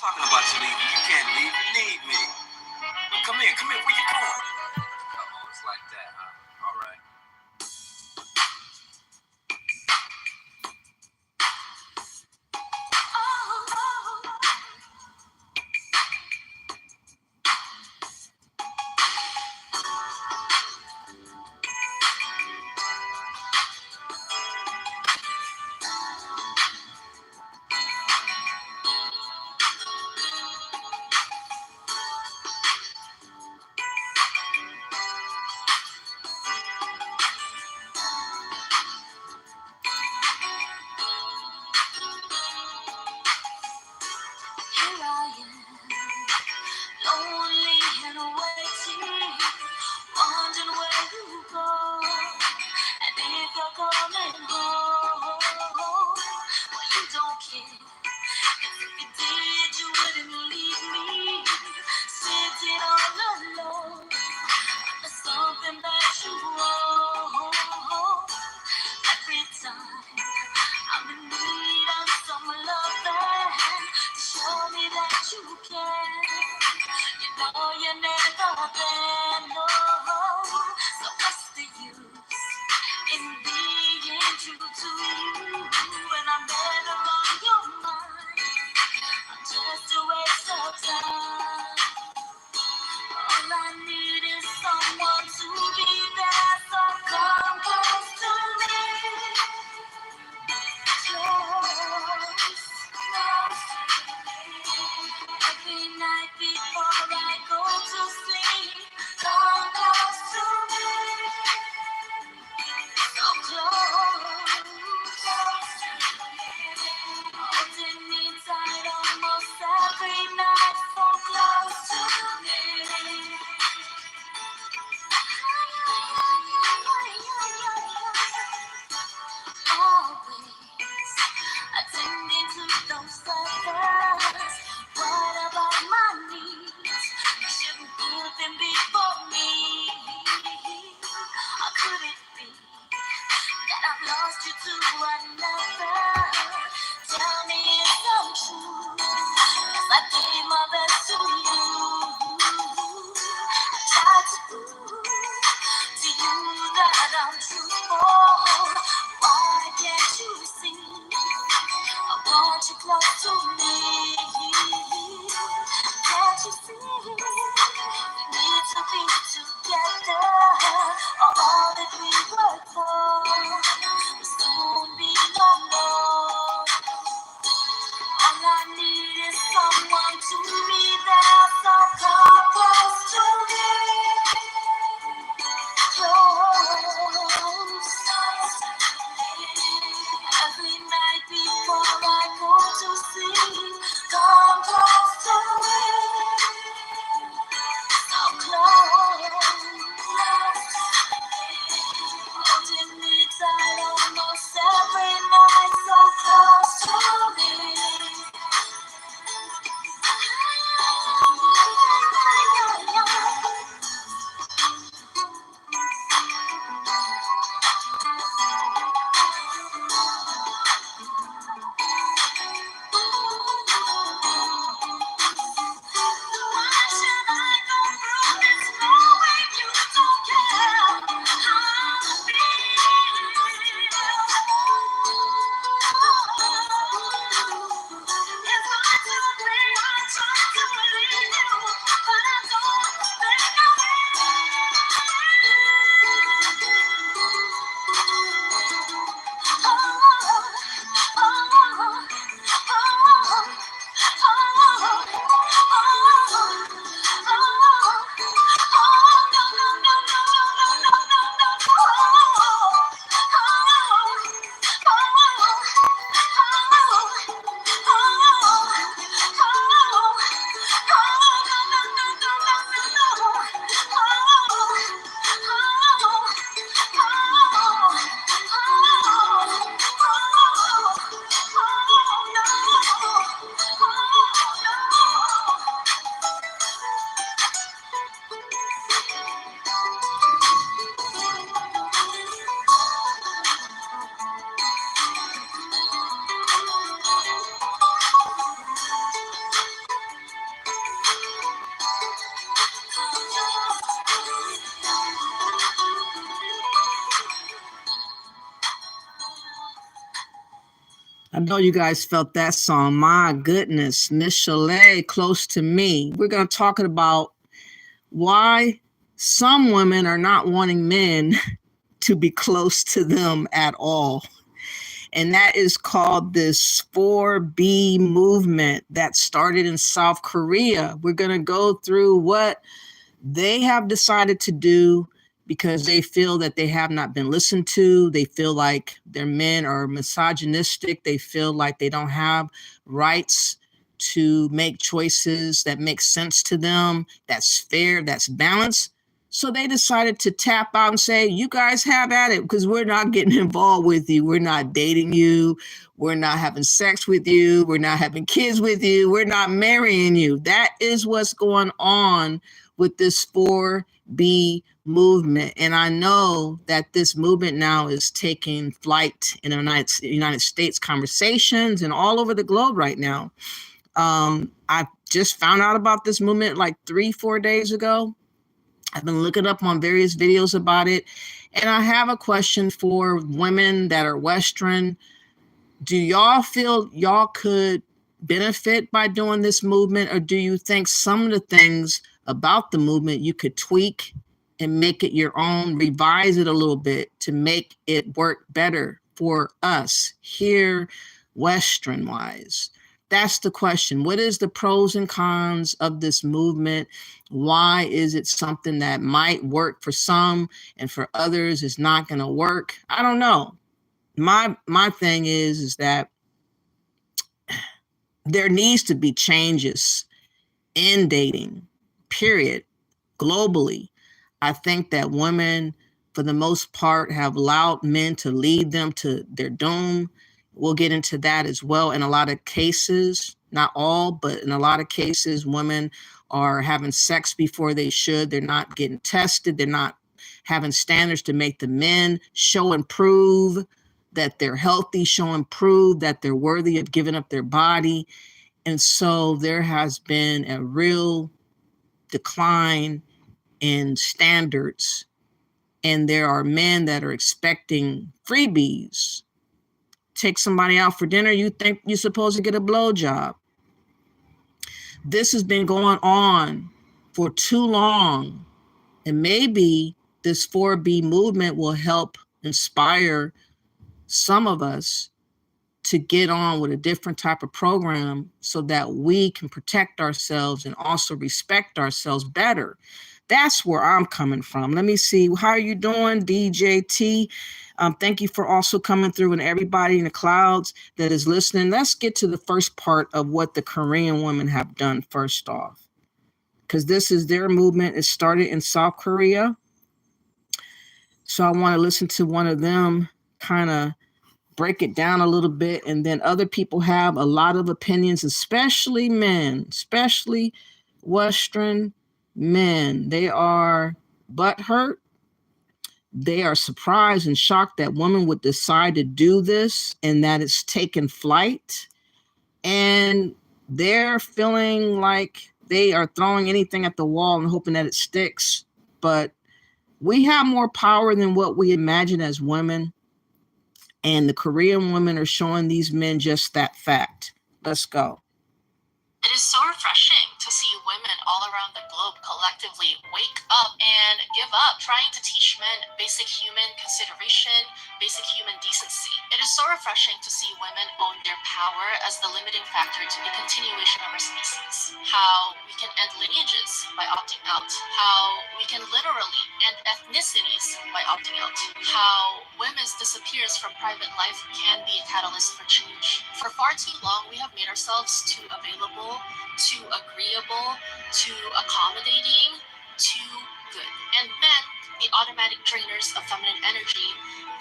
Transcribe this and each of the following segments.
talking about you leaving. You can't leave. You need me. But come here. Where you going? Oh, it's like that, huh? All right. Here I am, lonely and waiting, wondering where you go, and if you're coming home. Well, you don't care. If you did, you wouldn't leave me sitting all alone. There's something that you want. Every time I'm in need of some love to show me that you can. You know you're never there, no. So what's the use in being true to you when I'm never on your mind? I'm just a waste of time. All I need is someone to be there, so come close to me. Every night before I go to sleep, come close to me. So close. Holding me tight almost every night, so close to me. Always attending to those others. What about my needs? You shouldn't put them before me. Or could it be that I've lost you to another? Tell me it's untrue. 'Cause I gave my best to you. I tried to prove to you that I'm truthful. Why can't you see? I want you close to me. Can't you see? We need to be together. All that we work for will soon be no more. All I need is someone to be there. I know you guys felt that song. My goodness, Miss Chalet, Close to Me. We're going to talk about why some women are not wanting men to be close to them at all. And that is called this 4B movement that started in South Korea. We're going to go through what they have decided to do because they feel that they have not been listened to. They feel like their men are misogynistic. They feel like they don't have rights to make choices that make sense to them, that's fair, that's balanced. So they decided to tap out and say, you guys have at it because we're not getting involved with you. We're not dating you. We're not having sex with you. We're not having kids with you. We're not marrying you. That is what's going on with this 4B movement. And I know that this movement now is taking flight in the United States conversations and all over the globe right now. I just found out about this movement like 3-4 days ago. I've been looking up on various videos about it. And I have a question for women that are Western. Do y'all feel y'all could benefit by doing this movement? Or do you think some of the things about the movement you could tweak and make it your own, revise it a little bit to make it work better for us here, Western wise? That's the question. What is the pros and cons of this movement? Why is it something that might work for some and for others is not going to work? I don't know. My thing is that there needs to be changes in dating, period, globally. I think that women, for the most part, have allowed men to lead them to their doom. We'll get into that as well. In a lot of cases, not all, but in a lot of cases, women are having sex before they should. They're not getting tested. They're not having standards to make the men show and prove that they're healthy, show and prove that they're worthy of giving up their body. And so there has been a real decline in standards. And there are men that are expecting freebies. Take somebody out for dinner, you think you're supposed to get a blowjob. This has been going on for too long. And maybe this 4B movement will help inspire some of us to get on with a different type of program so that we can protect ourselves and also respect ourselves better. That's where I'm coming from. Let me see. How are you doing, DJT? Thank you for also coming through, and everybody in the clouds that is listening. Let's get to the first part of what the Korean women have done first off, because this is their movement. It started in South Korea. So I want to listen to one of them kind of break it down a little bit, and then other people have a lot of opinions, especially men, especially Western men. They are butthurt. They are surprised and shocked that women would decide to do this and that it's taken flight. And they're feeling like they are throwing anything at the wall and hoping that it sticks. But we have more power than what we imagine as women. And the Korean women are showing these men just that fact. Let's go. It is so refreshing to see women all around the globe collectively wake up and give up trying to teach men basic human consideration, basic human decency. It is so refreshing to see women own their power as the limiting factor to the continuation of our species. How we can end lineages by opting out. How we can literally end ethnicities by opting out. How women's disappearance from private life can be a catalyst for change. For far too long, we have made ourselves too available, too agreeable, too accommodating, too good. And men, the automatic drainers of feminine energy,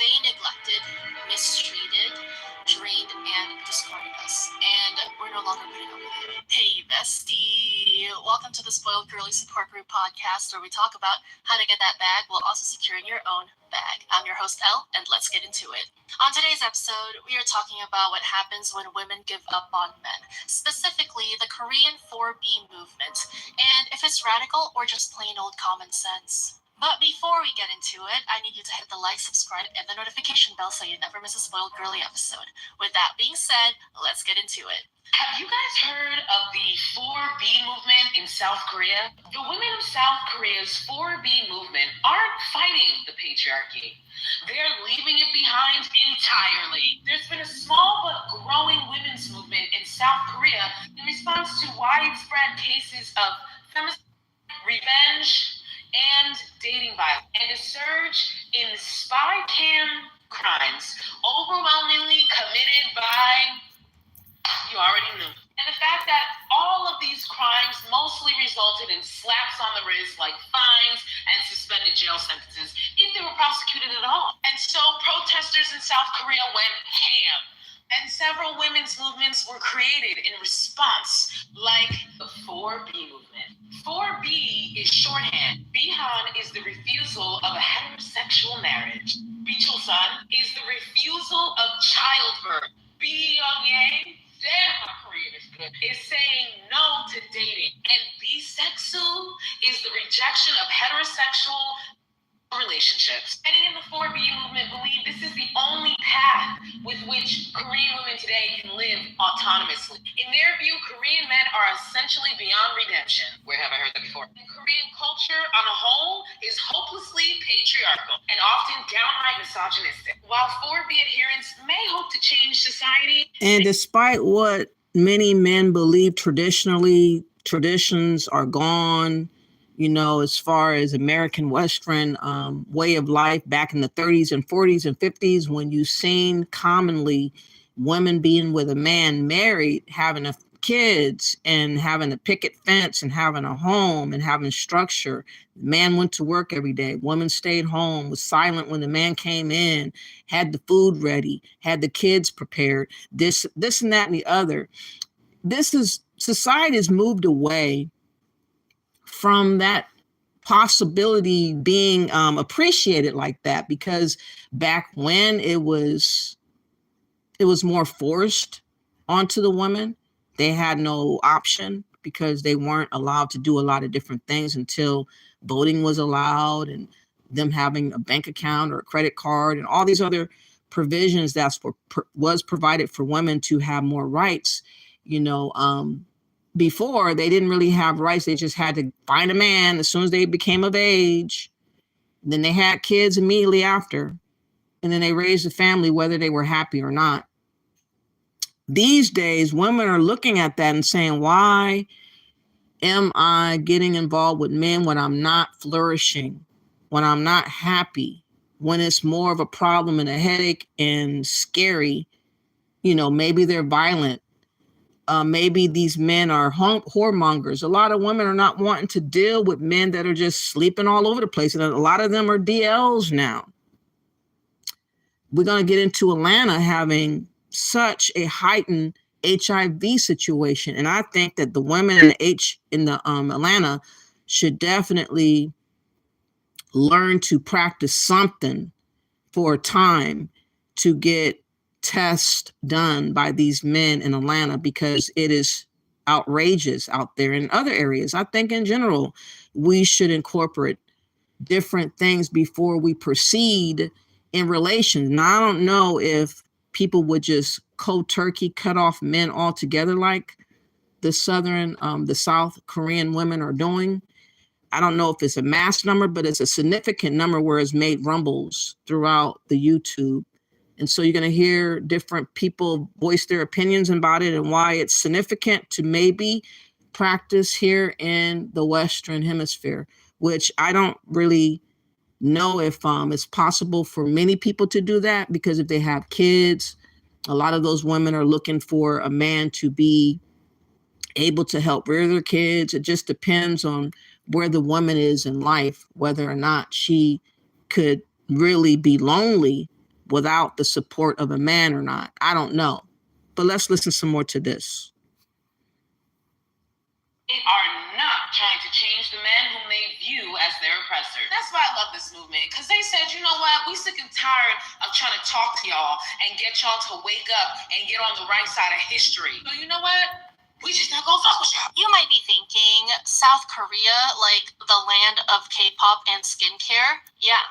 they neglected, mistreated, drained, and discarded us. And we're no longer putting up with it. Hey, bestie. Welcome to the Spoiled Girly Support Group podcast, where we talk about how to get that bag while also securing your own bag. I'm your host, Elle, and let's get into it. On today's episode, we are talking about what happens when women give up on men, specifically the Korean 4B movement, and if it's radical or just plain old common sense. But before we get into it, I need you to hit the like, subscribe, and the notification bell so you never miss a spoiled girly episode. With that being said, let's get into it. Have you guys heard of the 4B movement in South Korea? The women of South Korea's 4B movement aren't fighting the patriarchy. They're leaving it behind entirely. There's been a small but growing women's movement in South Korea in response to widespread cases of feminism, revenge, and dating violence, and a surge in spy cam crimes, overwhelmingly committed by, you already knew. And the fact that all of these crimes mostly resulted in slaps on the wrist, like fines and suspended jail sentences, if they were prosecuted at all. And so protesters in South Korea went ham. And several women's movements were created in response, like the 4B movement. 4B is shorthand. Bihan is the refusal of a heterosexual marriage. Bichulsan is the refusal of childbirth. Byungye, damn, my Korean is good, is saying no to dating. And bisexual is the rejection of heterosexual relationships. Many in the 4B movement believe this is the only path with which Korean women today can live autonomously. In their view, Korean men are essentially beyond redemption. Where have I heard that before? And Korean culture on a whole is hopelessly patriarchal and often downright misogynistic. While 4B adherents may hope to change society, and despite what many men believe traditionally, traditions are gone, you know, as far as American Western way of life back in the 30s and 40s and 50s, when you seen commonly women being with a man married, having kids and having a picket fence and having a home and having structure. The man went to work every day. Woman stayed home, was silent when the man came in, had the food ready, had the kids prepared, this and that and the other. Society has moved away from that possibility being appreciated like that, because back when it was more forced onto the women. They had no option because they weren't allowed to do a lot of different things until voting was allowed, and them having a bank account or a credit card and all these other provisions was provided for women to have more rights. You know, before they didn't really have rights. They just had to find a man as soon as they became of age. Then they had kids immediately after, and then they raised a family whether they were happy or not. These days, women are looking at that and saying, why am I getting involved with men when I'm not flourishing, when I'm not happy, when it's more of a problem and a headache and scary? You know, maybe they're violent. Maybe these men are whoremongers. A lot of women are not wanting to deal with men that are just sleeping all over the place. And a lot of them are DLs now. We're going to get into Atlanta having such a heightened HIV situation. And I think that the women in Atlanta should definitely learn to practice something for a time to get tests done by these men in Atlanta, because it is outrageous out there in other areas. I think in general, we should incorporate different things before we proceed in relations. Now, I don't know if people would just cold turkey cut off men altogether like the South Korean women are doing. I don't know if it's a mass number, but it's a significant number where it's made rumbles throughout the YouTube. And so you're going to hear different people voice their opinions about it and why it's significant to maybe practice here in the Western Hemisphere, which I don't really know if it's possible for many people to do that, because if they have kids, a lot of those women are looking for a man to be able to help rear their kids. It just depends on where the woman is in life, whether or not she could really be lonely without the support of a man or not. I don't know. But let's listen some more to this. They are not trying to change the men whom they view as their oppressors. That's why I love this movement, because they said, you know what, we sick and tired of trying to talk to y'all and get y'all to wake up and get on the right side of history. So you know what? We just not gonna fuck with y'all. You might be thinking, South Korea, like the land of K-pop and skincare? Yeah,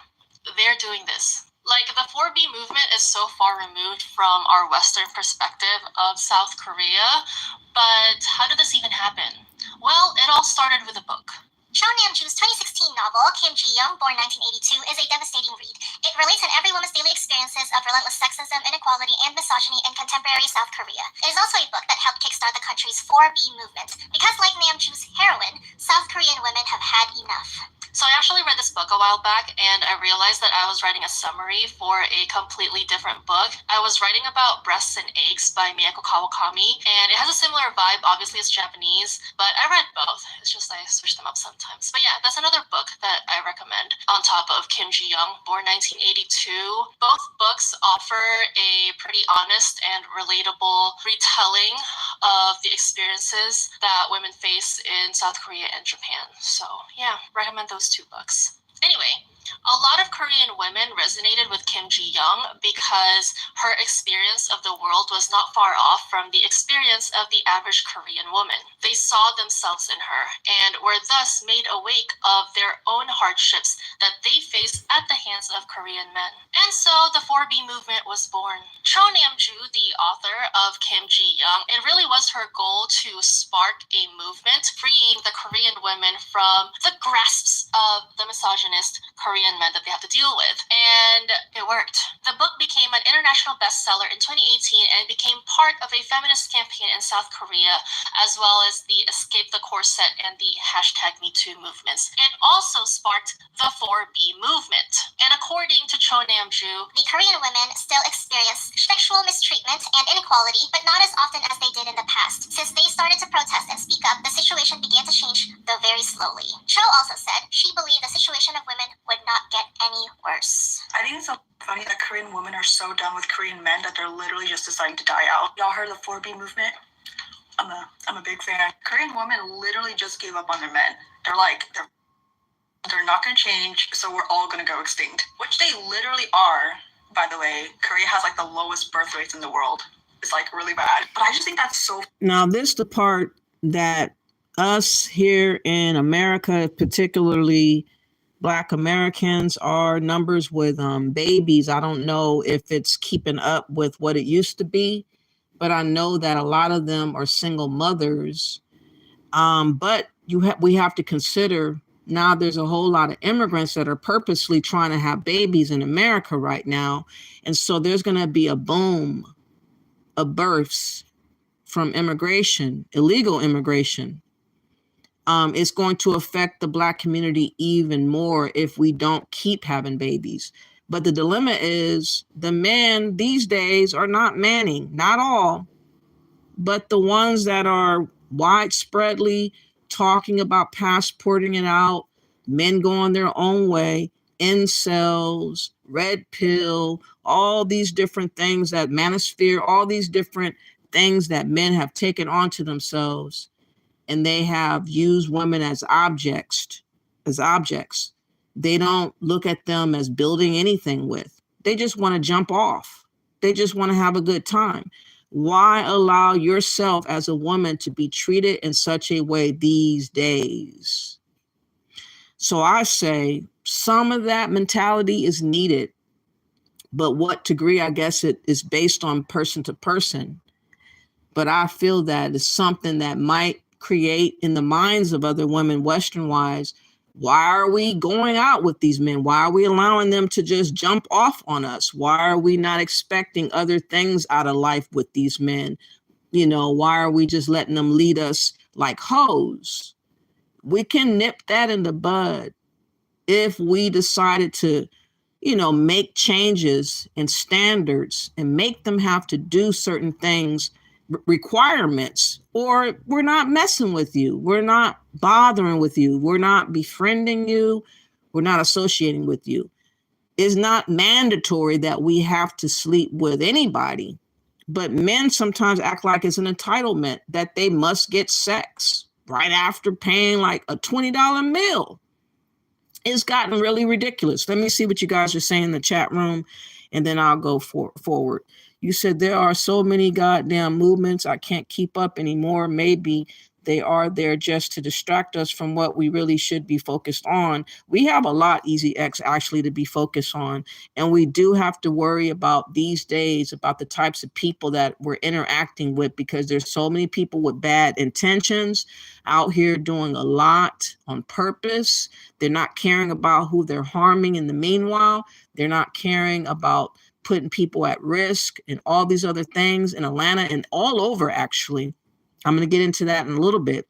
they're doing this. Like, the 4B movement is so far removed from our Western perspective of South Korea, but how did this even happen? Well, it all started with a book. Cho Nam-joo's 2016 novel, Kim Ji-young, born 1982, is a devastating read. It relates in every woman's daily experiences of relentless sexism, inequality, and misogyny in contemporary South Korea. It is also a book that helped kickstart the country's 4B movement. Because like Nam-joo's heroine, South Korean women have had enough. So I actually read this book a while back, and I realized that I was writing a summary for a completely different book. I was writing about Breasts and Eggs by Miyako Kawakami, and it has a similar vibe. Obviously, it's Japanese, but I read both. It's just I switch them up sometimes. But yeah, that's another book that I recommend on top of Kim Ji-young, born 1982. Both books offer a pretty honest and relatable retelling of the experiences that women face in South Korea and Japan. So yeah, recommend those two books. Anyway, a lot of Korean women resonated with Kim Ji-young because her experience of the world was not far off from the experience of the average Korean woman. They saw themselves in her and were thus made awake of their own hardships that they face at the hands of Korean men. And so the 4B movement was born. Cho Nam-joo, the author of Kim Ji-young, it really was her goal to spark a movement freeing the Korean women from the grasps of the misogynist Korean men that they have to deal with. And it worked. The book became an international bestseller in 2018 and became part of a feminist campaign in South Korea, as well as the Escape the Corset and the #MeToo movements. It also sparked the 4B movement. And according to Cho Nam-joo, the Korean women still experience sexual mistreatment and inequality, but not as often as they did in the past. Since they started to protest and speak up, the situation began to change, though very slowly. Cho also said she believed the situation of women would not get any worse. I think it's so funny that Korean women are so done with Korean men that they're literally just deciding to die out. Y'all heard of the 4B movement? I'm a big fan. Korean women literally just gave up on their men. They're like, they're not going to change, so we're all going to go extinct. Which they literally are, by the way. Korea has like the lowest birth rates in the world. It's like really bad. But I just think that's so... Now, this is the part that us here in America, particularly Black Americans, our numbers with babies, I don't know if it's keeping up with what it used to be, but I know that a lot of them are single mothers. But we have to consider now there's a whole lot of immigrants that are purposely trying to have babies in America right now. And so there's going to be a boom of births from immigration, illegal immigration. It's going to affect the Black community even more if we don't keep having babies. But the dilemma is the men these days are not manning, not all, but the ones that are widespreadly talking about passporting it out, men going their own way, incels, red pill, all these different things that manosphere, all these different things that men have taken onto themselves. And they have used women as objects. They don't look at them as building anything with. They just want to jump off. They just want to have a good time. Why allow yourself as a woman to be treated in such a way these days? So I say some of that mentality is needed, but what degree, I guess it is based on person to person. But I feel that it's something that might create in the minds of other women, Western-wise, why are we going out with these men? Why are we allowing them to just jump off on us? Why are we not expecting other things out of life with these men? You know, why are we just letting them lead us like hoes? We can nip that in the bud if we decided to, you know, make changes and standards and make them have to do certain things, requirements, or we're not messing with you. We're not bothering with you. We're not befriending you. We're not associating with you. It's not mandatory that we have to sleep with anybody, but men sometimes act like it's an entitlement that they must get sex right after paying like a $20 meal. It's gotten really ridiculous. Let me see what you guys are saying in the chat room, and then I'll go forward. You said there are so many goddamn movements, I can't keep up anymore. Maybe they are there just to distract us from what we really should be focused on. We have a lot, Easy X, actually to be focused on. And we do have to worry about these days, about the types of people that we're interacting with, because there's so many people with bad intentions out here doing a lot on purpose. They're not caring about who they're harming in the meanwhile. They're not caring about putting people at risk and all these other things in Atlanta and all over, actually. I'm going to get into that in a little bit.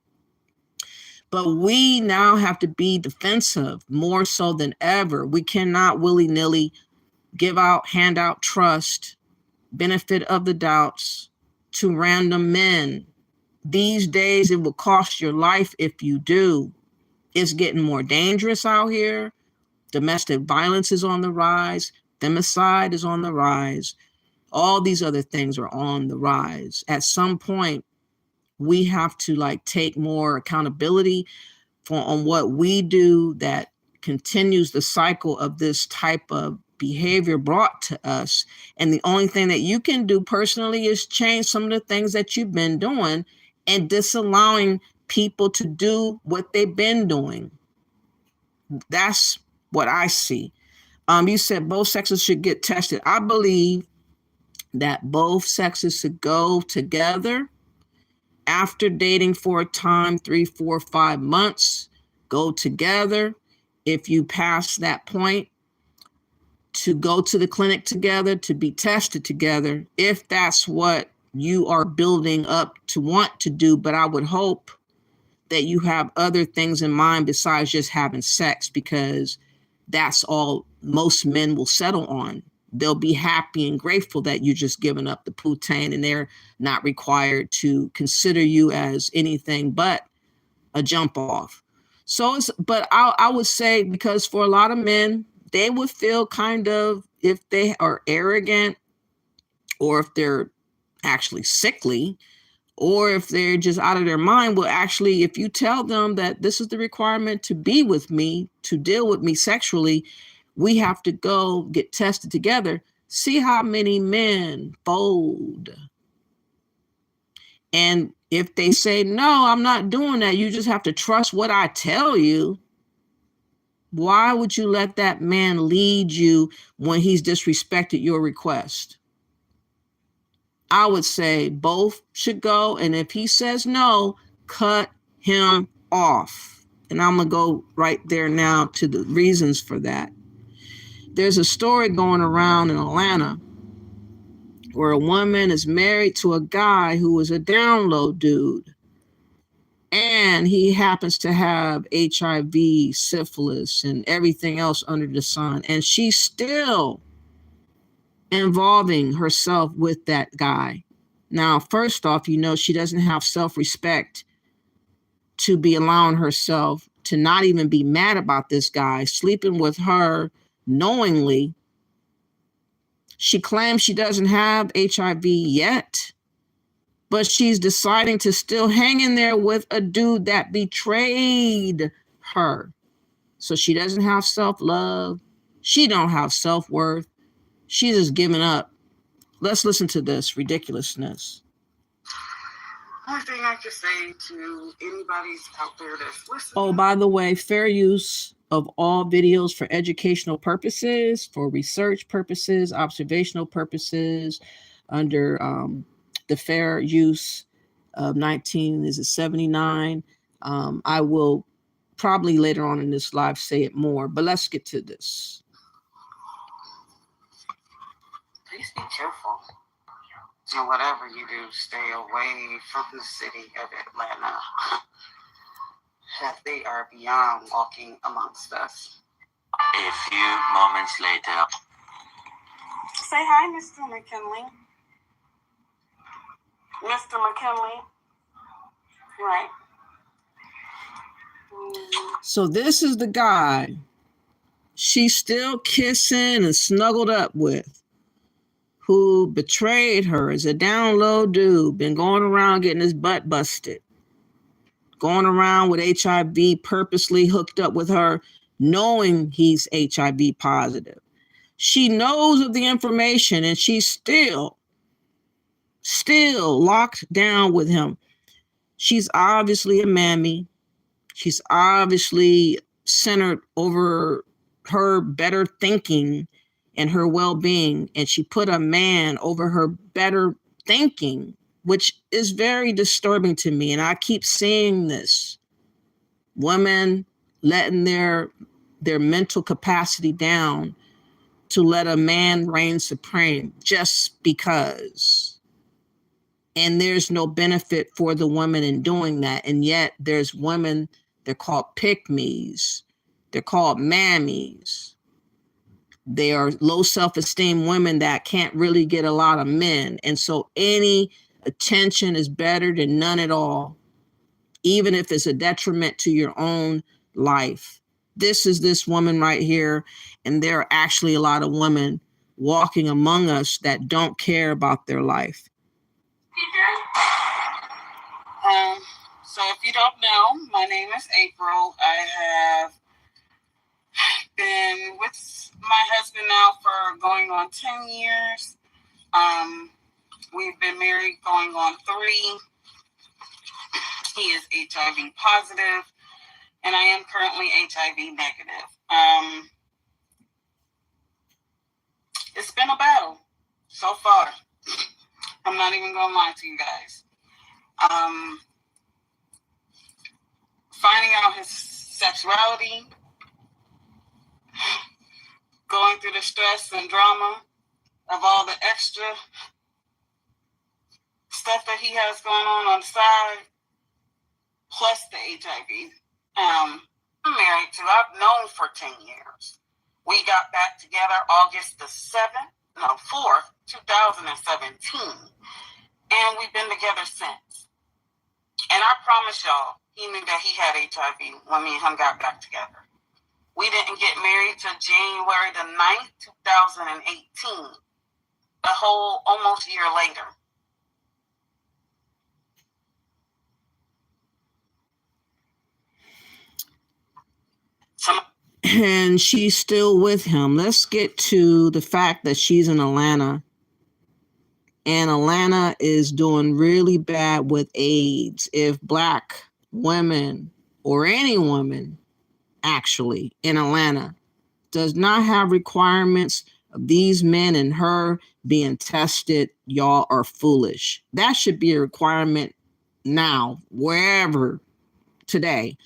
But we now have to be defensive more so than ever. We cannot willy-nilly hand out trust, benefit of the doubts to random men. These days, it will cost your life if you do. It's getting more dangerous out here. Domestic violence is on the rise. Femicide is on the rise. All these other things are on the rise. At some point, we have to take more accountability on what we do that continues the cycle of this type of behavior brought to us. And the only thing that you can do personally is change some of the things that you've been doing and disallowing people to do what they've been doing. That's what I see. You said both sexes should get tested. I believe that both sexes should go together after dating for a time, 3, 4, 5 months, go together. If you pass that point, to go to the clinic together, to be tested together, if that's what you are building up to want to do. But I would hope that you have other things in mind besides just having sex, because that's all most men will settle on. They'll be happy and grateful that you're just giving up the poutine and they're not required to consider you as anything but a jump off. So but I would say, because for a lot of men, they would feel kind of, if they are arrogant or if they're actually sickly, or if they're just out of their mind, well, actually, if you tell them that this is the requirement to be with me, to deal with me sexually, we have to go get tested together. See how many men fold. And if they say, no, I'm not doing that, you just have to trust what I tell you. Why would you let that man lead you when he's disrespected your request? I would say both should go. And if he says no, cut him off. And I'm going to go right there now to the reasons for that. There's a story going around in Atlanta where a woman is married to a guy who is a down low dude. And he happens to have HIV, syphilis, and everything else under the sun. And she's still involving herself with that guy. Now, first off, she doesn't have self-respect to be allowing herself to not even be mad about this guy sleeping with her knowingly. She claims she doesn't have HIV yet, but she's deciding to still hang in there with a dude that betrayed her. So she doesn't have self-love. She don't have self-worth. She's just giving up. Let's listen to this ridiculousness. Only thing I can say to anybody out there that's listening. Oh, by the way, fair use of all videos for educational purposes, for research purposes, observational purposes, under the fair use of 79. I will probably later on in this live say it more, but let's get to this. Please be careful. And whatever you do, stay away from the city of Atlanta. They are beyond walking amongst us. A few moments later. Say hi, Mr. McKinley. Mr. McKinley. Right. So this is the guy she's still kissing and snuggled up with, who betrayed her as a down low dude, been going around getting his butt busted, going around with HIV, purposely hooked up with her, knowing he's HIV positive. She knows of the information and she's still still locked down with him. She's obviously a mammy. She's obviously centered over her better thinking and her well-being, and she put a man over her better thinking, which is very disturbing to me. And I keep seeing this. Women letting their mental capacity down to let a man reign supreme just because. And there's no benefit for the woman in doing that. And yet there's women, they're called pick-me's. They're called mammies. They are low self-esteem women that can't really get a lot of men. And so any attention is better than none at all, even if it's a detriment to your own life. This is this woman right here. And there are actually a lot of women walking among us that don't care about their life. So if you don't know, my name is April. I have been with my husband now for going on 10 years. We've been married going on 3. He is HIV positive, and I am currently HIV negative. It's been a battle so far. I'm not even gonna lie to you guys. Finding out his sexuality, going through the stress and drama of all the extra stuff that he has going on the side, plus the HIV. I'm married to, I've known for 10 years. We got back together August the 4th, 2017. And we've been together since. And I promise y'all, he knew that he had HIV when me and him got back together. We didn't get married till January the 9th, 2018. A whole almost year later. And she's still with him. Let's get to the fact that she's in Atlanta. And Atlanta is doing really bad with AIDS. If Black women or any woman actually in Atlanta does not have requirements of these men and her being tested, y'all are foolish. That should be a requirement now, wherever today.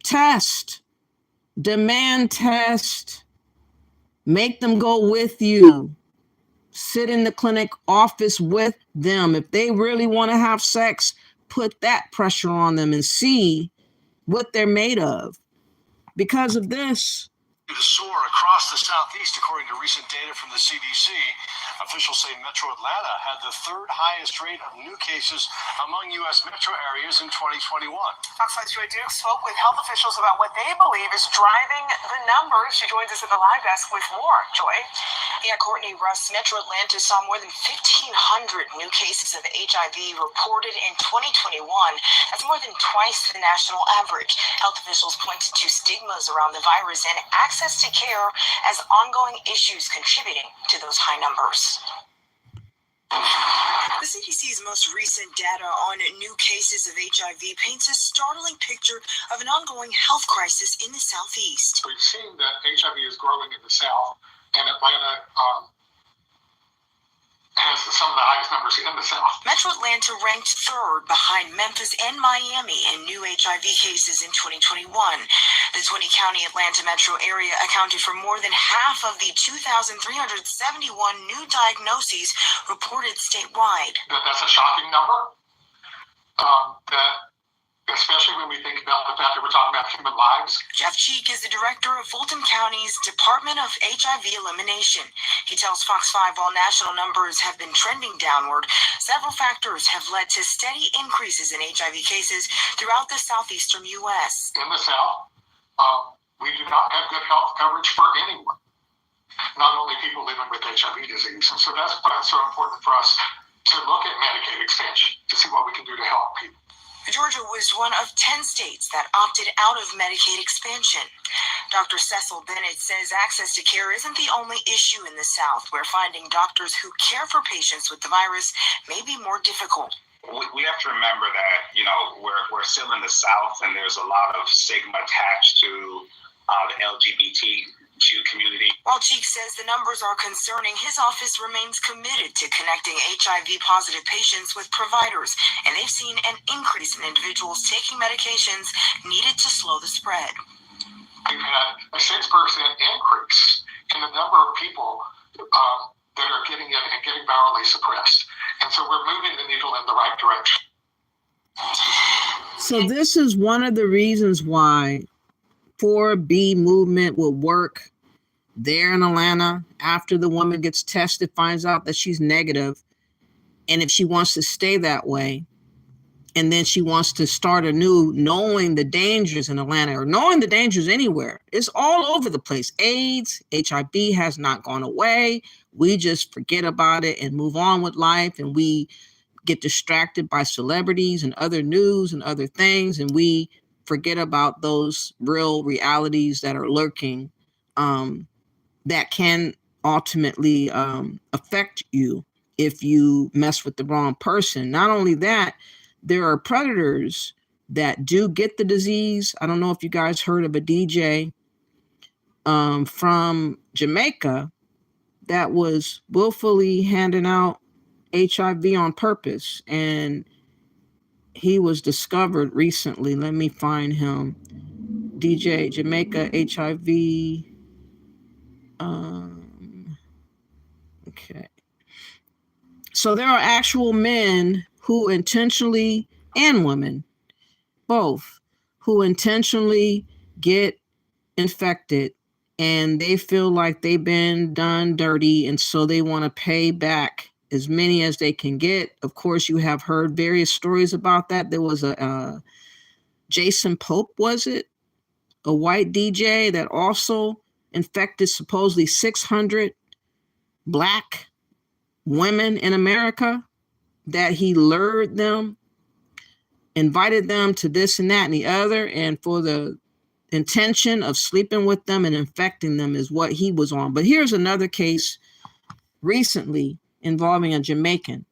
Test. Demand test. Make them go with you. Sit in the clinic office with them. If they really want to have sex, put that pressure on them and see what they're made of. Because of this, to soar across the Southeast, according to recent data from the CDC. Officials say Metro Atlanta had the 3rd highest rate of new cases among U.S. metro areas in 2021. Fox 5's Joy Duke spoke with health officials about what they believe is driving the numbers. She joins us at the live desk with more. Joy? Yeah, Courtney Russ, Metro Atlanta saw more than 1,500 new cases of HIV reported in 2021. That's more than twice the national average. Health officials pointed to stigmas around the virus and access to care as ongoing issues contributing to those high numbers. The CDC's most recent data on new cases of HIV paints a startling picture of an ongoing health crisis in the Southeast. We've seen that HIV is growing in the South, and Atlanta has some of the highest numbers in the South. Metro Atlanta ranked 3rd behind Memphis and Miami in new HIV cases in 2021. The 20-county Atlanta metro area accounted for more than half of the 2,371 new diagnoses reported statewide. That's a shocking number. Especially when we think about the fact that we're talking about human lives. Jeff Cheek is the director of Fulton County's Department of HIV Elimination. He tells Fox 5 while national numbers have been trending downward, several factors have led to steady increases in HIV cases throughout the southeastern U.S. In the South, we do not have good health coverage for anyone, not only people living with HIV disease. And so that's why it's so important for us to look at Medicaid expansion to see what we can do to help people. Georgia was one of 10 states that opted out of Medicaid expansion. Dr. Cecil Bennett says access to care isn't the only issue in the South, where finding doctors who care for patients with the virus may be more difficult. We have to remember that, we're still in the South and there's a lot of stigma attached to the LGBTQ community. While Cheek says the numbers are concerning, his office remains committed to connecting HIV-positive patients with providers, and they've seen an increase in individuals taking medications needed to slow the spread. We've had a 6% increase in the number of people that are getting it and getting virally suppressed. And so we're moving the needle in the right direction. So this is one of the reasons why 4B movement will work there in Atlanta after the woman gets tested, finds out that she's negative, and if she wants to stay that way, and then she wants to start anew, knowing the dangers in Atlanta or knowing the dangers anywhere. It's all over the place. AIDS, HIV has not gone away. We just forget about it and move on with life, and we get distracted by celebrities and other news and other things, and we forget about those real realities that are lurking that can ultimately affect you if you mess with the wrong person. Not only that, there are predators that do get the disease. I don't know if you guys heard of a DJ from Jamaica that was willfully handing out HIV on purpose, and he was discovered recently. Let me find him. DJ Jamaica HIV. Okay. So there are actual men who intentionally, and women, both, who intentionally get infected and they feel like they've been done dirty, and so they want to pay back as many as they can get. Of course, you have heard various stories about that. There was a Jason Pope, was it? A white DJ that also infected supposedly 600 Black women in America, that he lured them, invited them to this and that and the other, and for the intention of sleeping with them and infecting them is what he was on. But here's another case recently involving a Jamaican.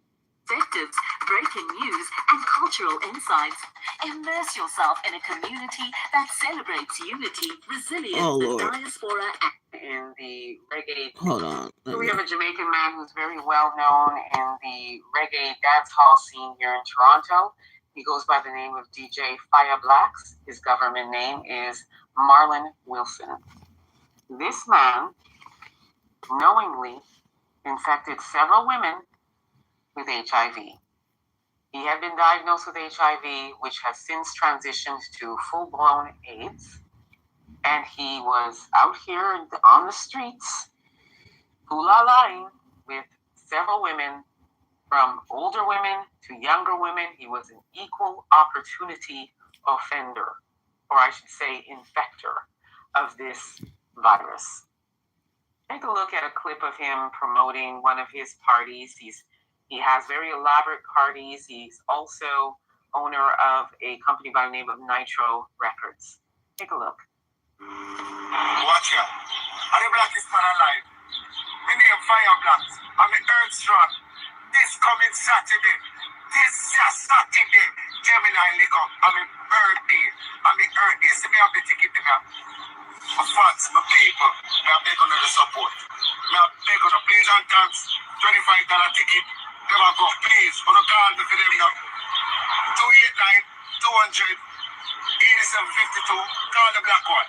Perspectives, breaking news, and cultural insights. Immerse yourself in a community that celebrates unity, resilience, and diaspora. In the reggae. Hold on. We have a Jamaican man who's very well known in the reggae dance hall scene here in Toronto. He goes by the name of DJ Fire Blacks. His government name is Marlon Wilson. This man knowingly infected several women with HIV. He had been diagnosed with HIV, which has since transitioned to full-blown AIDS. And he was out here on the streets, hula-laing with several women, from older women to younger women. He was an equal opportunity offender, or I should say infector, of this virus. Take a look at a clip of him promoting one of his parties. He has very elaborate parties. He's also owner of a company by the name of Nitro Records. Take a look. Watch out. I'm the blackest man alive. My name Fire Blacks. I'm the Earth Strong. This coming Saturday. Gemini Liquor. I'm a birthday. See me have the ticket now. My fans, my people. I beg on the support. I beg on the please and thanks. $25 ticket. Never go, please. On the call me for them now. 289 200 8752. Call the black one.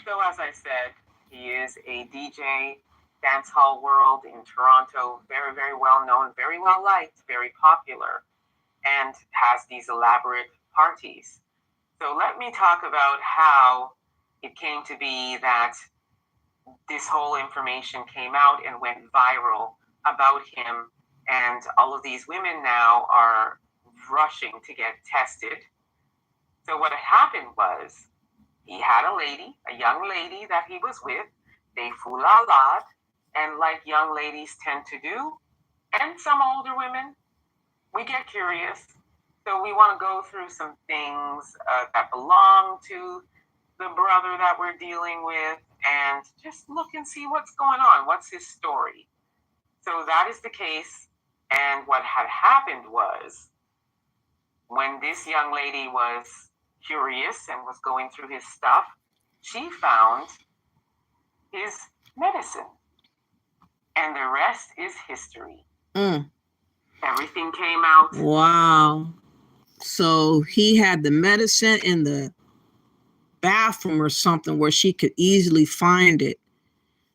So as I said, he is a DJ, dance hall world in Toronto, very, very well known, very well liked, very popular, and has these elaborate parties. So let me talk about how it came to be that this whole information came out and went viral about him, and all of these women now are rushing to get tested. So what happened was, he had a lady, a young lady that he was with. They fool-la-la'd, and like young ladies tend to do, and some older women, we get curious. So we want to go through some things that belong to the brother that we're dealing with and just look and see what's going on. What's his story? So that is the case. And what had happened was, when this young lady was curious and was going through his stuff, she found his medicine. And the rest is history. Everything came out. Wow. So he had the medicine in the bathroom or something where she could easily find it.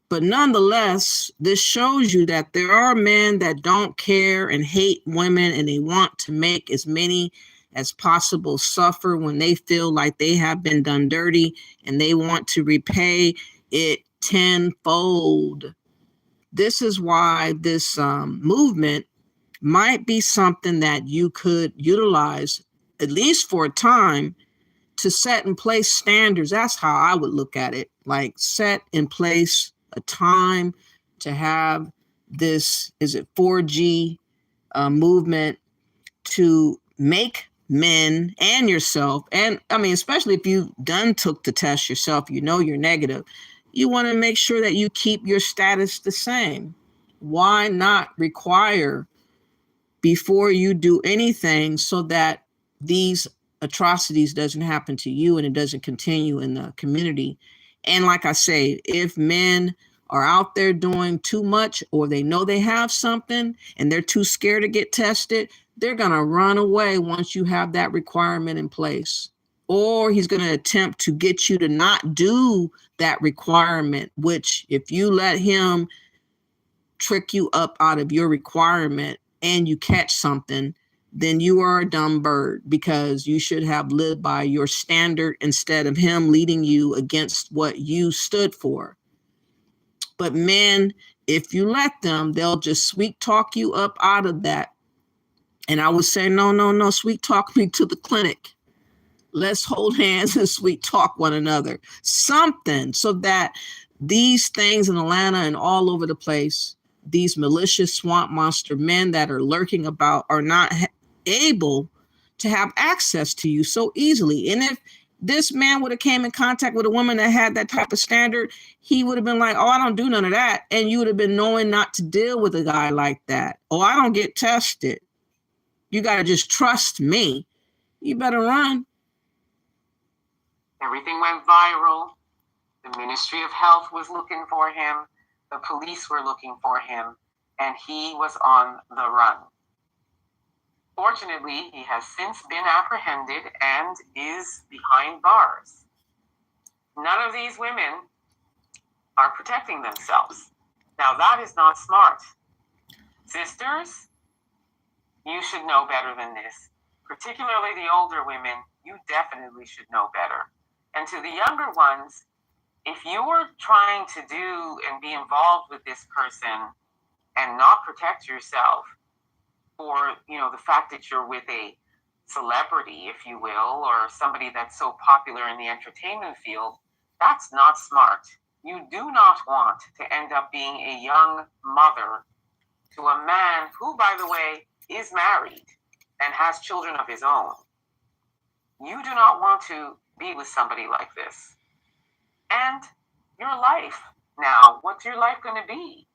But nonetheless, this shows you that there are men that don't care and hate women, and they want to make as many as possible suffer when they feel like they have been done dirty, and they want to repay it tenfold. This is why this movement might be something that you could utilize, at least for a time, to set in place standards. That's how I would look at it. Like, set in place a time to have this, is it 4G movement, to make men and yourself, and I mean, especially if you took the test yourself, you know you're negative, you want to make sure that you keep your status the same. Why not require before you do anything so that these atrocities doesn't happen to you and it doesn't continue in the community? And like I say, if men are out there doing too much, or they know they have something and they're too scared to get tested, they're going to run away once you have that requirement in place. Or he's going to attempt to get you to not do that requirement, which if you let him trick you up out of your requirement and you catch something, then you are a dumb bird, because you should have lived by your standard instead of him leading you against what you stood for. But men, if you let them, they'll just sweet talk you up out of that. And I would say, no, sweet talk me to the clinic. Let's hold hands and sweet talk one another. Something so that these things in Atlanta and all over the place, these malicious swamp monster men that are lurking about, are not able to have access to you so easily. And if this man would have came in contact with a woman that had that type of standard, he would have been like, oh, I don't do none of that. And you would have been knowing not to deal with a guy like that. Oh, I don't get tested. You got to just trust me. You better run. Everything went viral. The Ministry of Health was looking for him. The police were looking for him. And he was on the run. Fortunately, he has since been apprehended and is behind bars. None of these women are protecting themselves. Now, that is not smart. Sisters, you should know better than this. Particularly the older women, you definitely should know better. And to the younger ones, if you were trying to do and be involved with this person and not protect yourself, or, the fact that you're with a celebrity, if you will, or somebody that's so popular in the entertainment field, that's not smart. You do not want to end up being a young mother to a man who, by the way, is married and has children of his own. You do not want to be with somebody like this. And your life now, what's your life going to be?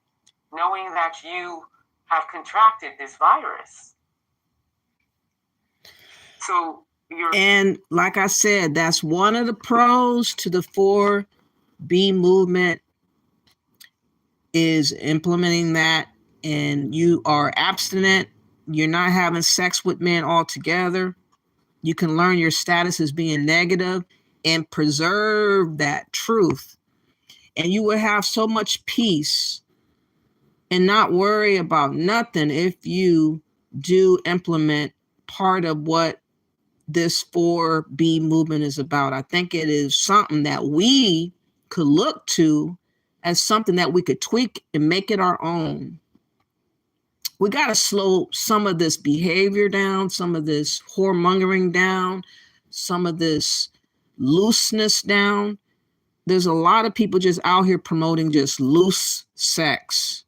Knowing that you have contracted this virus. So and like I said, that's one of the pros to the 4B movement, is implementing that. And you are abstinent. You're not having sex with men altogether. You can learn your status as being negative and preserve that truth. And you will have so much peace and not worry about nothing if you do implement part of what this 4B movement is about. I think it is something that we could look to as something that we could tweak and make it our own. We got to slow some of this behavior down, some of this whoremongering down, some of this looseness down. There's a lot of people just out here promoting just loose sex.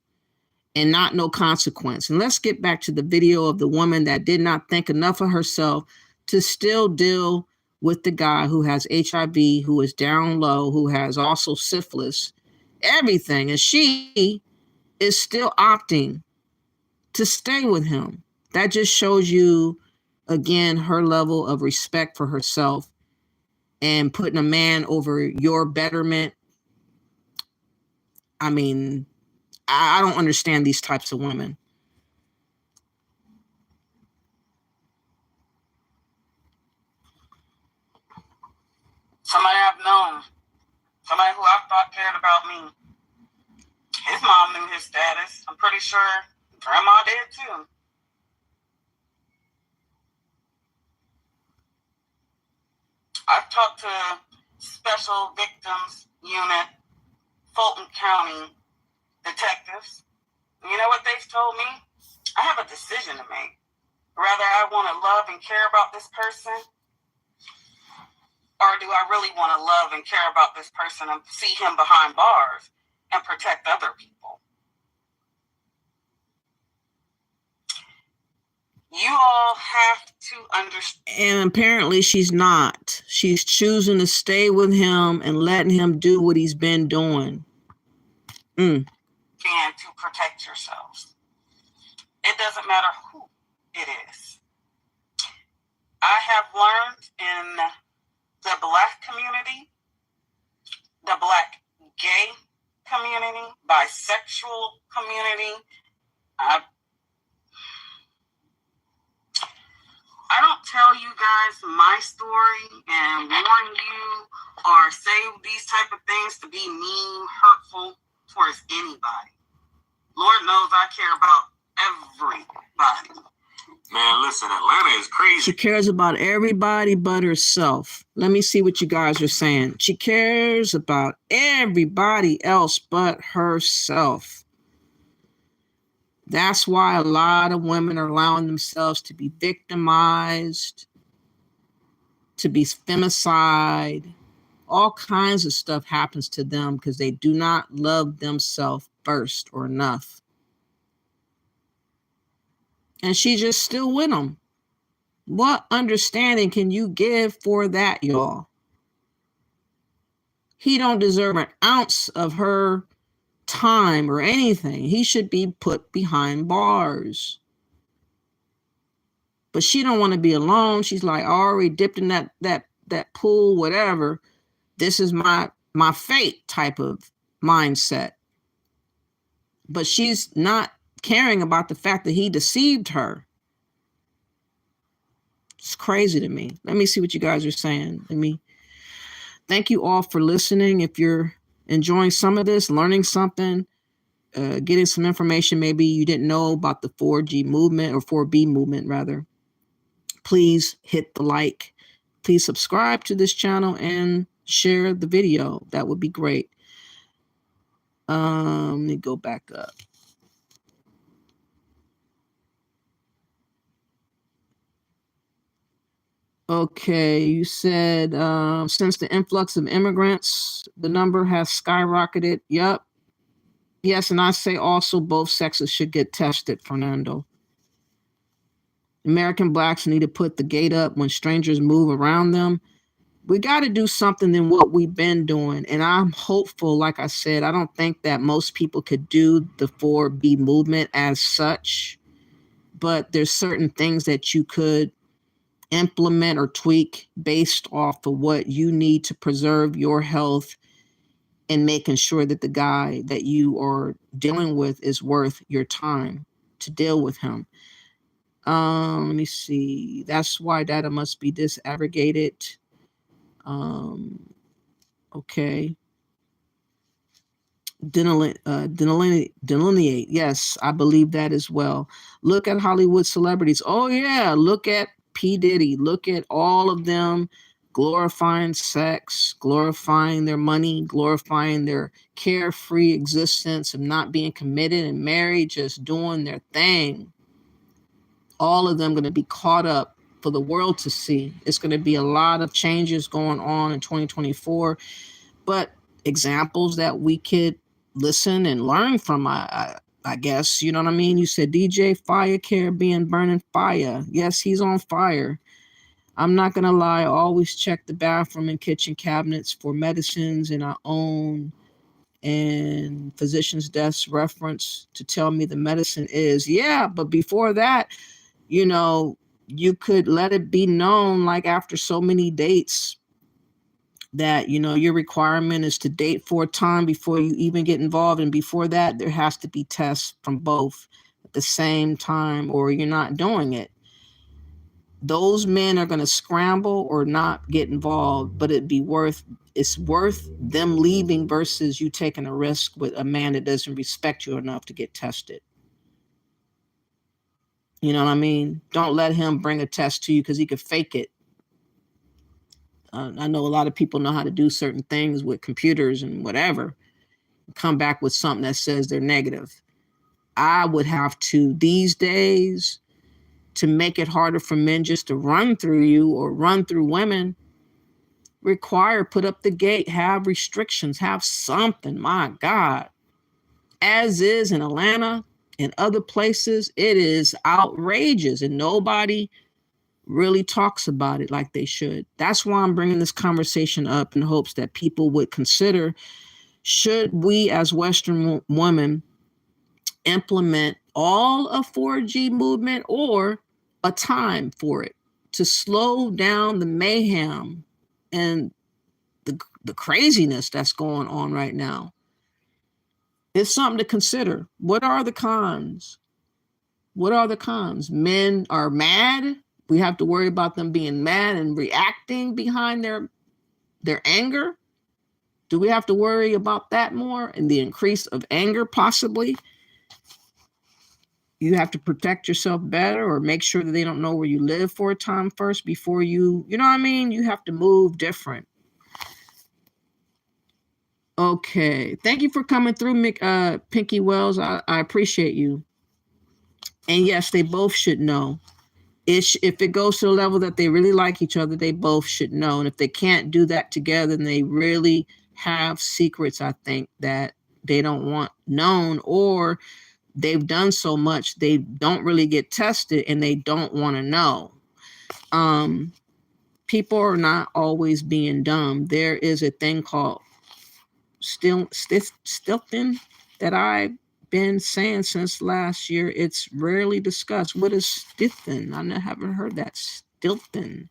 and not no consequence. And let's get back to the video of the woman that did not think enough of herself to still deal with the guy who has HIV, who is down low, who has also syphilis, everything. And she is still opting to stay with him. That just shows you, again, her level of respect for herself and putting a man over your betterment. I mean, I don't understand these types of women. Somebody I've known, somebody who I thought cared about me. His mom knew his status. I'm pretty sure grandma did too. I've talked to Special Victims Unit, Fulton County detectives. You know what they've told me? I have a decision to make. Whether I want to love and care about this person, or do I really want to love and care about this person and see him behind bars and protect other people? You all have to understand. And apparently she's not. She's choosing to stay with him and letting him do what he's been doing. And to protect yourselves. It doesn't matter who it is. I have learned in the Black community, the Black gay community, bisexual community, I don't tell you guys my story and warn you or say these type of things to be mean, hurtful towards anybody. Lord knows I care about everybody. Man, listen, Atlanta is crazy. She cares about everybody but herself. Let me see what you guys are saying. She cares about everybody else but herself. That's why a lot of women are allowing themselves to be victimized, to be femicide. All kinds of stuff happens to them because they do not love themselves first or enough. And she's just still with him. What understanding can you give for that, y'all? He don't deserve an ounce of her time or anything. He should be put behind bars. But she don't want to be alone. She's like, I already dipped in that pool, whatever. This is my fate type of mindset. But she's not caring about the fact that he deceived her. It's crazy to me. Let me see what you guys are saying. Thank you all for listening. If you're enjoying some of this, learning something, getting some information maybe you didn't know about the 4G movement, or 4B movement rather, please hit the like. Please subscribe to this channel and share the video. That would be great. Let me go back up. Okay, you said since the influx of immigrants, the number has skyrocketed. Yep. Yes, and I say also both sexes should get tested, Fernando. American blacks need to put the gate up when strangers move around them. We got to do something than what we've been doing. And I'm hopeful, like I said, I don't think that most people could do the 4B movement as such, but there's certain things that you could implement or tweak based off of what you need to preserve your health and making sure that the guy that you are dealing with is worth your time to deal with him. Let me see. That's why data must be disaggregated. Okay. Delineate. Yes, I believe that as well. Look at Hollywood celebrities. Oh yeah, look at P. Diddy. Look at all of them glorifying sex, glorifying their money, glorifying their carefree existence of not being committed and married, just doing their thing. All of them going to be caught up for the world to see. It's going to be a lot of changes going on in 2024, but examples that we could listen and learn from. I I guess, you know what I mean? You said DJ Fire Caribbean burning fire. Yes, he's on fire. I'm not going to lie. I always check the bathroom and kitchen cabinets for medicines in our own and physician's desk reference to tell me the medicine is. Yeah, but before that, you know, you could let it be known, like after so many dates, that, you know, your requirement is to date for a time before you even get involved. And before that, there has to be tests from both at the same time, or you're not doing it. Those men are going to scramble or not get involved, but it's worth them leaving versus you taking a risk with a man that doesn't respect you enough to get tested. You know what I mean? Don't let him bring a test to you because he could fake it. I know a lot of people know how to do certain things with computers and whatever, come back with something that says they're negative. I would have to, these days, to make it harder for men just to run through you or run through women, put up the gate, have restrictions, have something. My God. As is in Atlanta and other places, it is outrageous and nobody really talks about it like they should. That's why I'm bringing this conversation up in hopes that people would consider, should we as Western women implement all of 4G movement or a time for it to slow down the mayhem and the craziness that's going on right now? It's something to consider. What are the cons? What are the cons? Men are mad. We have to worry about them being mad and reacting behind their anger. Do we have to worry about that more and the increase of anger possibly? You have to protect yourself better or make sure that they don't know where you live for a time first before you know what I mean? You have to move different. Okay. Thank you for coming through, Pinky Wells. I appreciate you. And yes, they both should know. If it goes to the level that they really like each other, they both should know. And if they can't do that together, then they really have secrets, I think, that they don't want known, or they've done so much, they don't really get tested and they don't want to know. People are not always being dumb. There is a thing called stilton that I've been saying since last year. It's rarely discussed. What is stilton? I haven't heard that. Stilton.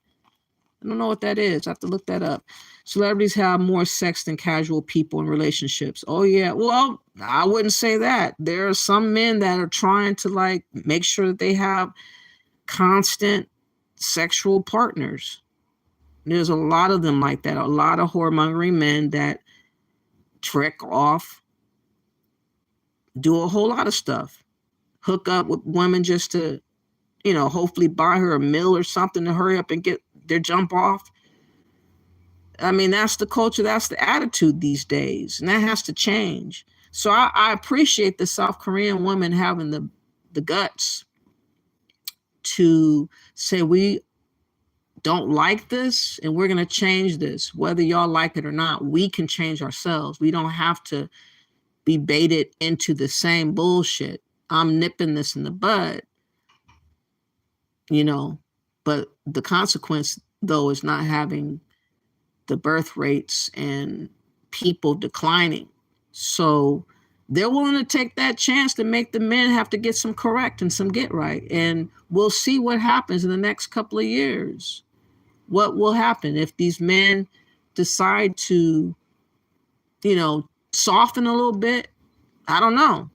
I don't know what that is. I have to look that up. Celebrities have more sex than casual people in relationships. Oh yeah. Well, I wouldn't say that. There are some men that are trying to like make sure that they have constant sexual partners. There's a lot of them like that. A lot of whoremongering men that trick off, do a whole lot of stuff, hook up with women just to, you know, hopefully buy her a meal or something to hurry up and get their jump off. I mean, that's the culture, that's the attitude these days, and that has to change. So I appreciate the South Korean women having the guts to say, we don't like this and we're going to change this. Whether y'all like it or not, we can change ourselves. We don't have to be baited into the same bullshit. I'm nipping this in the bud, you know, but the consequence, though, is not having the birth rates and people declining. So they're willing to take that chance to make the men have to get some correct and some get right. And we'll see what happens in the next couple of years. What will happen if these men decide to, you know, soften a little bit? I don't know.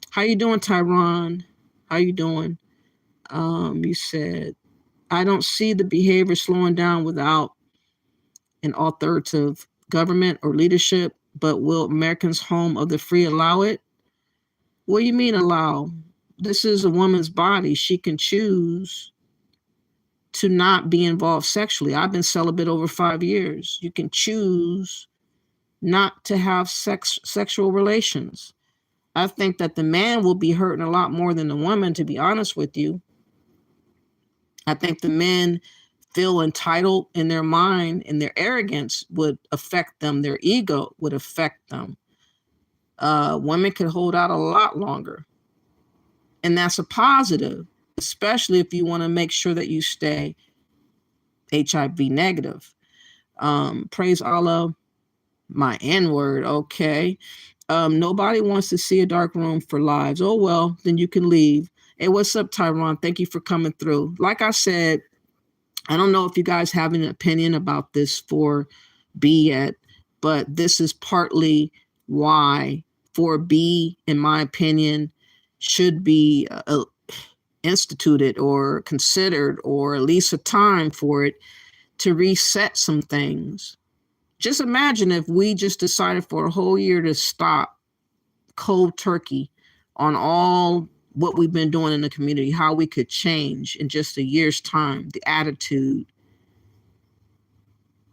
How you doing, Tyron? How you doing? You said, I don't see the behavior slowing down without an authoritative government or leadership, but will Americans' home of the free allow it? What do you mean allow? This is a woman's body. She can choose to not be involved sexually. I've been celibate over 5 years. You can choose not to have sexual relations. I think that the man will be hurting a lot more than the woman, to be honest with you. I think the men feel entitled in their mind, and their arrogance would affect them. Their ego would affect them. women could hold out a lot longer. And that's a positive, especially if you want to make sure that you stay HIV negative. Praise Allah, my N-word, okay. Nobody wants to see a dark room for lives. Oh, well, then you can leave. Hey, what's up, Tyron? Thank you for coming through. Like I said, I don't know if you guys have an opinion about this 4B yet, but this is partly why 4B, in my opinion, should be instituted or considered, or at least a time for it to reset some things. Just imagine if we just decided for a whole year to stop cold turkey on all what we've been doing in the community, how we could change in just a year's time, the attitude.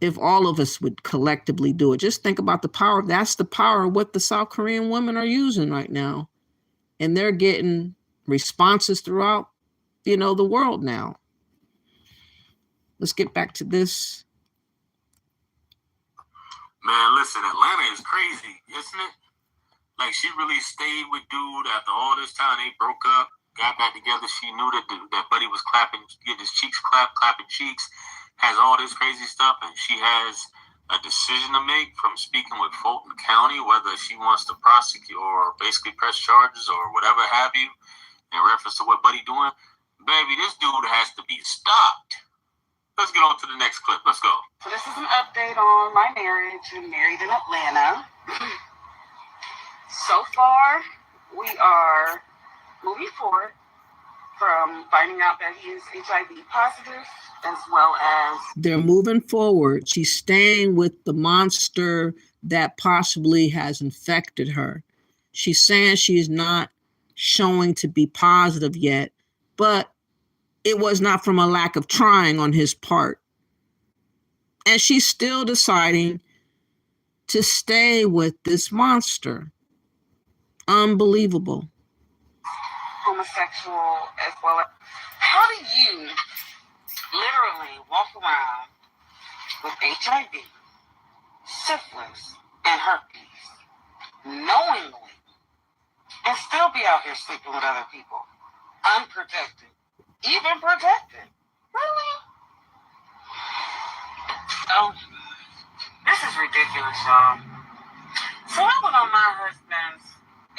If all of us would collectively do it, just think about the power. That's the power of what the South Korean women are using right now. And they're getting responses throughout, the world now. Let's get back to this. Man, listen, Atlanta is crazy, isn't it? Like, she really stayed with dude after all this time. They broke up, got back together. She knew that Buddy was getting his cheeks clapping cheeks, has all this crazy stuff, and she has a decision to make from speaking with Fulton County, whether she wants to prosecute or basically press charges or whatever have you, in reference to what Buddy doing. Baby, this dude has to be stopped. Let's get on to the next clip. Let's go. So this is an update on my marriage. I'm married in Atlanta. So far, we are moving forward from finding out that he is HIV positive, as well as... They're moving forward. She's staying with the monster that possibly has infected her. She's saying she's not showing to be positive yet, but it was not from a lack of trying on his part. And she's still deciding to stay with this monster. Unbelievable. Homosexual as well as... How do you literally walk around with HIV, syphilis, and herpes, knowingly, and still be out here sleeping with other people, unprotected, even protected? Really? Oh, this is ridiculous, y'all. So I went on my husband's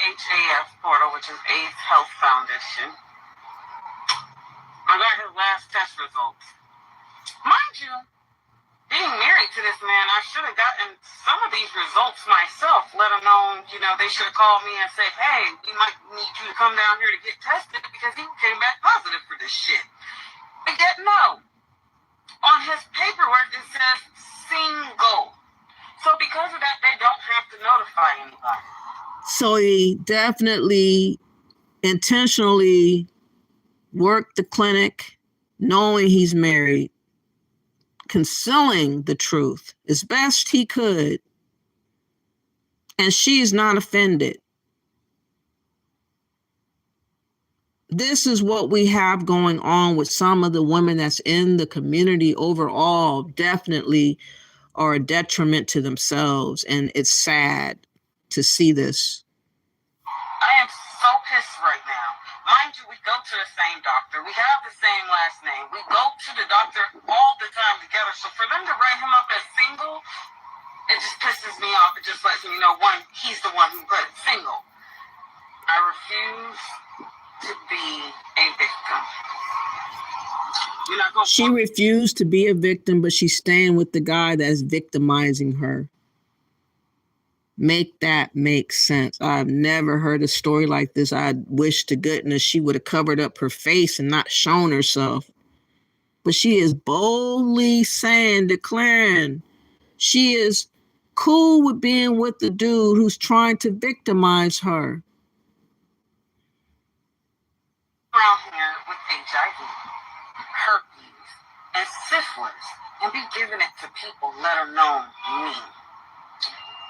HAF portal, which is AIDS Health Foundation. I got his last test results. Mind you, being married to this man, I should have gotten some of these results myself, let alone, they should have called me and said, hey, we might need you to come down here to get tested because he came back positive for this shit. But yet, no. On his paperwork, it says single. So because of that, they don't have to notify anybody. So he definitely intentionally worked the clinic knowing he's married, concealing the truth as best he could. And she's not offended. This is what we have going on with some of the women that's in the community overall, definitely are a detriment to themselves. And it's sad to see this. I am so pissed right now. Mind you, we go to the same doctor. We have the same last name. We go to the doctor all the time together. So for them to write him up as single, it just pisses me off. It just lets me know, one, he's the one who put it single. I refuse to be a victim. She refused to be a victim, but she's staying with the guy that's victimizing her. Make that make sense. I've never heard a story like this. I wish to goodness she would have covered up her face and not shown herself. But she is boldly declaring she is cool with being with the dude who's trying to victimize her. Around here with HIV, herpes, and syphilis, and be giving it to people, let alone me.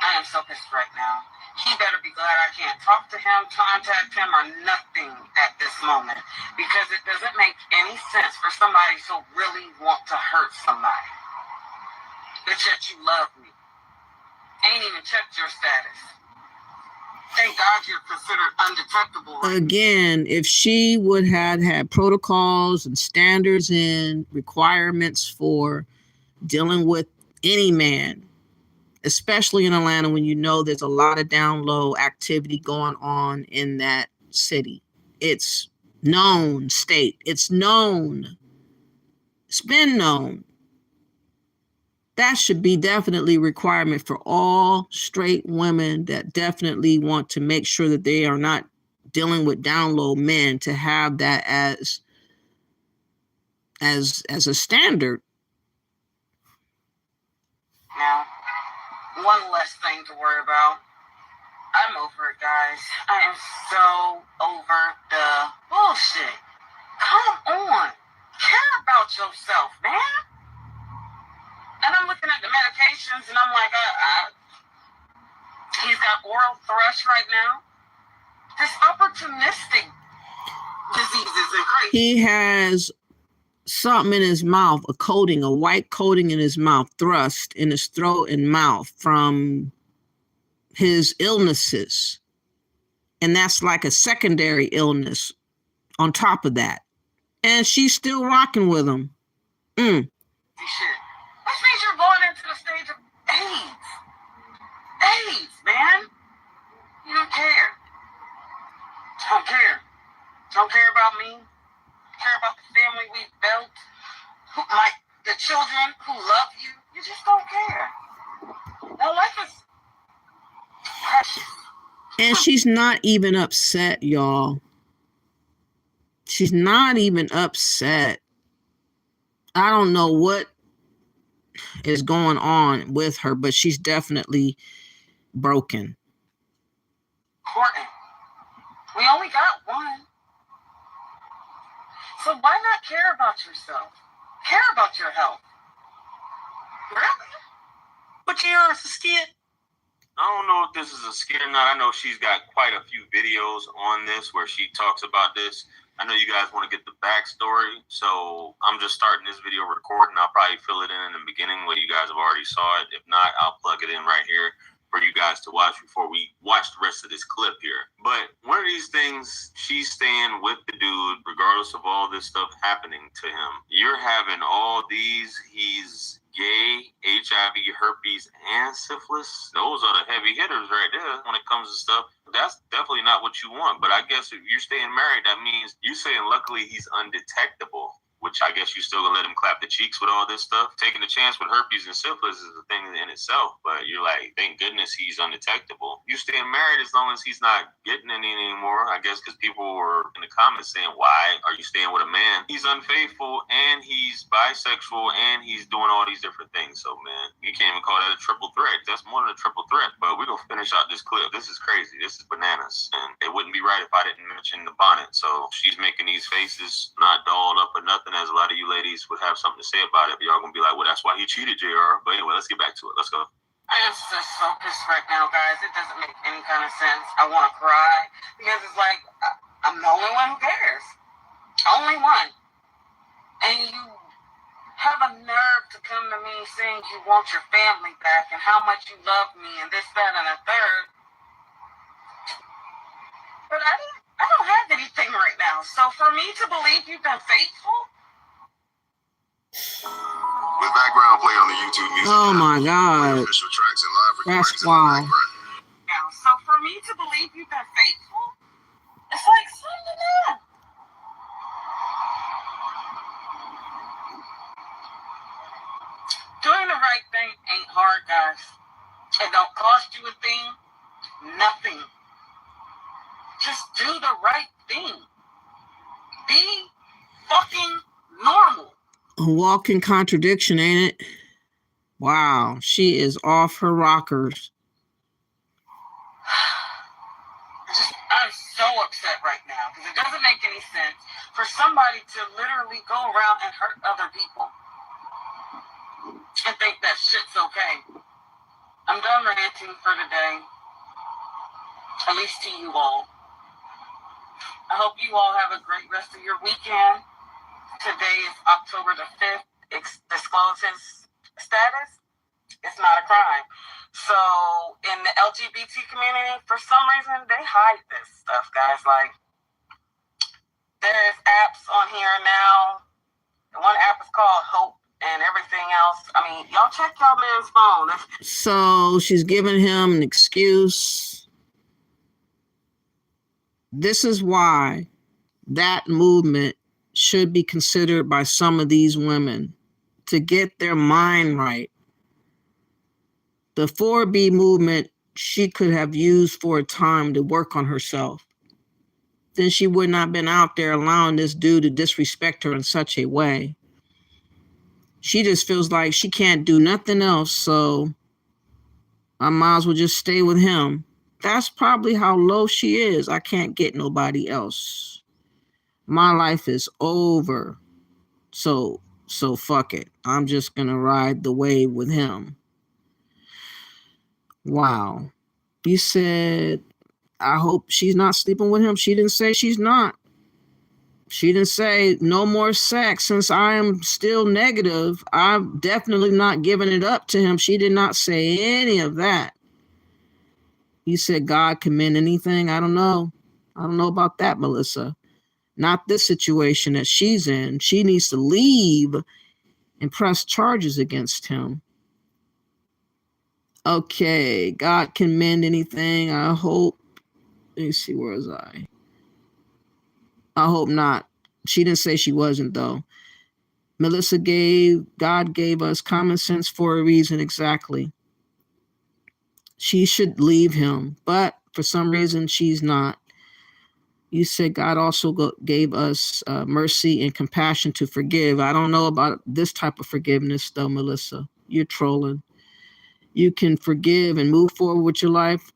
I am so pissed right now. He better be glad I can't talk to him, contact him, or nothing at this moment. Because it doesn't make any sense for somebody to really want to hurt somebody. But yet you love me. Ain't even checked your status. Thank God you're considered undetectable. Again, if she would have had protocols and standards and requirements for dealing with any man, especially in Atlanta, when you know there's a lot of down low activity going on in that city. It's known state. It's known. It's been known. That should be definitely a requirement for all straight women that definitely want to make sure that they are not dealing with down low men, to have that as a standard. Now, one less thing to worry about. I'm over it, guys. I am so over the bullshit. Come on. Care about yourself, man. And I'm looking at the medications and I'm like, he's got oral thrush right now. This opportunistic diseases and crazy. He has something in his mouth, a coating, a white coating in his mouth, thrust in his throat and mouth from his illnesses. And that's like a secondary illness on top of that. And she's still rocking with him. Shit. Which means you're going into the stage of AIDS. AIDS, man. You don't care. Don't care. Don't care about me. Care about the family we built. The children who love you. You just don't care. Now life is precious. And she's not even upset, y'all. She's not even upset. I don't know what is going on with her, but she's definitely broken. Courtney, we only got one. So why not care about yourself? Care about your health. Really? But you are a skit. I don't know if this is a skit or not. I know she's got quite a few videos on this where she talks about this. I know you guys want to get the backstory, so I'm just starting this video recording. I'll probably fill it in the beginning where you guys have already saw it. If not, I'll plug it in right here for you guys to watch before we watch the rest of this clip here. But one of these things, she's staying with the dude regardless of all this stuff happening to him. You're having all these, he's gay, HIV, herpes, and syphilis. Those are the heavy hitters right there when it comes to stuff. That's definitely not what you want. But I guess if you're staying married, that means you're saying luckily he's undetectable, which I guess you still gonna let him clap the cheeks with all this stuff. Taking a chance with herpes and syphilis is a thing in itself, but you're like, thank goodness he's undetectable. You staying married as long as he's not getting any anymore, I guess, because people were in the comments saying, why are you staying with a man? He's unfaithful, and he's bisexual, and he's doing all these different things. So, man, you can't even call that a triple threat. That's more than a triple threat, but we're gonna finish out this clip. This is crazy. This is bananas, and it wouldn't be right if I didn't mention the bonnet. So she's making these faces, not dolled up or nothing, as a lot of you ladies would have something to say about it. But y'all gonna be like, well, that's why he cheated, JR. But anyway, let's get back to it. Let's go. I am just so pissed right now, guys. It doesn't make any kind of sense. I want to cry because it's like, I'm the only one who cares. Only one. And you have a nerve to come to me saying you want your family back and how much you love me and this, that, and a third. But I don't have anything right now. So for me to believe you've been faithful. With background play on the YouTube music. Oh my God. Official tracks and live recordings That's wild. Now, so for me to believe you've been faithful, it's like something up. Doing the right thing ain't hard, guys. It don't cost you a thing, nothing. Just do the right thing. Be fucking normal. A walking contradiction, ain't it? Wow, she is off her rockers. I'm so upset right now because it doesn't make any sense for somebody to literally go around and hurt other people and think that shit's okay. I'm done ranting for today, at least to you all. I hope you all have a great rest of your weekend. Today is October the 5th. Disclose his status. It's not a crime. So in the LGBT community, for some reason, they hide this stuff, guys. Like, there's apps on here now. The one app is called Hope and everything else. I mean, y'all check y'all man's phone. So she's giving him an excuse. This is why that movement should be considered by some of these women to get their mind right. The 4B movement she could have used for a time to work on herself. Then she would not have been out there allowing this dude to disrespect her in such a way. She just feels like she can't do nothing else, so I might as well just stay with him. That's probably how low she is. I can't get nobody else. My life is over. So fuck it. I'm just gonna ride the wave with him. Wow. You said, I hope she's not sleeping with him. She didn't say she's not. She didn't say no more sex. Since I am still negative, I'm definitely not giving it up to him. She did not say any of that. You said God can mend anything. I don't know. I don't know about that, Melissa. Not this situation that she's in. She needs to leave and press charges against him. Okay, God can mend anything. I hope. Let me see, where was I? I hope not. She didn't say she wasn't, though. Melissa God gave us common sense for a reason, exactly. She should leave him, but for some reason, she's not. You said God also gave us mercy and compassion to forgive. I don't know about this type of forgiveness, though, Melissa. You're trolling. You can forgive and move forward with your life.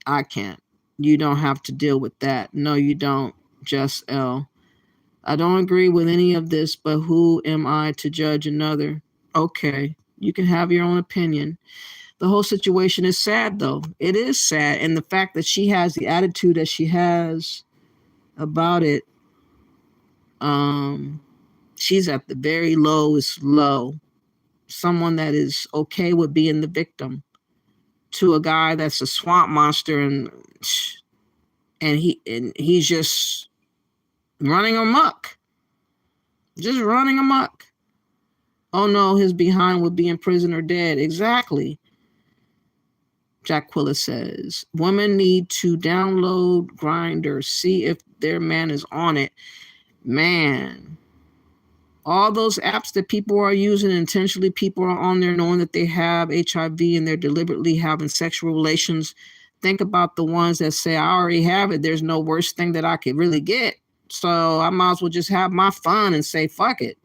I can't. You don't have to deal with that. No, you don't. Just L. I don't agree with any of this, but who am I to judge another? Okay, you can have your own opinion. The whole situation is sad, though. It is sad. And the fact that she has the attitude that she has about it, she's at the very lowest low. Someone that is okay with being the victim to a guy that's a swamp monster and he's just running amok. Just running amok. Oh no, his behind would be in prison or dead. Exactly. Jaquilla says, women need to download Grindr, see if their man is on it. Man, all those apps that people are using intentionally, people are on there knowing that they have HIV and they're deliberately having sexual relations. Think about the ones that say, I already have it. There's no worse thing that I could really get. So I might as well just have my fun and say, fuck it.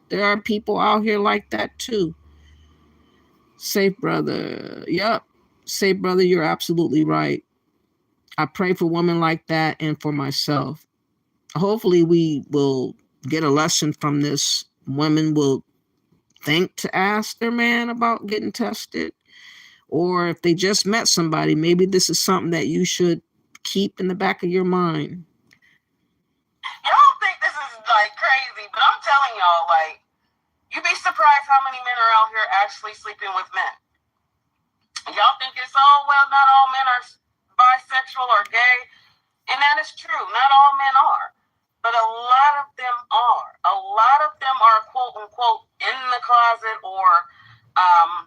There are people out here like that too. Safe brother. Yep. Safe brother, you're absolutely right. I pray for women like that and for myself. Hopefully we will get a lesson from this. Women will think to ask their man about getting tested. Or if they just met somebody, maybe this is something that you should keep in the back of your mind. Y'all think this is like crazy, but I'm telling y'all, like, you'd be surprised how many men are out here actually sleeping with men. Y'all think it's, oh, well, not all men are bisexual or gay. And that is true. Not all men are. But a lot of them are. A lot of them are, quote unquote, in the closet or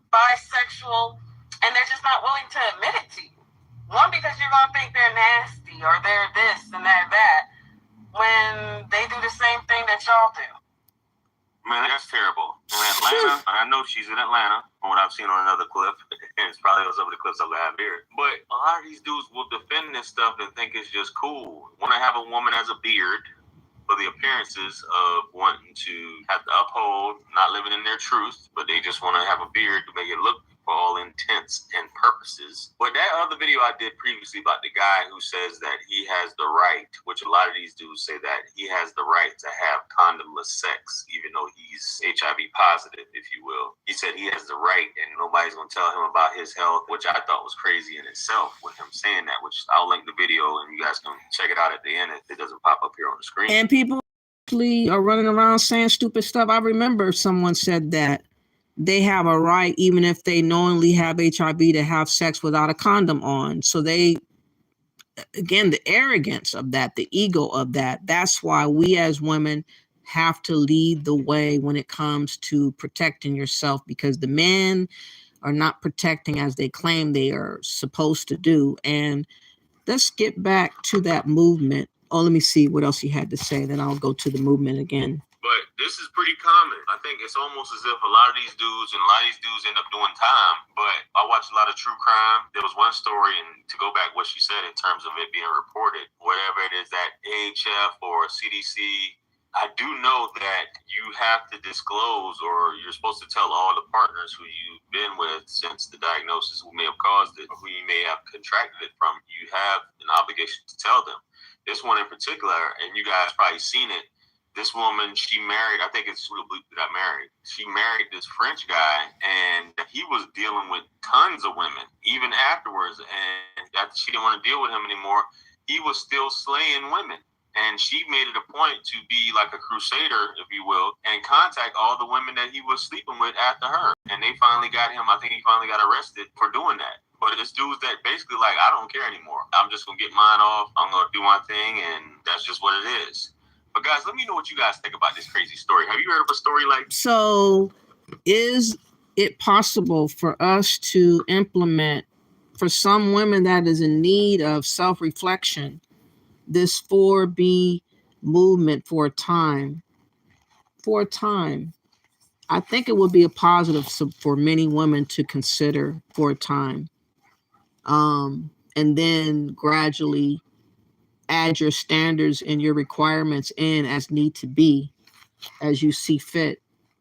bisexual. And they're just not willing to admit it to you. One, because you're going to think they're nasty or they're this and they're that when they do the same thing that y'all do. Man, that's terrible. In Atlanta, I know she's in Atlanta, from what I've seen on another clip. It's probably on some of the clips I have here. But a lot of these dudes will defend this stuff and think it's just cool. Want to have a woman as a beard for the appearances of wanting to have to uphold, not living in their truth, but they just want to have a beard to make it look for all intents and purposes. But that other video I did previously about the guy who says that he has the right, which a lot of these dudes say that he has the right to have condomless sex, even though he's HIV positive, if you will. He said he has the right and nobody's going to tell him about his health, which I thought was crazy in itself with him saying that, which I'll link the video and you guys can check it out at the end if it doesn't pop up here on the screen. And people are running around saying stupid stuff. I remember someone said that they have a right, even if they knowingly have HIV, to have sex without a condom on. So they, again, the arrogance of that, the ego of that, that's why we as women have to lead the way when it comes to protecting yourself, because the men are not protecting as they claim they are supposed to do. And let's get back to that movement. Oh, let me see what else he had to say, then I'll go to the movement again. But this is pretty common. I think it's almost as if a lot of these dudes end up doing time. But I watch a lot of true crime. There was one story, and to go back what she said in terms of it being reported, whatever it is that AHF or CDC, I do know that you have to disclose, or you're supposed to tell all the partners who you've been with since the diagnosis, who may have caused it, or who you may have contracted it from. You have an obligation to tell them. This one in particular, and you guys probably seen it, this woman, she married, I think it's Sweet Blue that got married. She married this French guy, and he was dealing with tons of women, even afterwards. And after she didn't want to deal with him anymore, he was still slaying women. And she made it a point to be like a crusader, if you will, and contact all the women that he was sleeping with after her. And they finally got him, I think he finally got arrested for doing that. But it's dudes that basically like, I don't care anymore. I'm just going to get mine off. I'm going to do my thing, and that's just what it is. But guys, let me know what you guys think about this crazy story. Have you heard of a story like this? So is it possible for us to implement, for some women that is in need of self-reflection, this 4B movement for a time? For a time. I think it would be a positive for many women to consider for a time. And then gradually add your standards and your requirements in as need to be, as you see fit.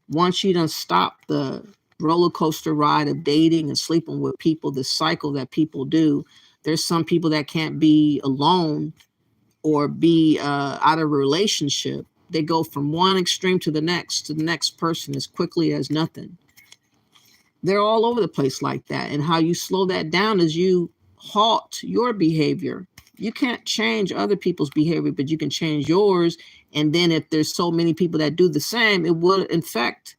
Once you done stop the roller coaster ride of dating and sleeping with people, the cycle that people do, there's some people that can't be alone or be out of a relationship. They go from one extreme to the next person as quickly as nothing. They're all over the place like that. And how you slow that down is you halt your behavior. You can't change other people's behavior, but you can change yours. And then if there's so many people that do the same, it would affect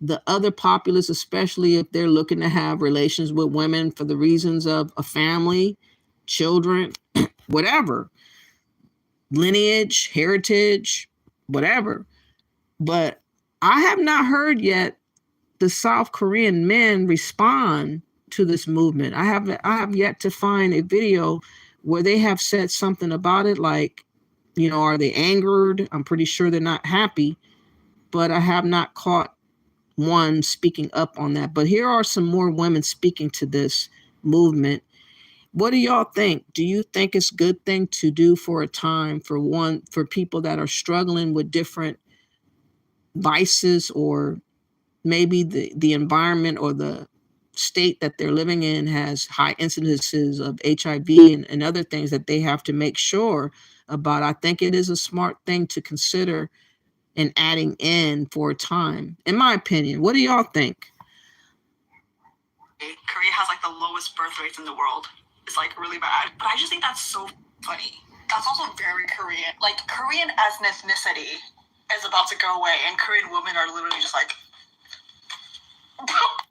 the other populace, especially if they're looking to have relations with women for the reasons of a family, children, whatever, lineage, heritage, whatever. But I have not heard yet the South Korean men respond to this movement. I have yet to find a video where they have said something about it, like, you know, are they angered? I'm pretty sure they're not happy, but I have not caught one speaking up on that. But here are some more women speaking to this movement. What do y'all think? Do you think it's a good thing to do for a time, for people that are struggling with different vices, or maybe the environment or the state that they're living in has high incidences of HIV and other things that they have to make sure about? I think it is a smart thing to consider and adding in for a time, in my opinion. What do y'all think? Korea has like the lowest birth rates in the world. It's like really bad. But I just think that's so funny. That's also very Korean. Like, Korean ethnicity is about to go away, and Korean women are literally just like...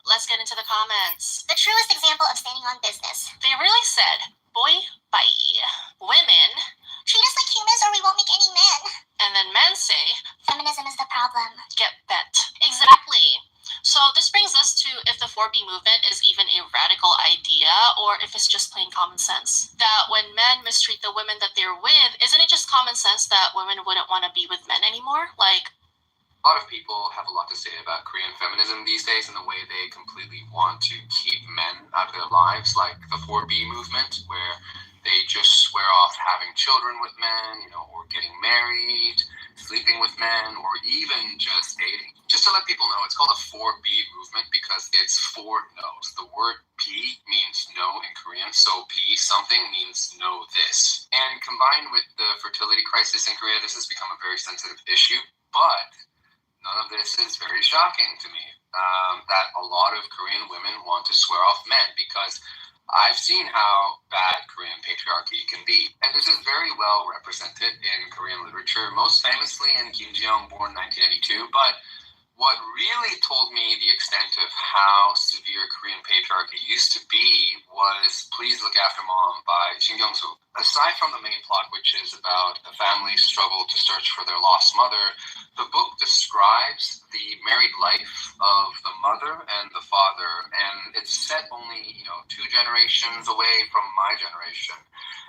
Let's get into the comments. The truest example of standing on business. They really said, boy, bye. Women, treat us like humans or we won't make any men. And then men say, feminism is the problem. Get bent. Exactly. So this brings us to if the 4B movement is even a radical idea, or if it's just plain common sense. That when men mistreat the women that they're with, isn't it just common sense that women wouldn't want to be with men anymore? Like, a lot of people have a lot to say about Korean feminism these days and the way they completely want to keep men out of their lives, like the 4B movement, where they just swear off having children with men, or getting married, sleeping with men, or even just dating. Just to let people know, it's called a 4B movement because it's 4 no's. The word P means no in Korean, so P something means no this. And combined with the fertility crisis in Korea, this has become a very sensitive issue, but none of this is very shocking to me, that a lot of Korean women want to swear off men, because I've seen how bad Korean patriarchy can be. And this is very well represented in Korean literature, most famously in Kim Ji-young, born 1982. But what really told me the extent of how severe Korean patriarchy used to be was Please Look After Mom by Shin Kyung-soo. Aside from the main plot, which is about a family's struggle to search for their lost mother, the book describes the married life of the mother and the father, and it's set only, 2 generations away from my generation.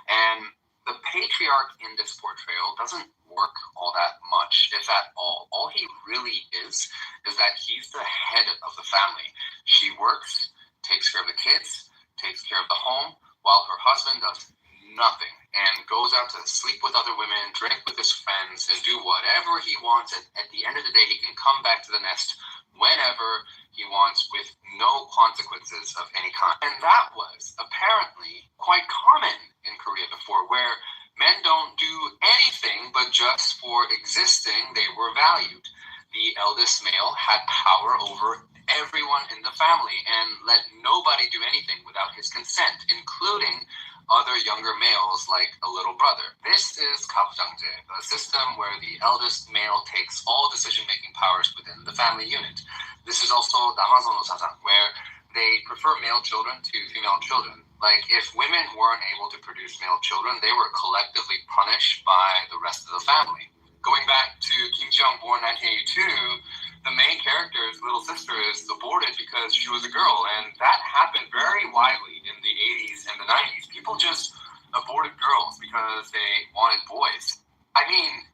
And the patriarch in this portrayal doesn't work all that much, if at all. All he really is that he's the head of the family. She works, takes care of the kids, takes care of the home, while her husband does nothing and goes out to sleep with other women, drink with his friends, and do whatever he wants. At the end of the day, he can come back to the nest whenever he wants with no consequences of any kind. And that was apparently quite common in Korea before, where men don't do anything but just for existing, they were valued. The eldest male had power over everyone in the family and let nobody do anything without his consent, including other younger males like a little brother. This is Kapjangje, a system where the eldest male takes all decision-making powers within the family unit. This is also Damazono Sazan, where they prefer male children to female children. Like, if women weren't able to produce male children, they were collectively punished by the rest of the family. Going back to Kim Ji-young, born 1982, the main character's little sister is aborted because she was a girl, and that happened very widely in the 80s and the 90s. People just aborted girls because they wanted boys. I mean,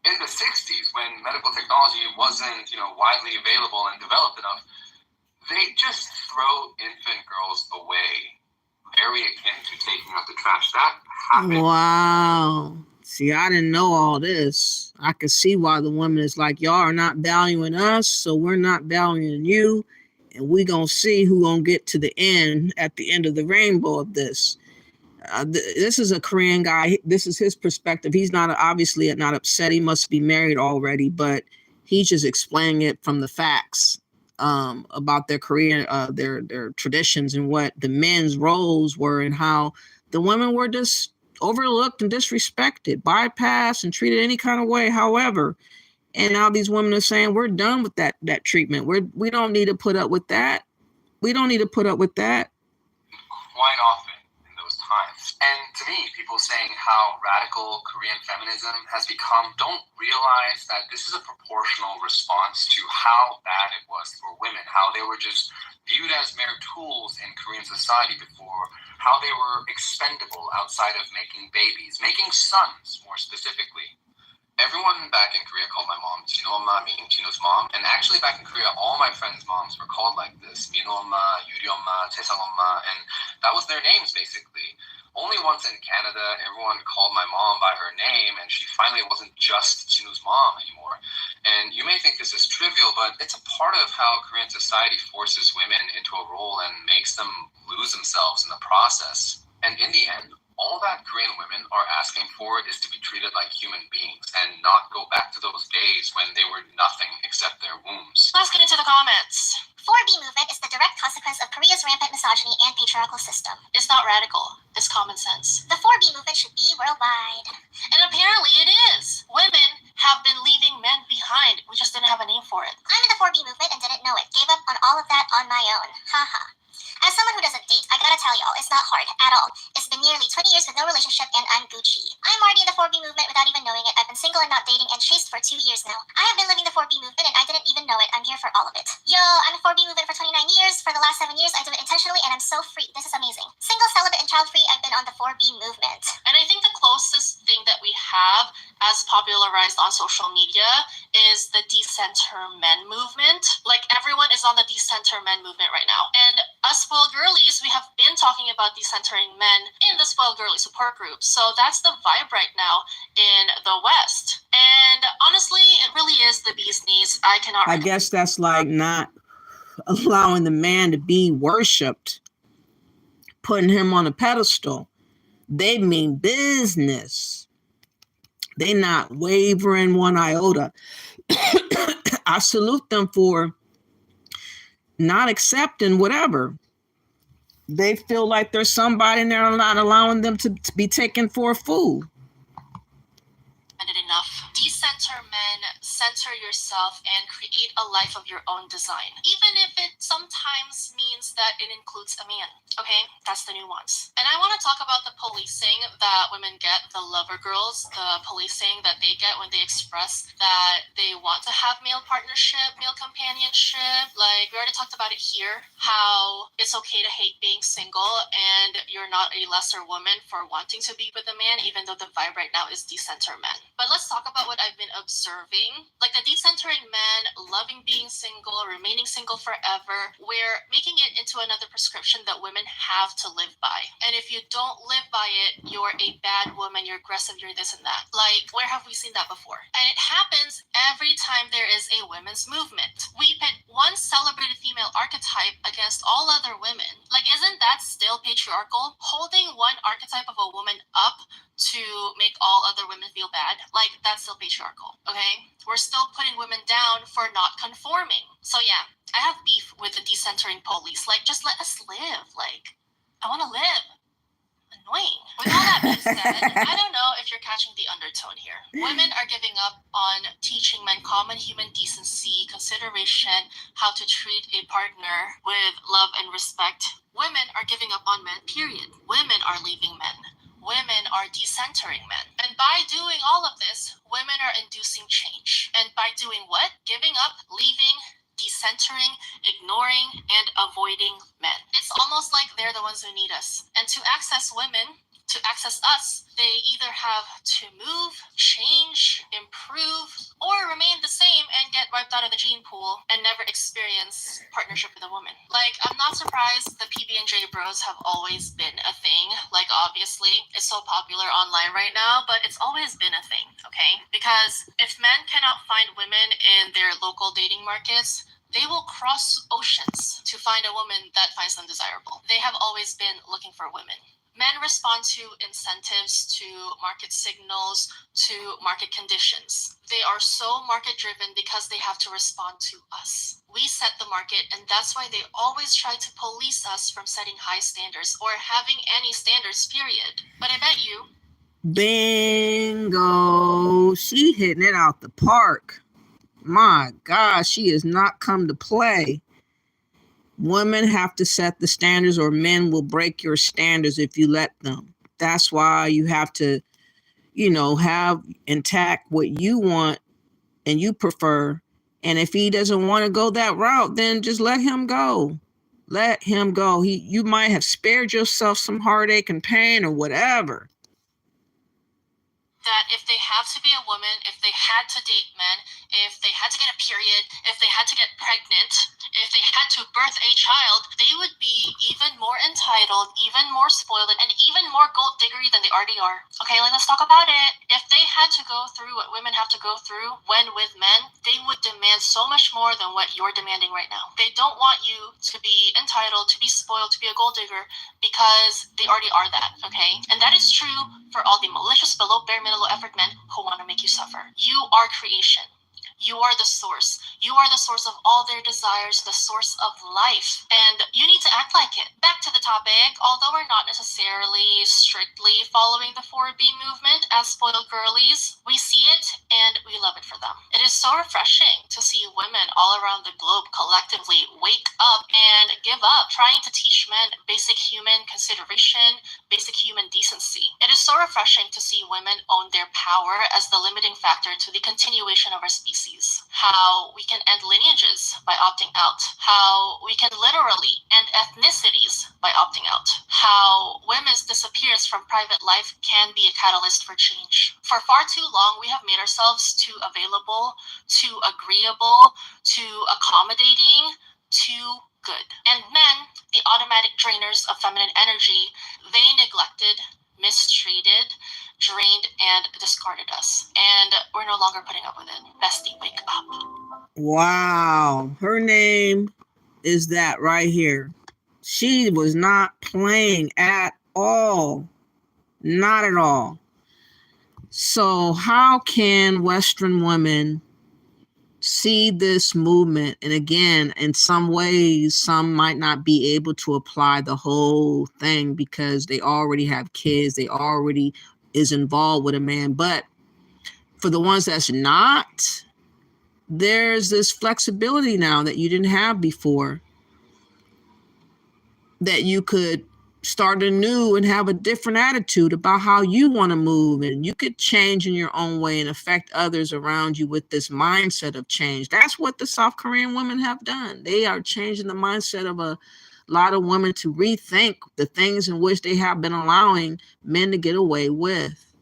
in the 60s, when medical technology wasn't, widely available and developed enough, they just throw infant girls away. Very akin to taking out the trash. That happened. Wow. See, I didn't know all this. I could see why the woman is like, y'all are not valuing us, so we're not valuing you. And we gonna see who gonna get to the end at the end of the rainbow of this. This is a Korean guy. This is his perspective. He's obviously not upset. He must be married already, but he's just explaining it from the facts about their Korean, their traditions and what the men's roles were and how the women were just overlooked and disrespected, bypassed and treated any kind of way. However, and now these women are saying we're done with that treatment. We don't need to put up with that. We don't need to put up with that. Quite often in those times. And to me, people saying how radical Korean feminism has become don't realize that this is a proportional response to how bad it was for women, how they were just viewed as mere tools in Korean society before, how they were expendable outside of making babies, making sons more specifically. Everyone back in Korea called my mom Jinoma, meaning Chino's mom. And actually back in Korea, all my friends' moms were called like this. Minoma, Yuri-oma, Taesang-oma, and that was their names basically. Only once in Canada, everyone called my mom by her name, and she finally wasn't just Chino's mom anymore. And you may think this is trivial, but it's a part of how Korean society forces women into a role and makes them lose themselves in the process. And in the end, all that Korean women are asking for is to be treated like human beings and not go back to those days when they were nothing except their wombs. Let's get into the comments. 4B movement is the direct consequence of Korea's rampant misogyny and patriarchal system. It's not radical. It's common sense. The 4B movement should be worldwide. And apparently it is. Women have been leaving men behind. We just didn't have a name for it. I'm in the 4B movement and didn't know it. Gave up on all of that on my own. Haha. As someone who doesn't date, I gotta tell y'all, it's not hard at all. It's been nearly 20 years with no relationship and I'm Gucci. I'm already in the 4B movement without even knowing it. I've been single and not dating and chaste for 2 years now. I have been living the 4B movement and I didn't even know it. I'm here for all of it. Yo, I'm in 4B movement for 29 years. For the last 7 years, I do it intentionally and I'm so free. This is amazing. Single, celibate, and child-free, I've been on the 4B movement. And I think the closest thing that we have as popularized on social media is the decenter men movement. Like, everyone is on the decenter men movement right now. And us spoiled girlies, we have been talking about decentering men in the spoiled girly support group. So that's the vibe right now in the West. And honestly, it really is the bee's knees. I guess that's like not allowing the man to be worshipped, putting him on a pedestal. They mean business. They not wavering one iota. I salute them for not accepting whatever. They feel like there's somebody and they're not allowing them to be taken for a fool. Enough. Decenter men decenter yourself and create a life of your own design, even if it sometimes means that it includes a man. Okay, that's the nuance. And I want to talk about the policing that women get, the lover girls, the policing that they get when they express that they want to have male partnership, male companionship. Like, we already talked about it here, how it's okay to hate being single and you're not a lesser woman for wanting to be with a man, even though the vibe right now is decenter men. But let's talk about what I've been observing. Like, the decentering men, loving being single, remaining single forever, we're making it into another prescription that women have to live by. And if you don't live by it, you're a bad woman, you're aggressive, you're this and that. Like, where have we seen that before? And it happens every time there is a women's movement. We pit one celebrated female archetype against all other women. Like, isn't that still patriarchal? Holding one archetype of a woman up to make all other women feel bad, like, that's still patriarchal, okay? We're still putting women down for not conforming. So yeah, I have beef with the decentering police. Like, just let us live. Like, I want to live. Annoying. With all that being said, I don't know if you're catching the undertone here. Women are giving up on teaching men common human decency, consideration, how to treat a partner with love and respect. Women are giving up on men, period. Women are leaving men. Women are decentering men. And by doing all of this, women are inducing change. And by doing what? Giving up, leaving, decentering, ignoring, and avoiding men. It's almost like they're the ones who need us. And to access women, to access us, they either have to move, change, improve, or remain the same and get wiped out of the gene pool and never experience partnership with a woman. Like, I'm not surprised the PB&J bros have always been a thing. Like, obviously, it's so popular online right now, but it's always been a thing, okay? Because if men cannot find women in their local dating markets, they will cross oceans to find a woman that finds them desirable. They have always been looking for women. Men respond to incentives, to market signals, to market conditions. They are so market driven because they have to respond to us. We set the market, and that's why they always try to police us from setting high standards or having any standards, period. But I bet you... Bingo! She hitting it out the park. My God, she has not come to play. Women have to set the standards, or men will break your standards if you let them. That's why you have to, have intact what you want and you prefer. And if he doesn't want to go that route, then just let him go. Let him go. You might have spared yourself some heartache and pain or whatever. That if they have to be a woman, if they had to date men, if they had to get a period, if they had to get pregnant, if they had to birth a child, they would be even more entitled, even more spoiled, and even more gold diggery than they already are. Okay, let's talk about it. If they had to go through what women have to go through when with men, they would demand so much more than what you're demanding right now. They don't want you to be entitled, to be spoiled, to be a gold digger, because they already are that, okay? And that is true for all the malicious, below bare minimum effort men who want to make you suffer. You are creation. You are the source. You are the source of all their desires, the source of life. And you need to act like it. Back to the topic, although we're not necessarily strictly following the 4B movement as spoiled girlies, we see it and we love it for them. It is so refreshing to see women all around the globe collectively wake up and give up trying to teach men basic human consideration, basic human decency. It is so refreshing to see women own their power as the limiting factor to the continuation of our species. How we can end lineages by opting out. How we can literally end ethnicities by opting out. How women's disappearance from private life can be a catalyst for change. For far too long, we have made ourselves too available, too agreeable, too accommodating, too good. And men, the automatic drainers of feminine energy, they neglected, mistreated, drained, and discarded us. And we're no longer putting up with it. Bestie, wake up. Wow. Her name is that right here. She was not playing at all. Not at all. So how can Western women see this movement? And again, in some ways, some might not be able to apply the whole thing because they already have kids. They already is involved with a man. But for the ones that's not, there's this flexibility now that you didn't have before, that you could start anew and have a different attitude about how you want to move, and you could change in your own way and affect others around you with this mindset of change. That's what the South Korean women have done. They are changing the mindset of a lot of women to rethink the things in which they have been allowing men to get away with.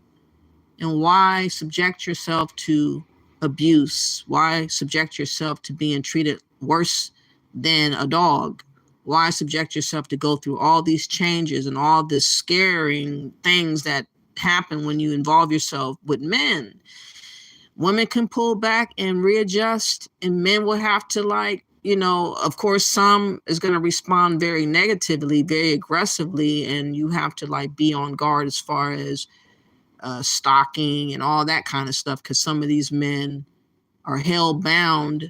And why subject yourself to abuse? Why subject yourself to being treated worse than a dog? Why subject yourself to go through all these changes and all this scaring things that happen when you involve yourself with men? Women can pull back and readjust, and men will have to, like, you know, of course, some is going to respond very negatively, very aggressively, and you have to like be on guard as far as stalking and all that kind of stuff, because some of these men are hell bound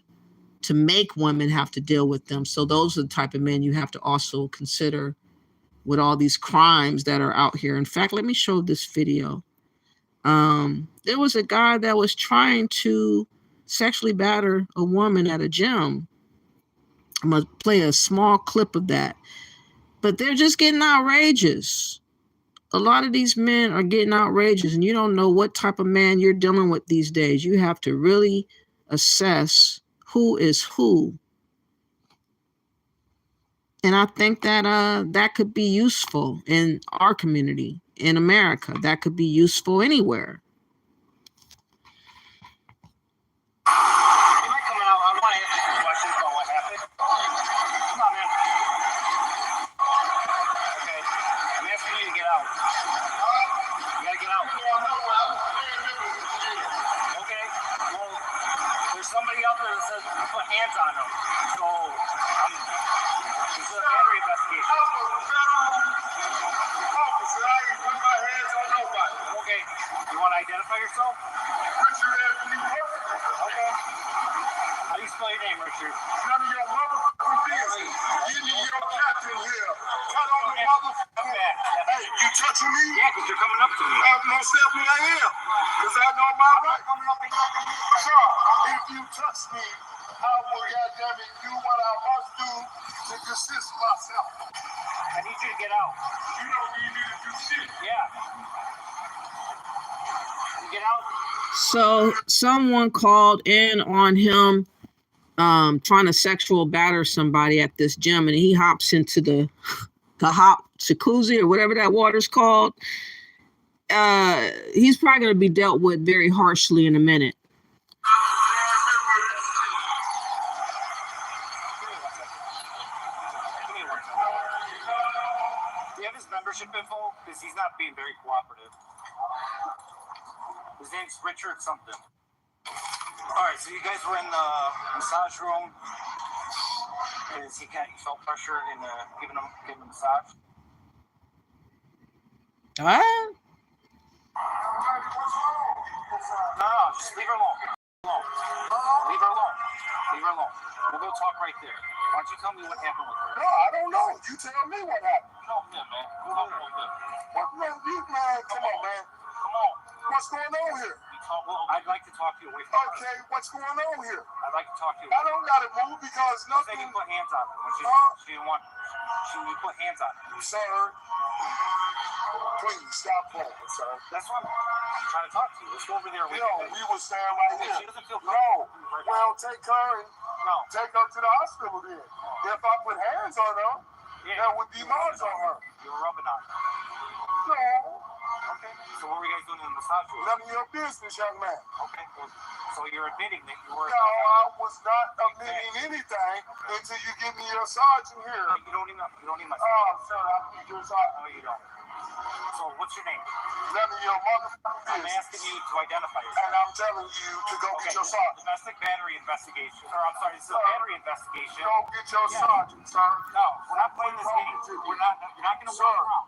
to make women have to deal with them. So those are the type of men you have to also consider with all these crimes that are out here. In fact, let me show this video. There was a guy that was trying to sexually batter a woman at a gym. I'm gonna play a small clip of that, but they're just getting outrageous. A lot of these men are getting outrageous, and you don't know what type of man you're dealing with these days. You have to really assess who is who. And I think that that could be useful in our community, in America. That could be useful anywhere. Somebody out there that says you put hands on them. So, it's a battery investigation. Officer, I ain't put my hands on nobody. Okay. You want to identify yourself? Richard Anthony Murphy. Okay. How do you spell your name, Richard? None of your motherfucking business. You need your captain here. Cut on the motherfucking back. Hey, you touching me? Yeah, because you're coming up to me. Most definitely I am. Because I know my right. Coming up and nothing. Sir, if you touch me, I will goddamn it do what I must do to assist myself. I need you to get out. You don't need me to do shit. Yeah. You get out. So someone called in on him trying to sexual batter somebody at this gym, and he hops into the hot jacuzzi or whatever that water's called. He's probably going to be dealt with very harshly in a minute. Do you have his membership info? Because he's not being very cooperative. His name's Richard something. Alright, so you guys were in the massage room. You felt pressure in giving him a massage? What? No, just leave her alone. Leave her alone. Leave her alone. We'll go talk right there. Why don't you tell me what happened with her? No, I don't know. You tell me what happened. No, yeah, man. Come on, man. Come on, man. Come on. What's going on here? I'd like to talk to you away from her. Okay, what's going on here? I'd like to talk to you. I don't got to move because nothing. They put hands on her. She didn't want. She put hands on her. Sir, please stop playing, sir. That's what I'm trying to talk to you. Let's go over there. We will stand right here. She doesn't feel comfortable. No. Well, take her to the hospital then. If I put hands on her, that would be marks on her. You're rubbing on her. No. Okay. So what were you guys doing in the massage room? None of your business, young man. Okay. Well, so you're admitting that you were. No, I was not admitting anything until you give me your sergeant here. You don't need my sergeant. Oh, sir, I need your sergeant. No, you don't. So what's your name? None of your motherfucking business. I'm asking you to identify yourself. And I'm telling you to go get your sergeant. Domestic battery investigation. Or I'm sorry, it's a battery investigation. Go get your sergeant, sir. No, we're not playing this game. You're not going to work around.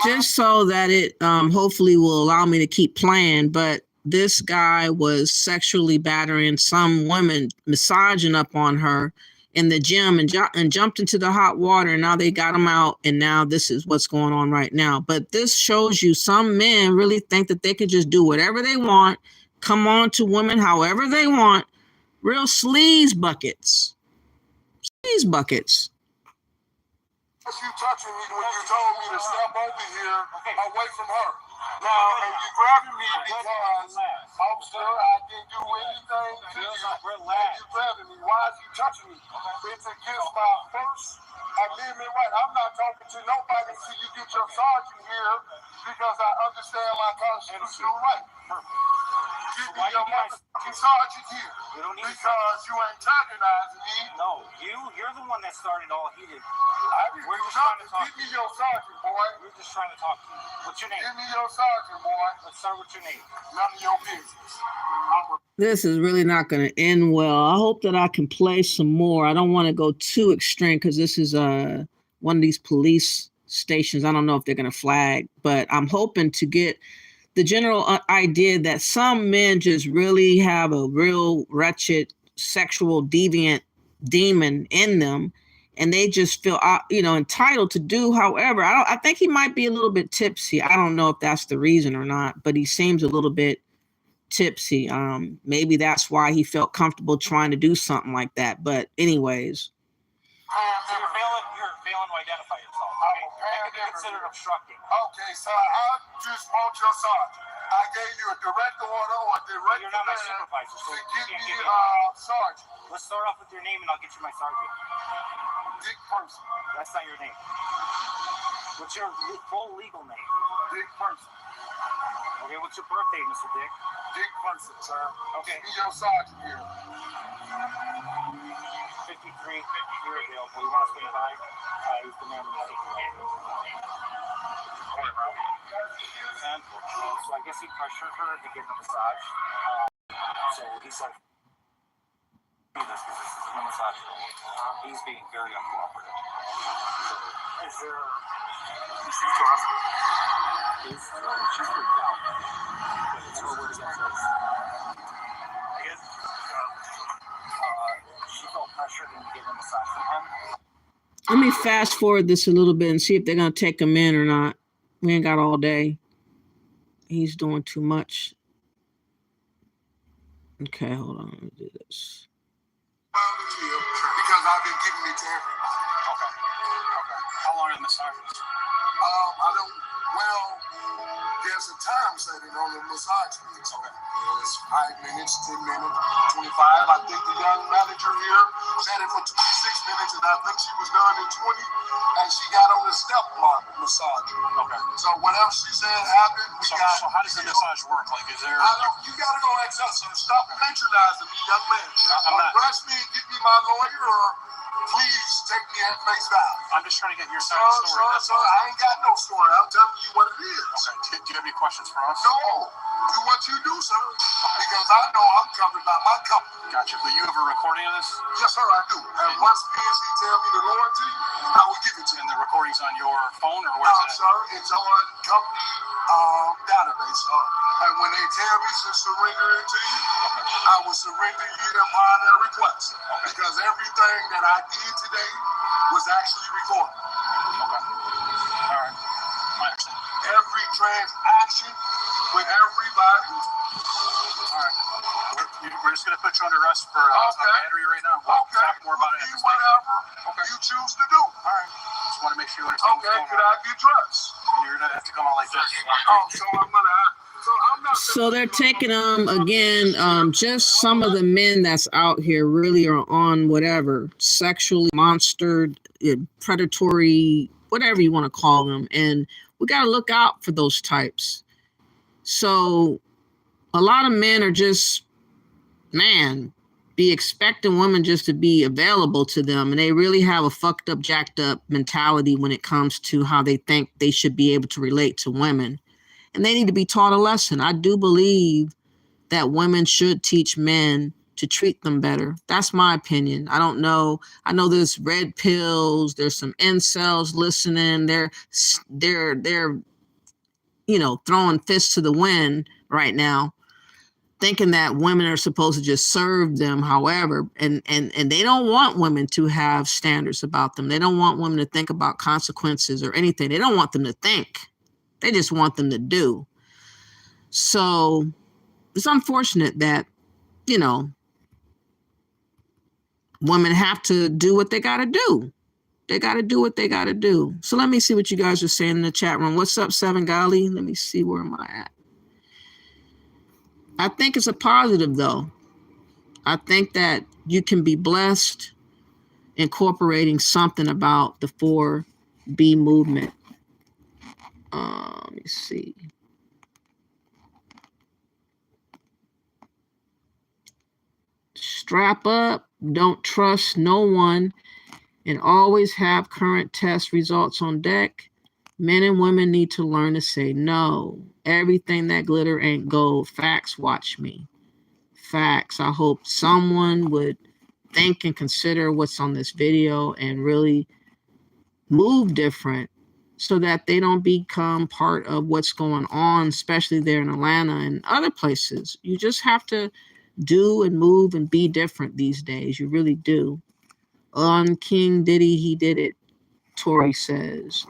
Just so that it hopefully will allow me to keep playing, but this guy was sexually battering some woman, massaging up on her in the gym, and jumped into the hot water, and now they got him out, and now this is what's going on right now. But this shows you some men really think that they could just do whatever they want, come on to women however they want. Real sleaze buckets. Sleaze buckets. You touching me when you told me to step over here away from her. Now, and you grabbing me because, officer, I didn't do anything to you. And you grabbing me. Why is you touching me? It's against my First Amendment right. I'm not talking to nobody until you get your sergeant here because I understand my constitutional right. Give me your motherfucking sergeant here because you antagonizing me. No, you're the one that started all heated. We're just trying to talk. Give me your sergeant, boy. We're just trying to talk to you. What's your name? Give me your sergeant, boy. Let's start with your name. None of your business. This is really not going to end well. I hope that I can play some more. I don't want to go too extreme because this is one of these police stations. I don't know if they're going to flag, but I'm hoping to get the general idea that some men just really have a real wretched sexual deviant demon in them, and they just feel entitled to do however. I think he might be a little bit tipsy. I don't know if that's the reason or not, but he seems a little bit tipsy. Maybe that's why he felt comfortable trying to do something like that. But anyways, So you're failing to identify yourself. That could be considered obstructing. Okay, so I just want your sergeant. I gave you a direct order or a direct You're not my command supervisor, so to you get can't me give me sergeant. Let's start off with your name and I'll get you my sergeant. Dick Person. That's not your name. What's your full legal name? Dick Person. Okay, what's your birthday, Mr. Dick? Dick Person, sir. Okay. Give me your sergeant here. 53, you're available. You want to swing by? He's the man. So I guess he pressured her to get a massage. So he's like, do this because this is a massage. He's being very uncooperative. So, is there... She's crossing. She's freaked out. It's her word against hers. I guess she felt pressured into getting a massage from him. let me fast forward this a little bit and see if they're going to take him in or not. We ain't got all day. He's doing too much. Okay, hold on. Let me do this. Because I've been giving it to everybody. Okay. How long are the massages? There's a time setting on the massage piece. It's 5 minutes, 10 minutes, 25. I think the young manager here said it for 26 minutes, and I think she was done in 20. And she got on the step massage. Okay. So whatever she said happened. So how does the massage work? Like, is there? You gotta go ask us. So stop patronizing me, young man. Arrest me and get me my lawyer, or please take me at face value. I'm just trying to get your side of the story. So I ain't got no story. I'm telling you what it is. Okay. Do you have any questions for us? No. Do what you do, sir. Because I know I'm covered by my company. Gotcha. But you have a recording of this? Yes, sir, I do. And once PNC tell me the loyalty, I will give it to you. And the recording's on your phone, or where's it at? Sir, it's on company database. And when they tell me to surrender it to you, I will surrender you upon their request. Because everything that I did today was actually recorded. Okay. All right. I understand. Every transaction with everybody. All right. We're just going to put you under arrest for battery right now. We'll talk more about it. Whatever you choose to do. All right. Just want to make sure you understand what's going on. Could I get dressed? You're going to have to come out like this. So I'm going to... So they're taking again, just some of the men that's out here really are on whatever, sexually monstered, predatory, whatever you want to call them. And we got to look out for those types. So a lot of men are just, be expecting women just to be available to them. And they really have a fucked up, jacked up mentality when it comes to how they think they should be able to relate to women. And they need to be taught a lesson. I do believe that women should teach men to treat them better. That's my opinion. I don't know. I know there's red pills. There's some incels listening. They're throwing fists to the wind right now, thinking that women are supposed to just serve them. However, and they don't want women to have standards about them. They don't want women to think about consequences or anything. They don't want them to think. They just want them to do. So it's unfortunate that, you know, women have to do what they got to do. They got to do what they got to do. So let me see what you guys are saying in the chat room. What's up, Seven Gali? Let me see, where am I at? I think it's a positive, though. I think that you can be blessed incorporating something about the 4B movement. Let me see. Strap up, don't trust no one, and always have current test results on deck. Men and women need to learn to say no. Everything that glitter ain't gold. Facts, watch me. Facts. I hope someone would think and consider what's on this video and really move different so that they don't become part of what's going on, especially there in Atlanta and other places. You just have to do and move and be different these days. You really do. On King Diddy, he did it, Tory says.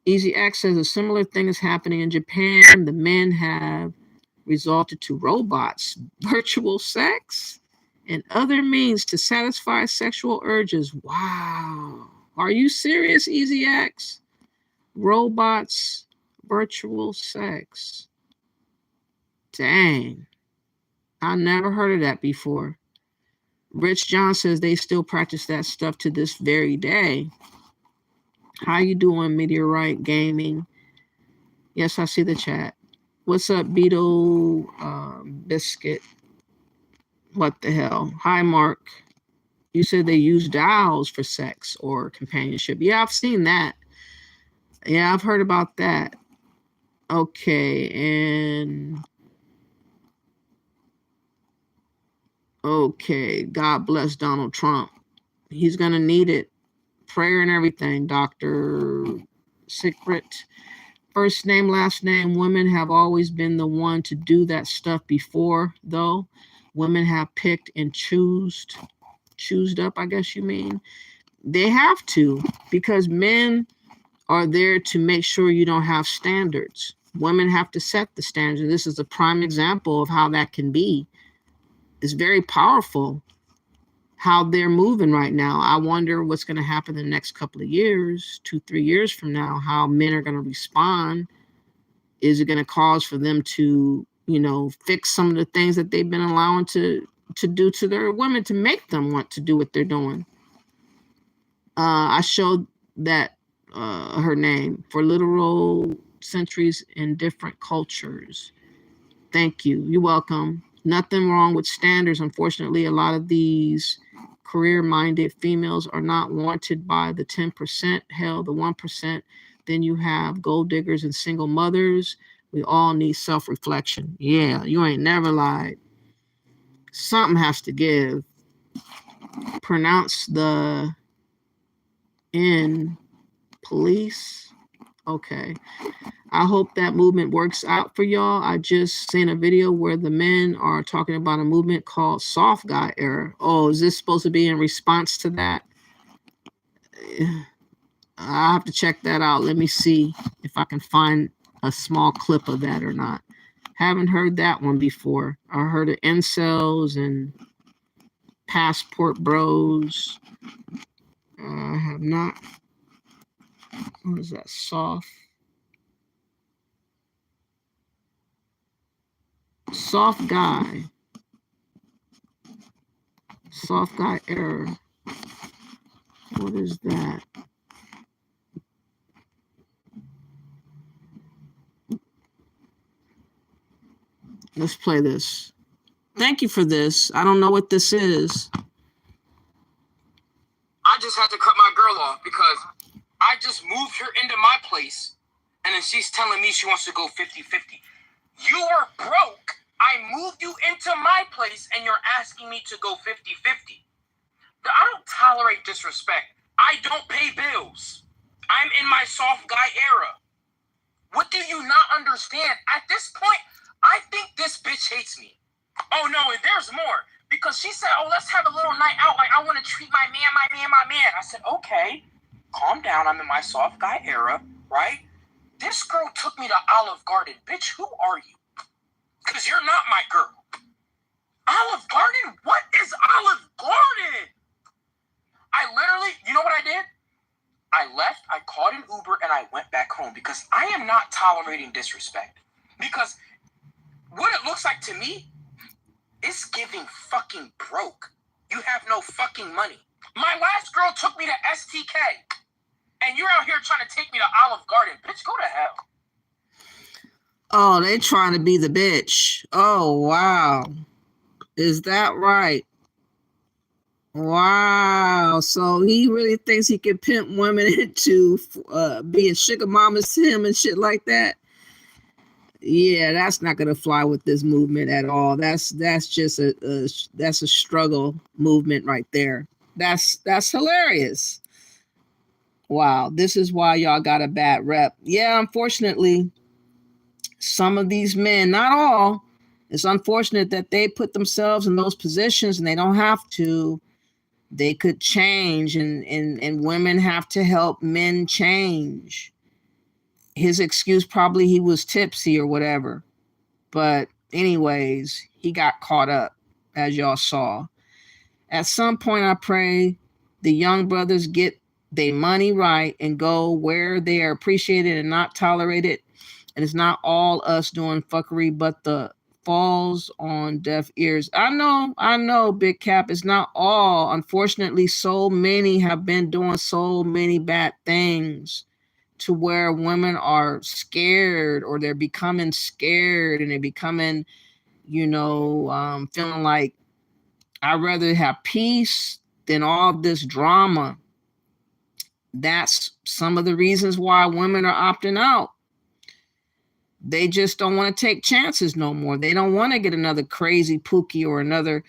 Easy X says a similar thing is happening in Japan. The men have resorted to robots, virtual sex, and other means to satisfy sexual urges. Wow. Are you serious, Easy X? Robots, virtual sex. Dang. I never heard of that before. Rich John says they still practice that stuff to this very day. How you doing, Meteorite Gaming? Yes, I see the chat. What's up, Beetle Biscuit? What the hell? Hi, Mark. You said they use dolls for sex or companionship. Yeah, I've seen that. Yeah, I've heard about that. Okay, and... Okay, God bless Donald Trump. He's going to need it. Prayer and everything, Dr. Secret. First name, last name. Women have always been the one to do that stuff before, though. Women have picked and choosed up, I guess you mean. They have to, because men are there to make sure you don't have standards. Women have to set the standards. This is a prime example of how that can be. It's very powerful how they're moving right now. I wonder what's going to happen in the next couple of years, 2-3 years from now, how men are going to respond. Is it going to cause for them to, you know, fix some of the things that they've been allowing to do to their women to make them want to do what they're doing? I showed that her name for literal centuries in different cultures. Thank you. You're welcome. Nothing wrong with standards. Unfortunately, a lot of these career-minded females are not wanted by the 10%. Hell, the 1%. Then you have gold diggers and single mothers. We all need self-reflection. Yeah, you ain't never lied. Something has to give. Pronounce the N police. Okay. I hope that movement works out for y'all. I just seen a video where the men are talking about a movement called Soft Guy Era. Oh, is this supposed to be in response to that? I have to check that out. Let me see if I can find a small clip of that or not. Haven't heard that one before. I heard of incels and passport bros. I have not. What is that? Soft guy. Soft guy error. What is that? Let's play this. Thank you for this. I don't know what this is. I just had to cut my girl off because I just moved her into my place, and then she's telling me she wants to go 50-50. You are broke. I moved you into my place, and you're asking me to go 50-50. I don't tolerate disrespect. I don't pay bills. I'm in my soft guy era. What do you not understand? At this point, I think this bitch hates me. Oh, no, and there's more. Because she said, oh, let's have a little night out. Like, I want to treat my man. I said, okay, calm down. I'm in my soft guy era, right? This girl took me to Olive Garden. Bitch, who are you? Because you're not my girl. Olive Garden? What is Olive Garden? I literally, you know what I did? I left, I called an Uber, and I went back home because I am not tolerating disrespect. Because what it looks like to me, it's giving fucking broke. You have no fucking money. My last girl took me to STK, and you're out here trying to take me to Olive Garden. Bitch, go to hell. Oh, they trying to be the bitch. Oh, wow. Is that right? Wow. So he really thinks he can pimp women into being sugar mamas to him and shit like that. Yeah, that's not gonna fly with this movement at all. That's just a struggle movement right there. That's hilarious. Wow, this is why y'all got a bad rep. Yeah, unfortunately, some of these men, not all, it's unfortunate that they put themselves in those positions and they don't have to. They could change, and women have to help men change. His excuse probably he was tipsy or whatever. But anyways, he got caught up, as y'all saw. At some point, I pray the young brothers get their money right and go where they are appreciated and not tolerated. And it's not all us doing fuckery, but the falls on deaf ears. I know, Big Cap. It's not all. Unfortunately, so many have been doing so many bad things to where women are scared, or they're becoming scared, and they're becoming, feeling like I'd rather have peace than all this drama. That's some of the reasons why women are opting out. They just don't want to take chances no more. They don't want to get another crazy Pookie or another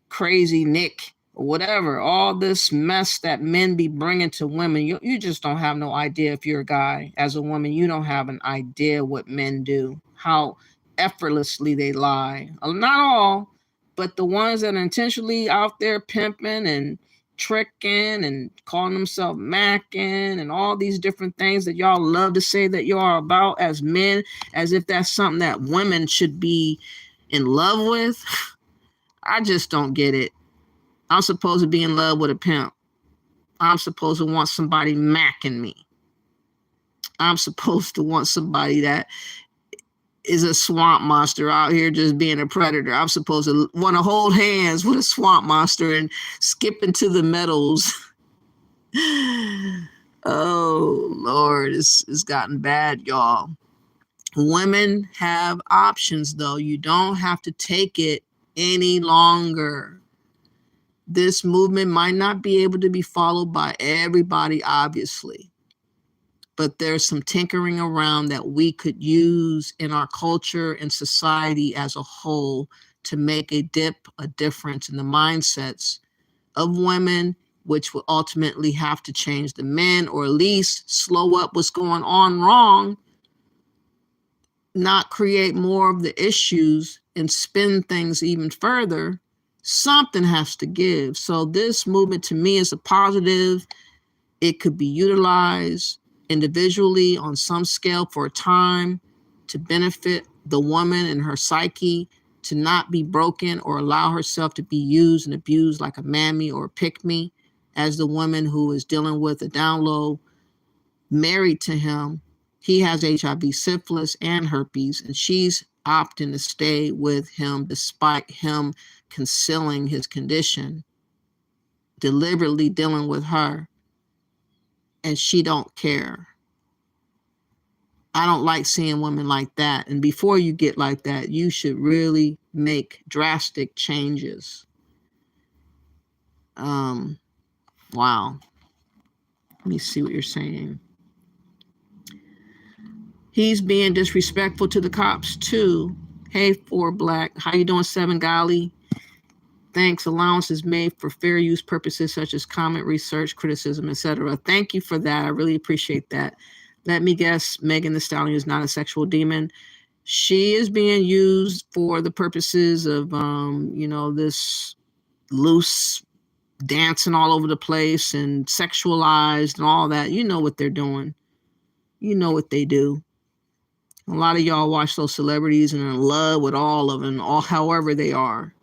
crazy Nick or whatever. All this mess that men be bringing to women. You just don't have no idea. If you're a guy, as a woman, you don't have an idea what men do, how effortlessly they lie. Not all, but the ones that are intentionally out there pimping and tricking and calling themselves macking and all these different things that y'all love to say that y'all are about as men, as if that's something that women should be in love with. I just don't get it. I'm supposed to be in love with a pimp. I'm supposed to want somebody macking me. I'm supposed to want somebody that is a swamp monster out here just being a predator. I'm supposed to want to hold hands with a swamp monster and skip into the meadows. Oh, Lord, it's gotten bad, y'all. Women have options, though. You don't have to take it any longer. This movement might not be able to be followed by everybody, obviously, but there's some tinkering around that we could use in our culture and society as a whole to make a difference in the mindsets of women, which will ultimately have to change the men, or at least slow up what's going on wrong, not create more of the issues and spin things even further. Something has to give. So this movement to me is a positive. It could be utilized individually on some scale for a time to benefit the woman and her psyche, to not be broken or allow herself to be used and abused like a mammy or a pick-me, as the woman who is dealing with a down low, married to him. He has HIV, syphilis, and herpes, and she's opting to stay with him despite him concealing his condition, deliberately dealing with her, and she don't care. I don't like seeing women like that. And before you get like that, you should really make drastic changes. Wow. Let me see what you're saying. He's being disrespectful to the cops too. Hey, 4 Black, how you doing, 7 Golly? Thanks. Allowance is made for fair use purposes such as comment, research, criticism, etc. Thank you for that. I really appreciate that. Let me guess, Megan Thee Stallion is not a sexual demon. She is being used for the purposes of, this loose dancing all over the place and sexualized and all that. You know what they're doing. You know what they do. A lot of y'all watch those celebrities and are in love with all of them, all however they are.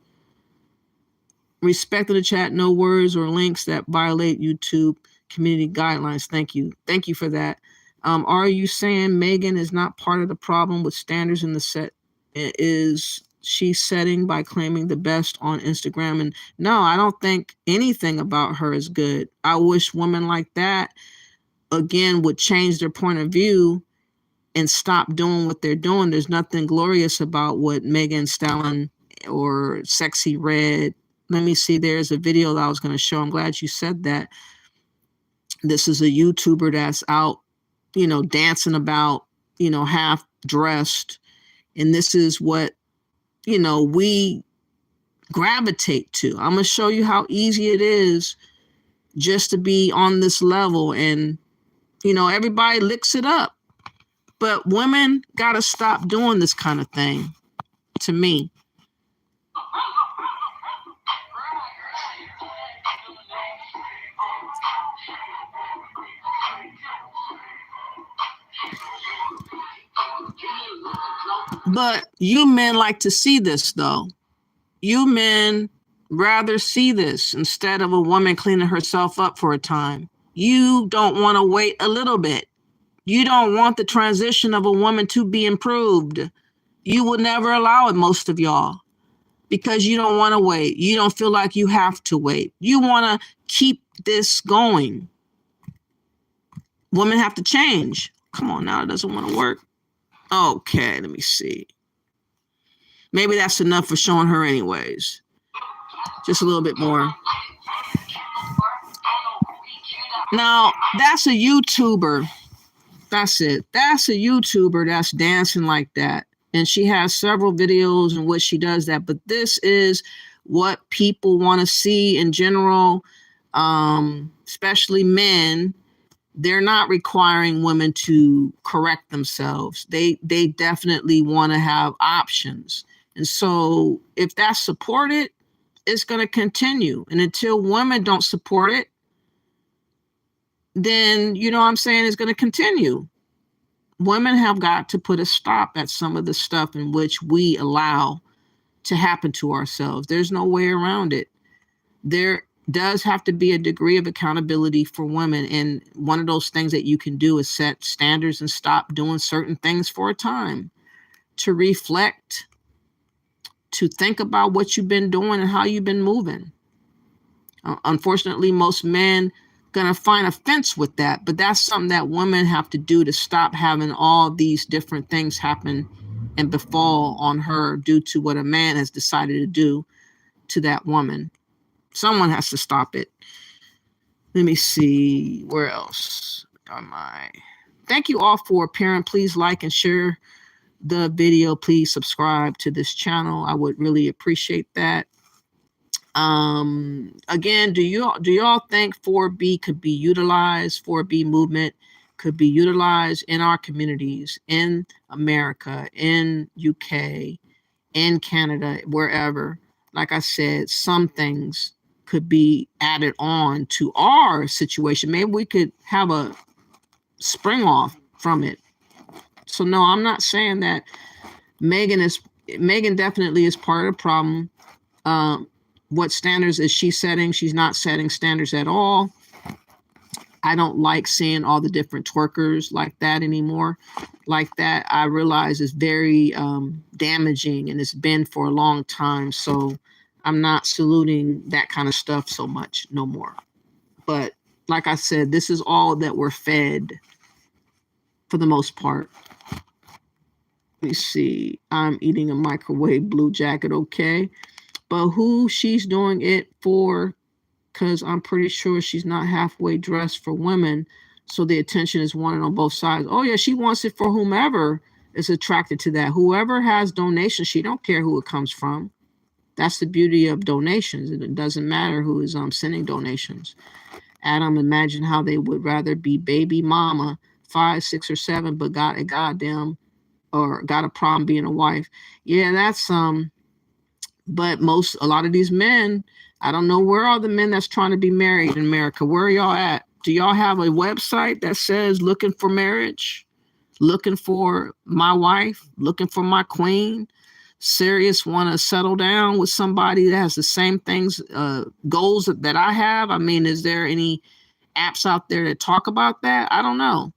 Respect in the chat, no words or links that violate YouTube community guidelines. Thank you. Thank you for that. Are you saying Megan is not part of the problem with standards in the set? Is she setting by claiming the best on Instagram? And no, I don't think anything about her is good. I wish women like that, again, would change their point of view and stop doing what they're doing. There's nothing glorious about what Megan Stallion or Sexy Red. Let me see, there's a video that I was going to show. I'm glad you said that. This is a YouTuber that's out, you know, dancing about, you know, half dressed. And this is what, you know, we gravitate to. I'm going to show you how easy it is just to be on this level. And, you know, everybody licks it up. But women got to stop doing this kind of thing, to me. But you men like to see this, though. You men rather see this instead of a woman cleaning herself up for a time. You don't want to wait a little bit. You don't want the transition of a woman to be improved. You will never allow it, most of y'all, because you don't want to wait. You don't feel like you have to wait. You want to keep this going. Women have to change. Come on now, it doesn't want to work. Okay, let me see. Maybe that's enough for showing her anyways. Just a little bit more. Now, that's a YouTuber. That's it. That's a YouTuber that's dancing like that. And she has several videos in which she does that. But this is what people want to see in general, especially men. They're not requiring women to correct themselves. They definitely want to have options. And so if that's supported, it's going to continue. And until women don't support it, then, you know what I'm saying, it's going to continue. Women have got to put a stop at some of the stuff in which we allow to happen to ourselves. There's no way around it. There does have to be a degree of accountability for women. And one of those things that you can do is set standards and stop doing certain things for a time, to reflect, to think about what you've been doing and how you've been moving. Unfortunately, most men going to find offense with that, but that's something that women have to do to stop having all these different things happen and befall on her due to what a man has decided to do to that woman. Someone has to stop it. Let me see, where else am I? Thank you all for appearing. Please like and share the video. Please subscribe to this channel. I would really appreciate that. Again, do y'all think 4B could be utilized? 4B movement could be utilized in our communities, in America, in UK, in Canada, wherever. Like I said, some things could be added on to our situation. Maybe we could have a spring off from it. So no, I'm not saying that Megan definitely is part of the problem. What standards is she setting? She's not setting standards at all. I don't like seeing all the different twerkers like that anymore. Like that, I realize is very damaging, and it's been for a long time. So I'm not saluting that kind of stuff so much no more. But like I said, this is all that we're fed for the most part. Let me see. I'm eating a microwave blue jacket, okay. But who she's doing it for, because I'm pretty sure she's not halfway dressed for women. So the attention is wanted on both sides. Oh, yeah, she wants it for whomever is attracted to that. Whoever has donations, she don't care who it comes from. That's the beauty of donations. It doesn't matter who is sending donations. Adam, imagine how they would rather be baby mama, 5, 6, or 7, but got a goddamn, or got a problem being a wife. Yeah, that's but a lot of these men, I don't know, where are the men that's trying to be married in America? Where are y'all at? Do y'all have a website that says looking for marriage? looking for my wife, looking for my queen, serious, want to settle down with somebody that has the same things, goals that I have. I mean, is there any apps out there that talk about that? I don't know.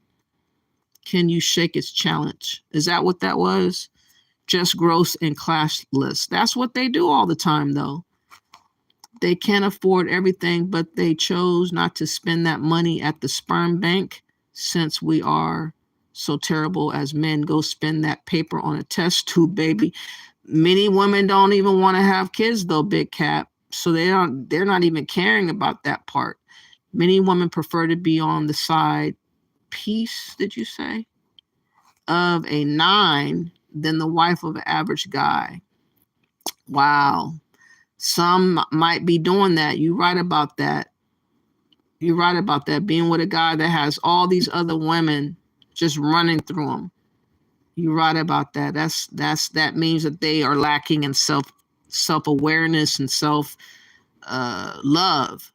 Can you shake its challenge? Is that what that was? Just gross and classless. That's what they do all the time, though. They can't afford everything, but they chose not to spend that money at the sperm bank. Since we are so terrible as men, go spend that paper on a test tube, baby. Many women don't even want to have kids, though, Big Cap. So they're not even caring about that part. Many women prefer to be on the side piece, did you say, of a 9 than the wife of an average guy. Wow. Some might be doing that. You're right about that. You're right about that. Being with a guy that has all these other women just running through him. You're right about that. That means that they are lacking in self-awareness and love.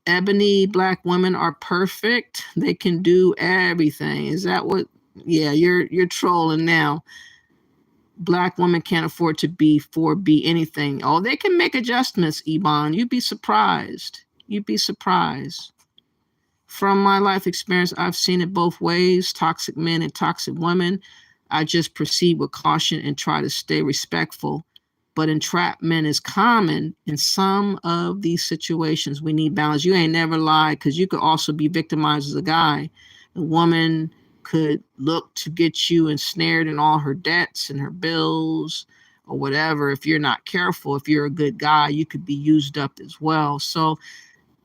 Ebony Black women are perfect. They can do everything. Is that what? Yeah, you're trolling now. Black women can't afford to be 4B anything. Oh, they can make adjustments, Iban. You'd be surprised. You'd be surprised. From my life experience, I've seen it both ways, toxic men and toxic women. I just proceed with caution and try to stay respectful. But entrapment is common in some of these situations. We need balance. You ain't never lied, because you could also be victimized as a guy. A woman could look to get you ensnared in all her debts and her bills or whatever. If you're not careful, if you're a good guy, you could be used up as well. So,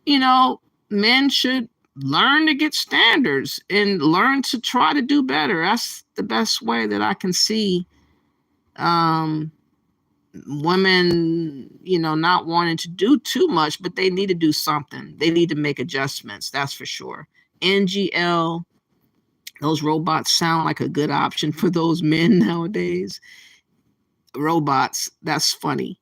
men should learn to get standards and learn to try to do better. That's the best way that I can see women, not wanting to do too much, but they need to do something. They need to make adjustments. That's for sure. NGL, those robots sound like a good option for those men nowadays. Robots, that's funny.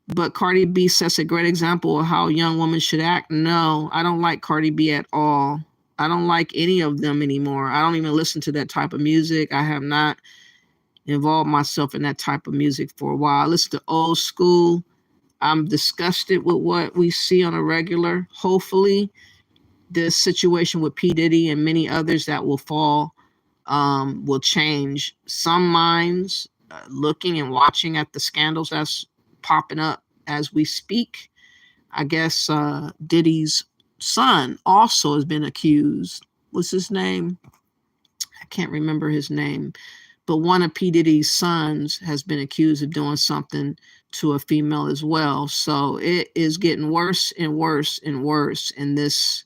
But Cardi B sets a great example of how young women should act. No, I don't like Cardi B at all. I don't like any of them anymore. I don't even listen to that type of music. I have not involved myself in that type of music for a while. I listen to old school. I'm disgusted with what we see on a regular. Hopefully, this situation with P. Diddy and many others that will fall will change some minds looking and watching at the scandals that's popping up as we speak. I guess Diddy's son also has been accused. What's his name? I can't remember his name. But one of P. Diddy's sons has been accused of doing something to a female as well. So it is getting worse and worse and worse in this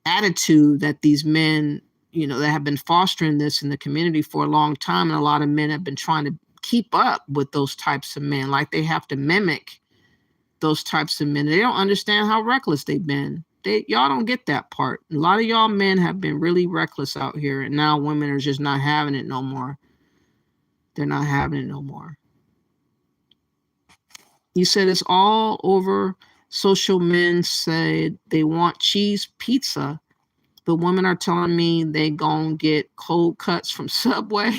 attitude that these men, that have been fostering this in the community for a long time. And a lot of men have been trying to keep up with those types of men, like they have to mimic those types of men. They don't understand how reckless they've been. Y'all don't get that part. A lot of y'all men have been really reckless out here, and now women are just not having it no more. They're not having it no more. You said it's all over. Social men say they want cheese pizza. The women are telling me they gonna get cold cuts from Subway.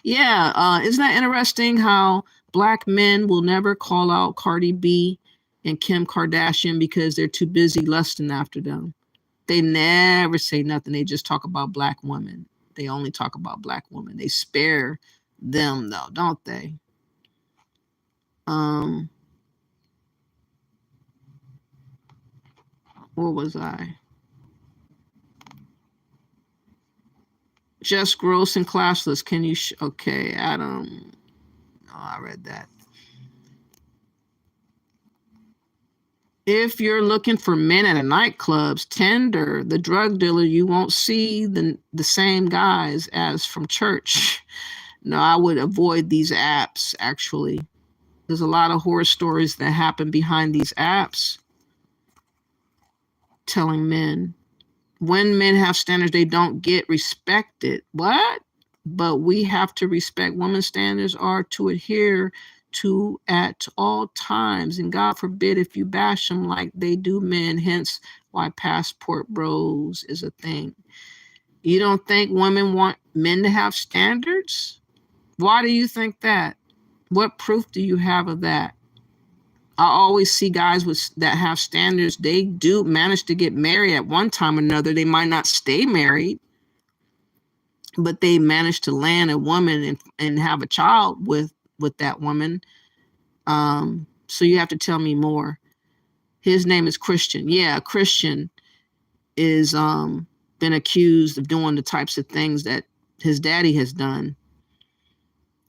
Yeah, isn't that interesting how Black men will never call out Cardi B and Kim Kardashian because they're too busy lusting after them. They never say nothing. They just talk about Black women. They only talk about Black women. They spare them, though, don't they? Where was I? Just gross and classless. Can you? Okay, Adam. Oh, I read that. If you're looking for men at a nightclubs, Tinder, the drug dealer, you won't see the same guys as from church. No, I would avoid these apps, actually. There's a lot of horror stories that happen behind these apps telling men. When men have standards, they don't get respected. What? But we have to respect women's standards are to adhere to at all times. And God forbid if you bash them like they do men, hence why passport bros is a thing. You don't think women want men to have standards? Why do you think that? What proof do you have of that? I always see guys that have standards. They do manage to get married at one time or another. They might not stay married, but they manage to land a woman and have a child with that woman. So you have to tell me more. His name is Christian. Yeah, Christian is been accused of doing the types of things that his daddy has done.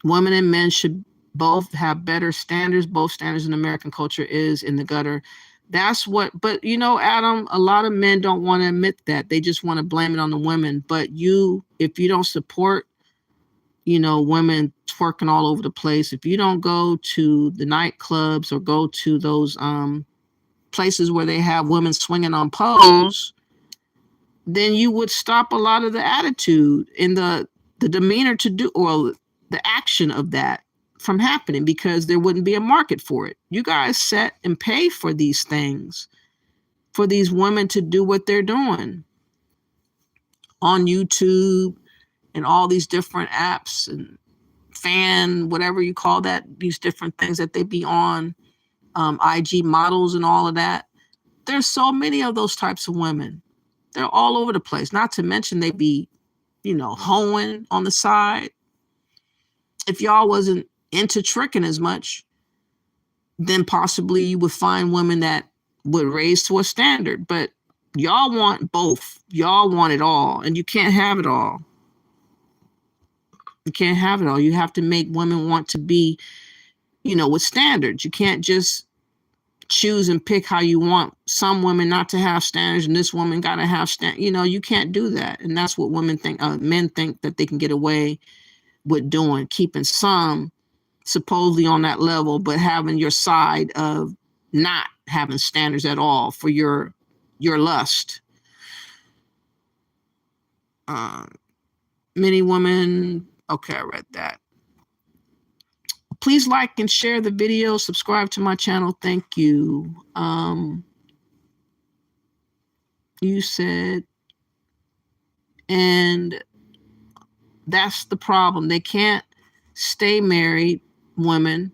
Women and men should both have better standards. Both standards in American culture is in the gutter. That's what, but you know, Adam, a lot of men don't want to admit that. They just want to blame it on the women. But if you don't support, women twerking all over the place, if you don't go to the nightclubs or go to those places where they have women swinging on poles, then you would stop a lot of the attitude and the demeanor to do, or the action of that from happening, because there wouldn't be a market for it. You guys set and pay for these things, for these women to do what they're doing on YouTube and all these different apps and whatever you call that, these different things that they be on, IG models and all of that. There's so many of those types of women. They're all over the place. Not to mention they be, hoeing on the side. If y'all wasn't into tricking as much, then possibly you would find women that would raise to a standard. But y'all want both. Y'all want it all. And you can't have it all. You can't have it all. You have to make women want to be, with standards. You can't just choose and pick how you want some women not to have standards and this woman got to have standards. You can't do that. And that's what men think that they can get away with doing, keeping some supposedly on that level, but having your side of not having standards at all for your lust. Many women, okay, I read that. Please like and share the video, subscribe to my channel. Thank you. You said, and that's the problem. They can't stay married. Women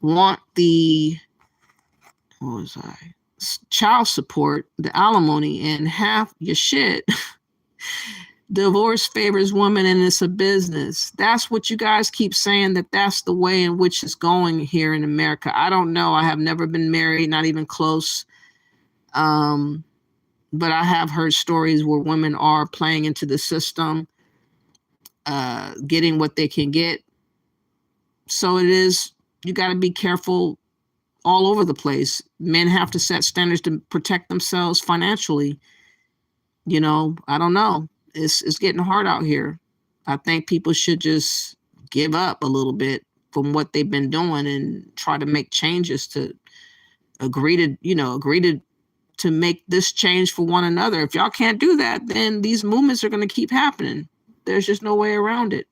want the, child support, the alimony, and half your shit. Divorce favors women and it's a business. That's what you guys keep saying, that's the way in which it's going here in America. I don't know. I have never been married, not even close. But I have heard stories where women are playing into the system, getting what they can get. So it is, you got to be careful all over the place. Men have to set standards to protect themselves financially. I don't know. It's getting hard out here. I think people should just give up a little bit from what they've been doing and try to make changes to agree to make this change for one another. If y'all can't do that, then these movements are going to keep happening. There's just no way around it.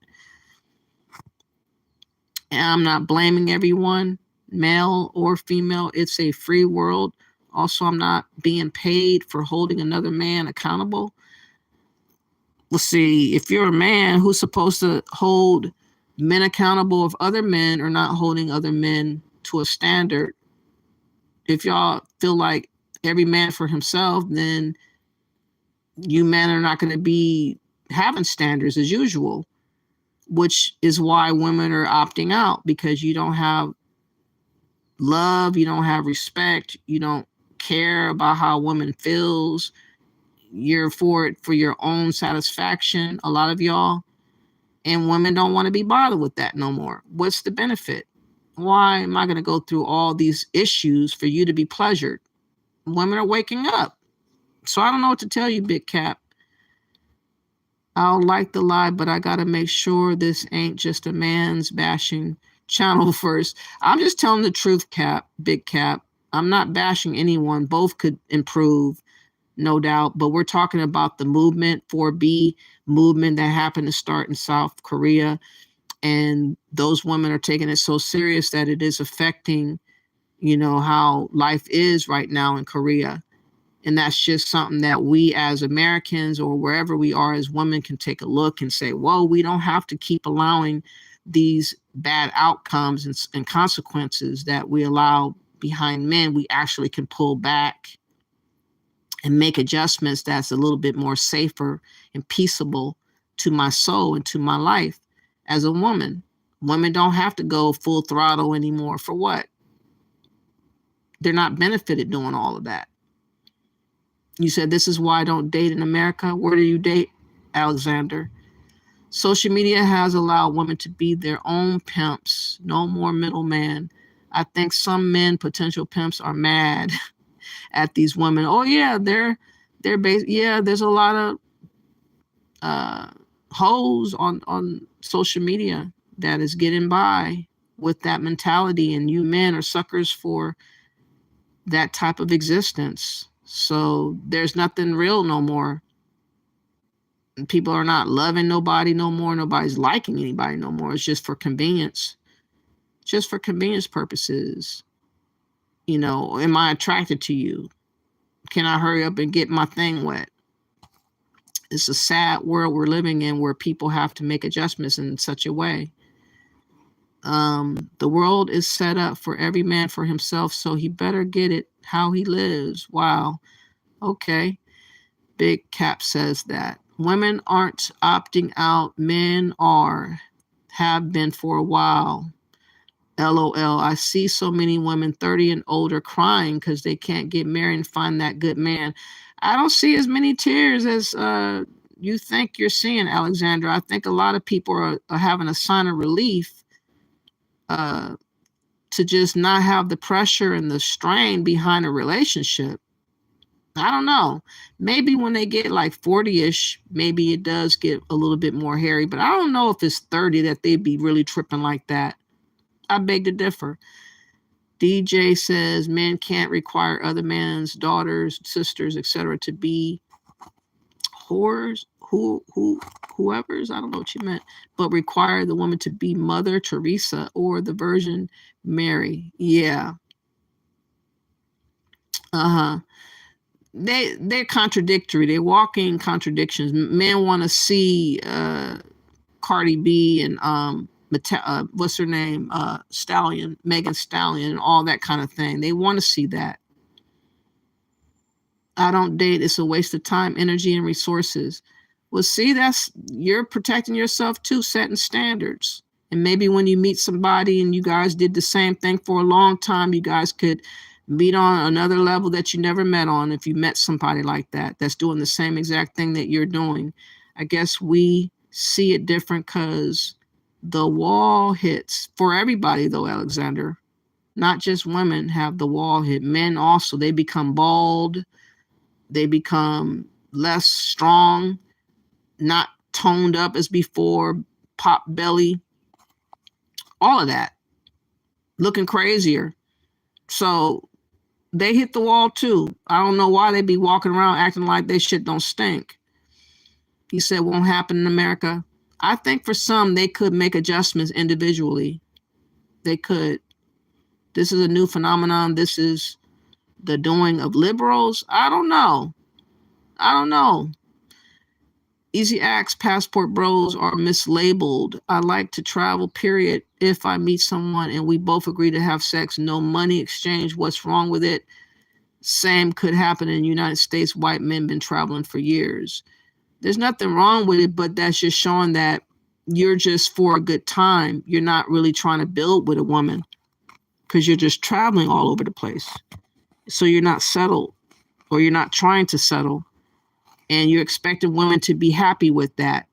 And I'm not blaming everyone, male or female. It's a free world. Also, I'm not being paid for holding another man accountable. Let's see, if you're a man who's supposed to hold men accountable if other men are not holding other men to a standard, if y'all feel like every man for himself, then you men are not going to be having standards as usual, which is why women are opting out, because you don't have love, you don't have respect, you don't care about how a woman feels. You're for it for your own satisfaction, a lot of y'all. And women don't want to be bothered with that no more. What's the benefit? Why am I going to go through all these issues for you to be pleasured? Women are waking up. So I don't know what to tell you, Big Cap. I'll like the lie, but I got to make sure this ain't just a man's bashing channel first. I'm just telling the truth, Cap, Big Cap. I'm not bashing anyone. Both could improve, no doubt. But we're talking about the movement, 4B movement that happened to start in South Korea. And those women are taking it so serious that it is affecting, you know, how life is right now in Korea. And that's just something that we as Americans or wherever we are as women can take a look and say, whoa, we don't have to keep allowing these bad outcomes and consequences that we allow behind men. We actually can pull back and make adjustments that's a little bit more safer and peaceable to my soul and to my life as a woman. Women don't have to go full throttle anymore. For what? They're not benefited doing all of that. You said, this is why I don't date in America. Where do you date, Alexander? Social media has allowed women to be their own pimps. No more middleman. I think some men, potential pimps, are mad at these women. Oh yeah, they're based. Yeah, there's a lot of hoes on social media that is getting by with that mentality, and you men are suckers for that type of existence. So there's nothing real no more. People are not loving nobody no more. Nobody's liking anybody no more. It's just for convenience. Just for convenience purposes. You know, am I attracted to you? Can I hurry up and get my thing wet? It's a sad world we're living in where people have to make adjustments in such a way. The world is set up for every man for himself, so he better get it how he lives. Wow. Okay. Big Cap says that. Women aren't opting out. Men are. Have been for a while. LOL. I see so many women 30 and older crying because they can't get married and find that good man. I don't see as many tears as you think you're seeing, Alexandra. I think a lot of people are having a sign of relief to just not have the pressure and the strain behind a relationship. I don't know. Maybe when they get like 40-ish, maybe it does get a little bit more hairy. But I don't know if it's 30 that they'd be really tripping like that. I beg to differ. DJ says men can't require other men's daughters, sisters, etc. to be whores, whoever's, I don't know what you meant, but require the woman to be Mother Teresa or the Virgin Mary. Yeah. They're contradictory. They're walking contradictions. Men want to see Cardi B and what's her name, Stallion, Megan Stallion, and all that kind of thing. They want to see that. I don't date. It's a waste of time, energy, and resources. Well, see, you're protecting yourself too, setting standards. And maybe when you meet somebody and you guys did the same thing for a long time, you guys could meet on another level that you never met on. If you met somebody like that, that's doing the same exact thing that you're doing. I guess we see it different because the wall hits for everybody, though, Alexander. Not just women have the wall hit. Men also, they become bald. They become less strong, not toned up as before, pop belly, all of that, looking crazier. So they hit the wall too. I don't know why they be walking around acting like they shit don't stink. He said won't happen in America. I think for some, they could make adjustments individually. They could. This is a new phenomenon. This is the doing of liberals. I don't know. Easy Acts passport bros are mislabeled. I like to travel, period. If I meet someone and we both agree to have sex, no money exchange, what's wrong with it? Same could happen in the United States. White men been traveling for years. There's nothing wrong with it, but that's just showing that you're just for a good time. You're not really trying to build with a woman because you're just traveling all over the place. So you're not settled, or you're not trying to settle. And you're expecting women to be happy with that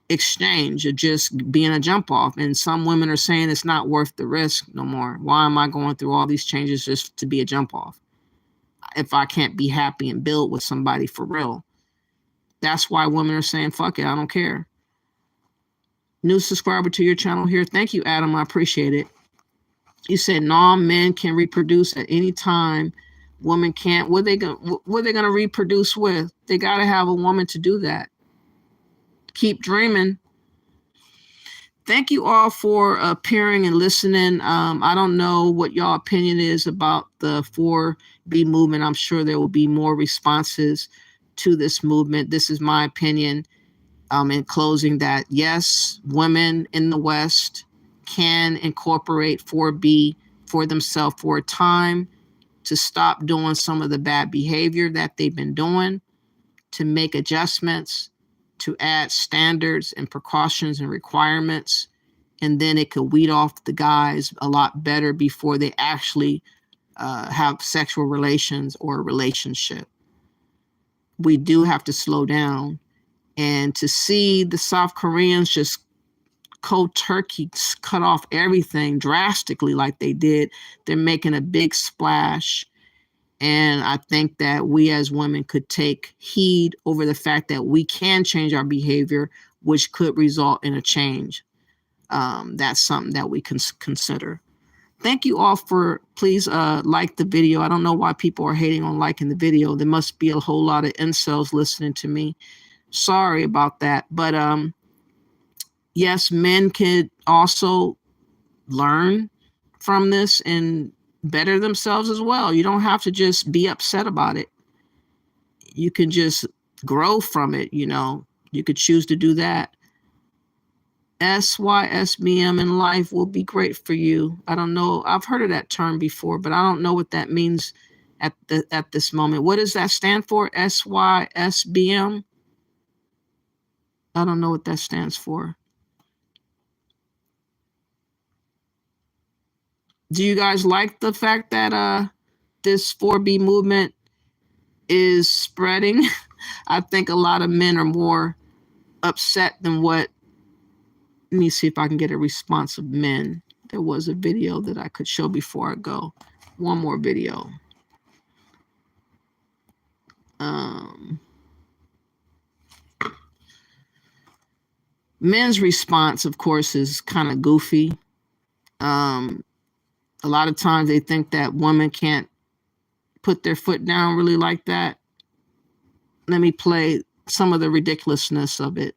exchange of just being a jump off. And some women are saying it's not worth the risk no more. Why am I going through all these changes just to be a jump off if I can't be happy and build with somebody for real? That's why women are saying, fuck it, I don't care. New subscriber to your channel here. Thank you, Adam. I appreciate it. You said men can reproduce at any time. Women can't. What are they gonna reproduce with? They gotta have a woman to do that. Keep dreaming. thank you all for appearing and listening. I don't know what y'all opinion is about the 4B movement. I'm sure there will be more responses to this movement. This is my opinion. In closing, that yes, women in the West can incorporate 4B for themselves for a time to stop doing some of the bad behavior that they've been doing, to make adjustments, to add standards and precautions and requirements, and then it could weed off the guys a lot better before they actually have sexual relations or a relationship. We do have to slow down. And to see the South Koreans just cold turkey cut off everything drastically like they did, they're making a big splash. And I think that we as women could take heed over the fact that we can change our behavior, which could result in a change. That's something that we can consider. Thank you all for, please like the video. I don't know why people are hating on liking the video. There must be a whole lot of incels listening to me. Sorry about that. But yes, men could also learn from this and better themselves as well. You don't have to just be upset about it. You can just grow from it, you know. You could choose to do that. SYSBM in life will be great for you. I don't know. I've heard of that term before, but I don't know what that means at this moment. What does that stand for? SYSBM? I don't know what that stands for. Do you guys like the fact that this 4B movement is spreading? I think a lot of men are more upset than what. Let me see if I can get a response of men. There was a video that I could show before I go. One more video. Men's response, of course, is kind of goofy. A lot of times they think that women can't put their foot down really like that. Let me play some of the ridiculousness of it.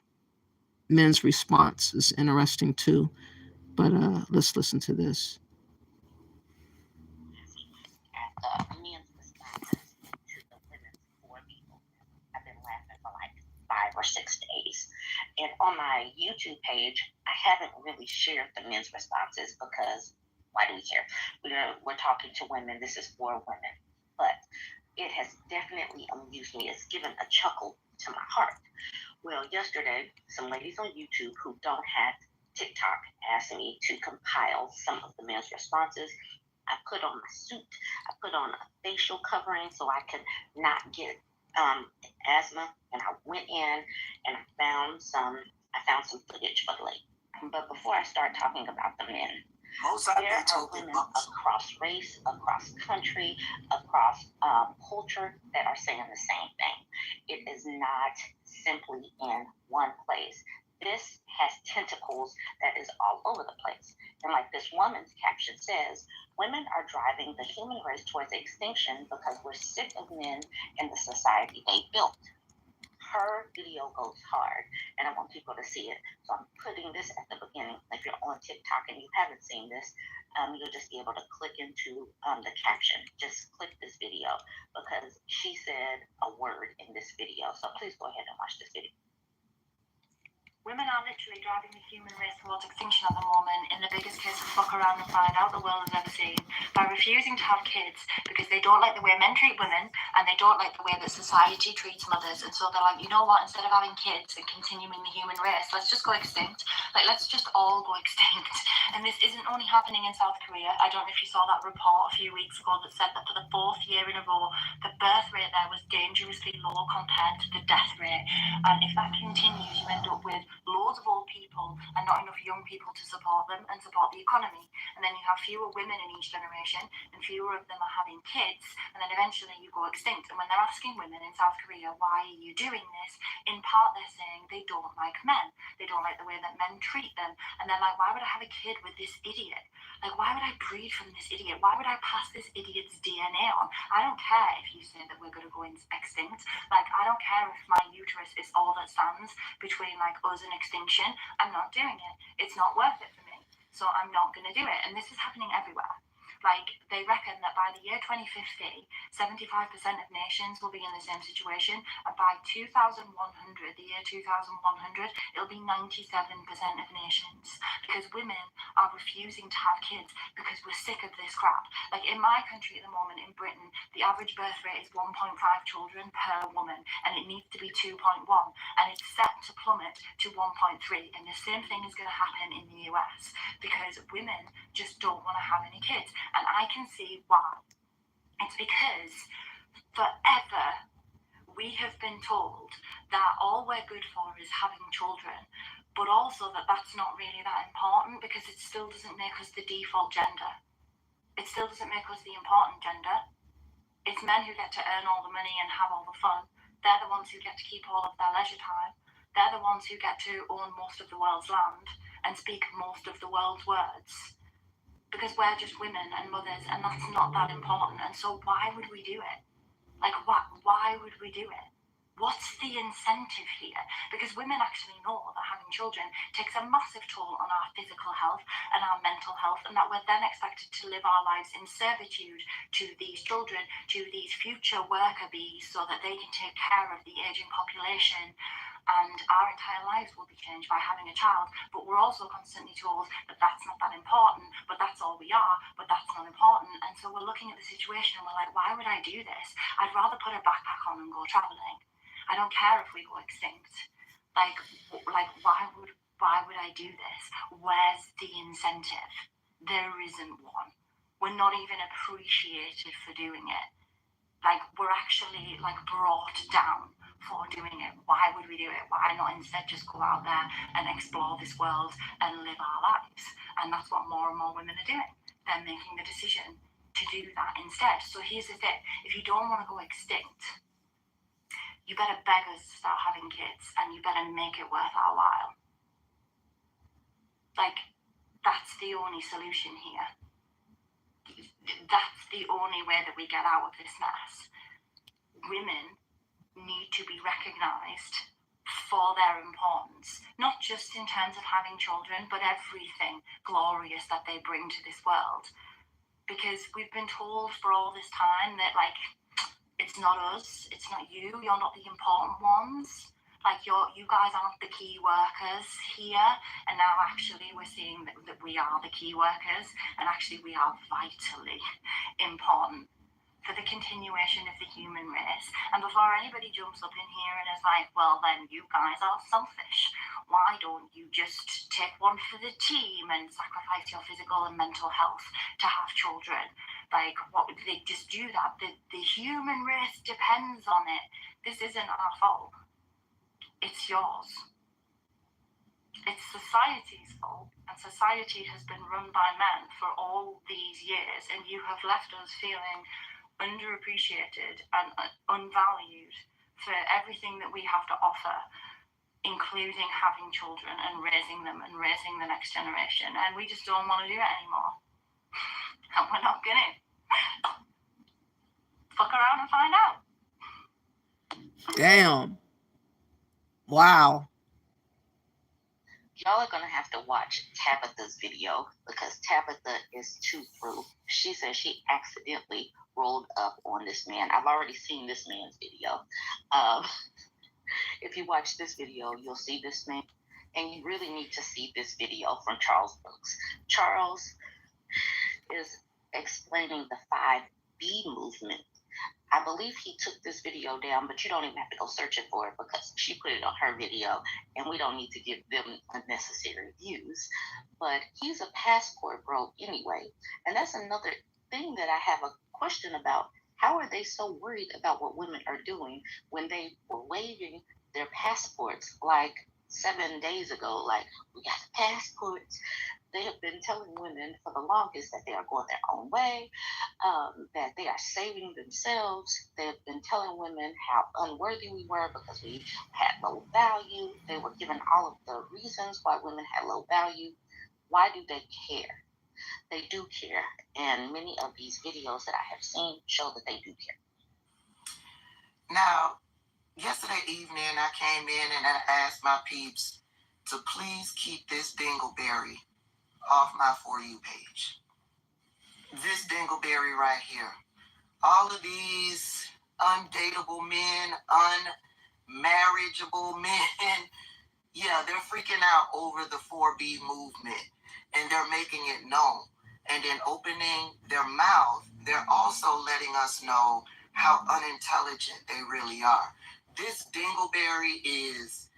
Men's response is interesting too. But let's listen to this. Men's responses to the women's 4B movement. I've been laughing for like 5 or 6 days. And on my YouTube page, I haven't really shared the men's responses because why do we care? We're talking to women. This is for women. But it has definitely amused me. It's given a chuckle to my heart. Well, yesterday, some ladies on YouTube who don't have TikTok asked me to compile some of the men's responses. I put on my suit. I put on a facial covering so I could not get asthma. And I went in and I found some footage for the lady. But before I start talking about the men, there are women across race, across country, across culture that are saying the same thing. It is not simply in one place. This has tentacles that is all over the place. And like this woman's caption says, women are driving the human race towards extinction because we're sick of men in the society they built. Her video goes hard, and I want people to see it. So I'm putting this at the beginning. If you're on TikTok and you haven't seen this, you'll just be able to click into the caption. Just click this video because she said a word in this video. So please go ahead and watch this video. Women are literally driving the human race towards extinction at the moment in the biggest case of fuck around and find out the world has ever seen by refusing to have kids because they don't like the way men treat women and they don't like the way that society treats mothers. And so they're like, you know what, instead of having kids and continuing the human race, let's just go extinct. Like, let's just all go extinct. And this isn't only happening in South Korea. I don't know if you saw that report a few weeks ago that said that for the 4th year in a row, the birth rate there was dangerously low compared to the death rate. And if that continues, you end up with loads of old people and not enough young people to support them and support the economy. And then you have fewer women in each generation and fewer of them are having kids, and then eventually you go extinct. And when they're asking women in South Korea, why are you doing this? In part they're saying they don't like men. They don't like the way that men treat them. And they're like, why would I have a kid with this idiot? Like, why would I breed from this idiot? Why would I pass this idiot's DNA on? I don't care if you say that we're going to go extinct. Like, I don't care if my uterus is all that stands between like us cause an extinction, I'm not doing it. It's not worth it for me. So I'm not going to do it. And this is happening everywhere. Like, they reckon that by the year 2050, 75% of nations will be in the same situation, and by 2100, the year 2100, it'll be 97% of nations, because women are refusing to have kids because we're sick of this crap. Like, in my country at the moment, in Britain, the average birth rate is 1.5 children per woman, and it needs to be 2.1, and it's set to plummet to 1.3, and the same thing is going to happen in the US, because women just don't want to have any kids. And I can see why. It's because forever we have been told that all we're good for is having children, but also that that's not really that important, because it still doesn't make us the default gender. It still doesn't make us the important gender. It's men who get to earn all the money and have all the fun. They're the ones who get to keep all of their leisure time. They're the ones who get to own most of the world's land and speak most of the world's words. Because we're just women and mothers, and that's not that important. And so why would we do it? Like, why would we do it? What's the incentive here? Because women actually know that having children takes a massive toll on our physical health and our mental health, and that we're then expected to live our lives in servitude to these children, to these future worker bees, so that they can take care of the aging population. And our entire lives will be changed by having a child. But we're also constantly told that that's not that important, but that's all we are, but that's not important. And so we're looking at the situation and we're like, why would I do this? I'd rather put a backpack on and go traveling. I don't care if we go extinct. Like why would I do this? Where's the incentive? There isn't one. We're not even appreciated for doing it. Like, we're actually like brought down for doing it. Why would we do it? Why not instead just go out there and explore this world and live our lives? And that's what more and more women are doing. They're making the decision to do that instead. So here's the thing. If you don't want to go extinct, you better beg us to start having kids, and you better make it worth our while. Like, that's the only solution here. That's the only way that we get out of this mess. Women need to be recognised for their importance, not just in terms of having children, but everything glorious that they bring to this world. Because we've been told for all this time that, like, it's not us, it's not you, you're not the important ones. Like, you guys aren't the key workers here. And now actually we're seeing that we are the key workers, and actually we are vitally important for the continuation of the human race. And before anybody jumps up in here and is like, well, then you guys are selfish. Why don't you just take one for the team and sacrifice your physical and mental health to have children? Like, what would they just do that? The human race depends on it. This isn't our fault. It's yours. It's society's fault, and society has been run by men for all these years, and you have left us feeling underappreciated and unvalued for everything that we have to offer, including having children and raising them and raising the next generation. And we just don't want to do it anymore. And we're not gonna. Fuck around and find out. Damn. Wow. Y'all are going to have to watch Tabitha's video, because Tabitha is too proof. She says she accidentally rolled up on this man. I've already seen this man's video. If you watch this video, you'll see this man. And you really need to see this video from Charles Brooks. Charles is explaining the 5B movement. I believe he took this video down, but you don't even have to go searching for it, because she put it on her video, and we don't need to give them unnecessary views. But he's a passport bro anyway. And that's another thing that I have a question about. How are they so worried about what women are doing when they were waiving their passports like 7 days ago? Like, we got the passports. They have been telling women for the longest that they are going their own way, that they are saving themselves. They have been telling women how unworthy we were because we had low value. They were given all of the reasons why women had low value. Why do they care? They do care. And many of these videos that I have seen show that they do care. Now, yesterday evening, I came in and I asked my peeps, to please keep this dingleberry off my For You page. This dingleberry right here. All of these undateable men, unmarriageable men, yeah, they're freaking out over the 4B movement, and they're making it known. And in opening their mouth, they're also letting us know how unintelligent they really are. This dingleberry is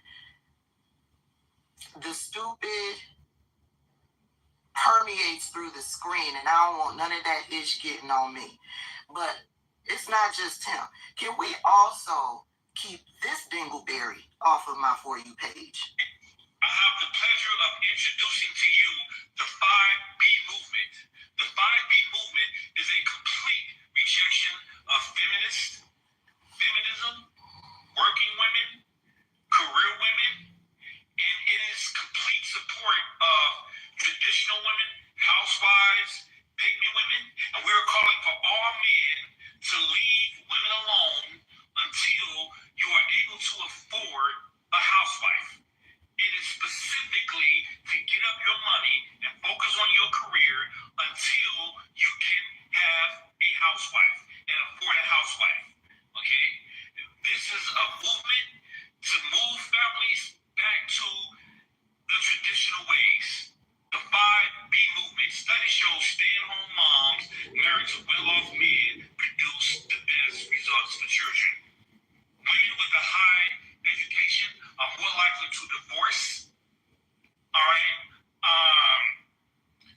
the stupid permeates through the screen, and I don't want none of that ish getting on me. But it's not just him. Can we also keep this dingleberry off of my For You page? I have the pleasure of introducing to you the 5B movement. The 5B movement is a complete rejection of feminism, working women, career women, and it is complete support of traditional women, housewives, pick-me women, and we are calling for all men to leave women alone until you are able to afford a housewife. It is specifically to get up your money and focus on your career until you can have a housewife and afford a housewife. Okay? This is a movement to move families back to the traditional ways. The 5B movement. Study shows stay-at-home moms married to well-off men produce the best results for children. Women with a high education are more likely to divorce. All right.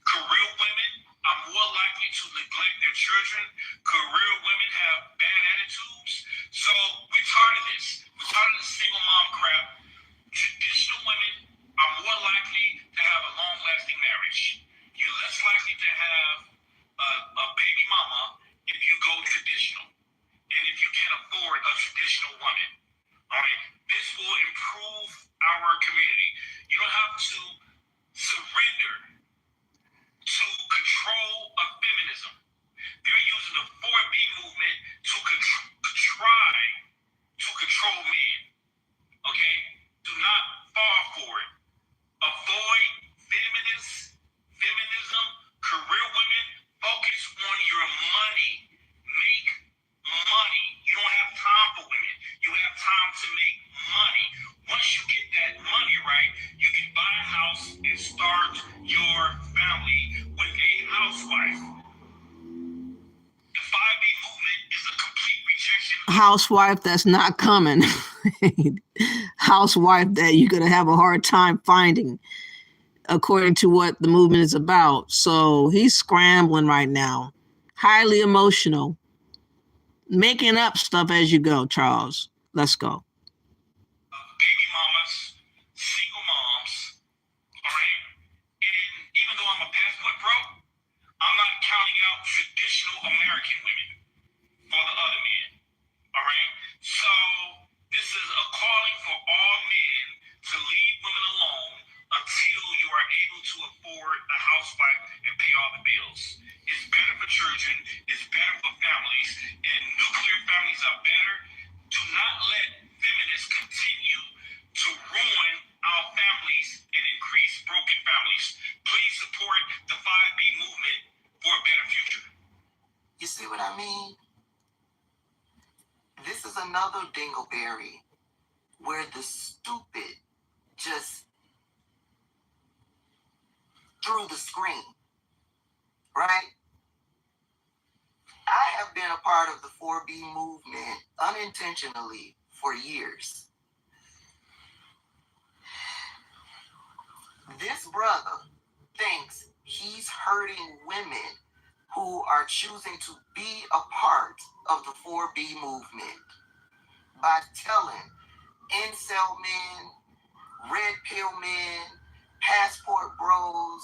Career women are more likely to neglect their children. Career women have bad attitudes. So we're tired of this. We're tired of the single mom crap. Traditional women are more likely to have a long-lasting marriage. You're less likely to have a baby mama if you go traditional, and if you can't afford a traditional woman. All right, this will improve our community. You don't have to surrender to control of feminism. They're using the 4B movement to try to control men. Okay, do not fall for it. Avoid feminism, career women. Focus on your money. Make money. You don't have time for women. You have time to make money. Once you get that money right, you can buy a house and start your family with a housewife. The 5B movement is a complete rejection. Housewife that's not coming. Housewife that you're going to have a hard time finding, according to what the movement is about. So he's scrambling right now. Highly emotional. Making up stuff as you go, Charles. Let's go. Baby mamas, single moms, all right? And even though I'm a passport bro, I'm not counting out traditional American women for the other men, all right? So this is a calling for all men to leave women alone until you are able to afford a housewife and pay all the bills. It's better for children, it's better for families, and nuclear families are better. Do not let feminists continue to ruin our families and increase broken families. Please support the 5B movement for a better future. You see what I mean? This is another dingleberry where the stupid just through the screen, right? I have been a part of the 4B movement unintentionally for years. This brother thinks he's hurting women who are choosing to be a part of the 4B movement by telling incel men, red pill men, passport bros,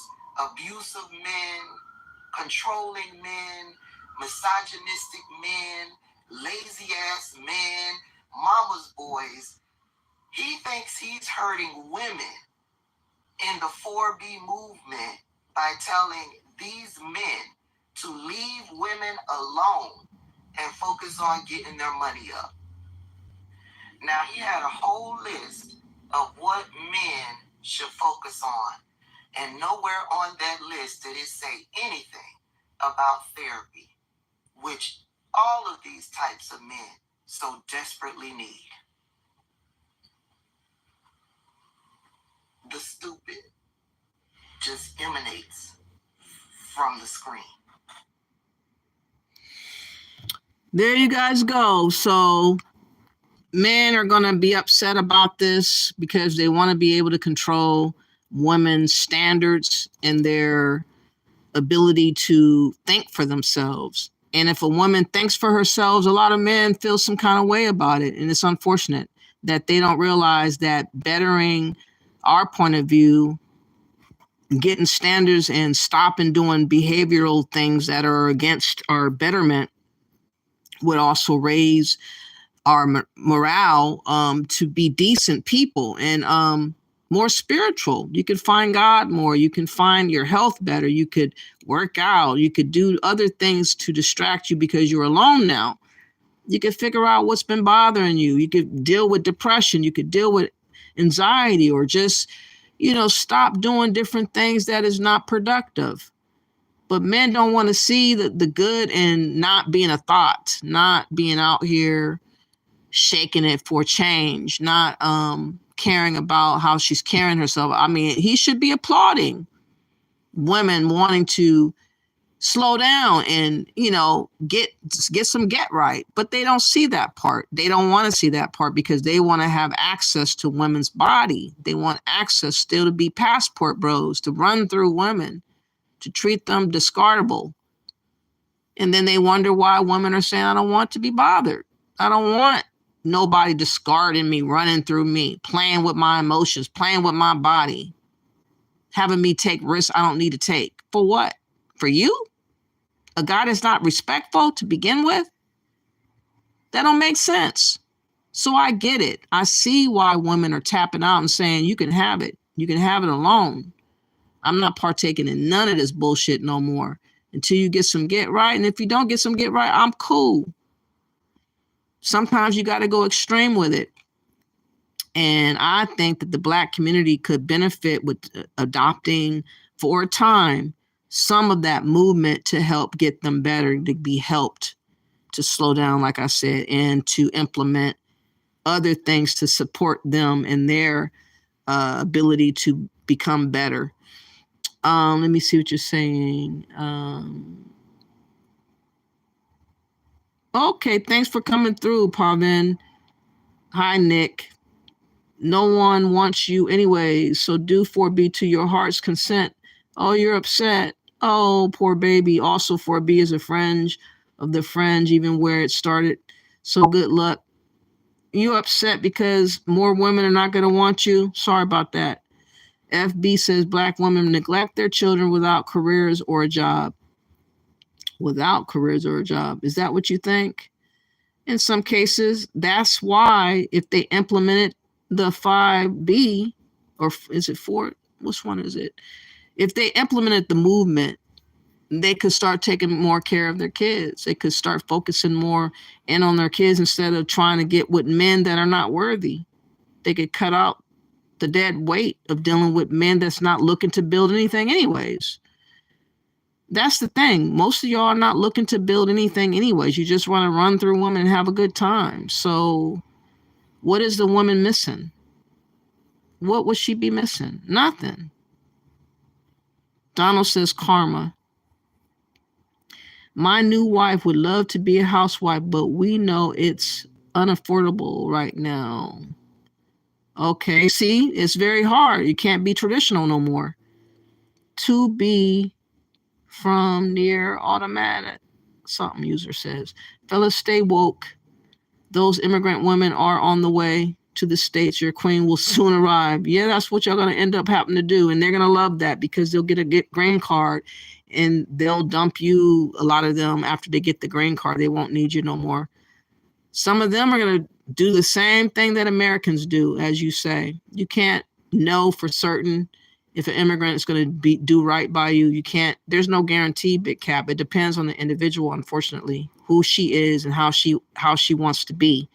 abusive men, controlling men, misogynistic men, lazy ass men, mama's boys. He thinks he's hurting women in the 4B movement by telling these men to leave women alone and focus on getting their money up. Now, he had a whole list of what men should focus on. And nowhere on that list did it say anything about therapy, which all of these types of men so desperately need. The stupid just emanates from the screen. There you guys go. So men are going to be upset about this because they want to be able to control women's standards and their ability to think for themselves. And if a woman thinks for herself, a lot of men feel some kind of way about it. And it's unfortunate that they don't realize that bettering our point of view, getting standards and stopping doing behavioral things that are against our betterment would also raise our morale to be decent people and more spiritual. You could find God more. You can find your health better. You could work out. You could do other things to distract you because you're alone now. You could figure out what's been bothering you. You could deal with depression. You could deal with anxiety, or just, stop doing different things that is not productive. But men don't want to see the good in not being a thought, not being out here shaking it for change, not caring about how she's carrying herself. I mean, he should be applauding women wanting to slow down and, get some get right. But they don't see that part. They don't want to see that part because they want to have access to women's body. They want access still to be passport bros, to run through women, to treat them discardable. And then they wonder why women are saying, I don't want to be bothered. I don't want nobody discarding me, running through me, playing with my emotions, playing with my body, having me take risks I don't need to take. For what? For you? A guy that's not respectful to begin with? That don't make sense. So I get it. I see why women are tapping out and saying, you can have it. You can have it alone. I'm not partaking in none of this bullshit no more until you get some get right. And if you don't get some get right, I'm cool. Sometimes you got to go extreme with it. And I think that the Black community could benefit with adopting for a time some of that movement to help get them better, to be helped to slow down, like I said, and to implement other things to support them in their ability to become better. Let me see what you're saying. Okay, thanks for coming through, Pavin. Hi, Nick. No one wants you anyway, so do 4B to your heart's consent. Oh, you're upset. Oh, poor baby. Also, 4B is a fringe of the fringe, even where it started. So good luck. You upset because more women are not going to want you? Sorry about that. FB says Black women neglect their children without careers or a job. Without careers or a job. Is that what you think? In some cases, that's why if they implemented the 5B, or is it 4? Which one is it? If they implemented the movement, they could start taking more care of their kids. They could start focusing more in on their kids instead of trying to get with men that are not worthy. They could cut out the dead weight of dealing with men that's not looking to build anything anyways. That's the thing. Most of y'all are not looking to build anything anyways. You just want to run through women and have a good time. So what is the woman missing? What would she be missing? Nothing. Donald says karma. My new wife would love to be a housewife, but we know it's unaffordable right now. Okay, see, it's very hard. You can't be traditional no more. To be from near automatic, something user says. Fellas, stay woke. Those immigrant women are on the way to the States. Your queen will soon arrive. Yeah, that's what y'all going to end up having to do. And they're going to love that because they'll get a green card and they'll dump you, a lot of them, after they get the green card. They won't need you no more. Some of them are going to do the same thing that Americans do, as you say. You can't know for certain if an immigrant is going to do right by you. You can't, there's no guarantee, Big Cap. It depends on the individual, unfortunately, who she is and how she wants to be.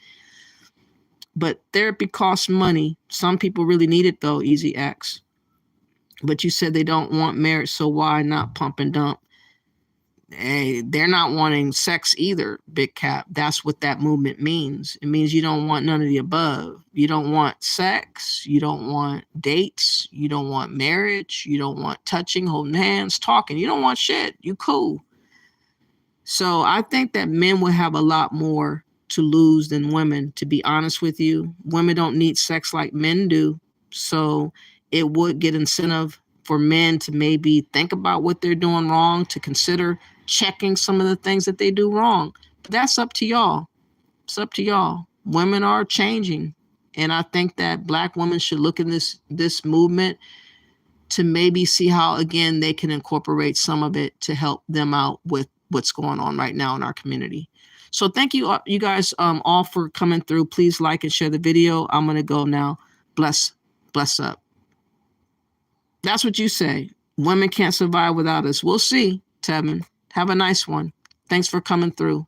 But therapy costs money. Some people really need it though, Easy X. But you said they don't want marriage, so why not pump and dump? Hey, they're not wanting sex either, Big Cap. That's what that movement means. It means you don't want none of the above. You don't want sex. You don't want dates. You don't want marriage. You don't want touching, holding hands, talking. You don't want shit. You cool. So I think that men will have a lot more to lose than women, to be honest with you. Women don't need sex like men do. So it would get incentive for men to maybe think about what they're doing wrong, to consider checking some of the things that they do wrong. But that's up to y'all. It's up to y'all. Women are changing. And I think that Black women should look in this movement to maybe see how, again, they can incorporate some of it to help them out with what's going on right now in our community. So thank you, you guys all for coming through. Please like and share the video. I'm going to go now. Bless up. That's what you say. Women can't survive without us. We'll see, Tevin. Have a nice one. Thanks for coming through.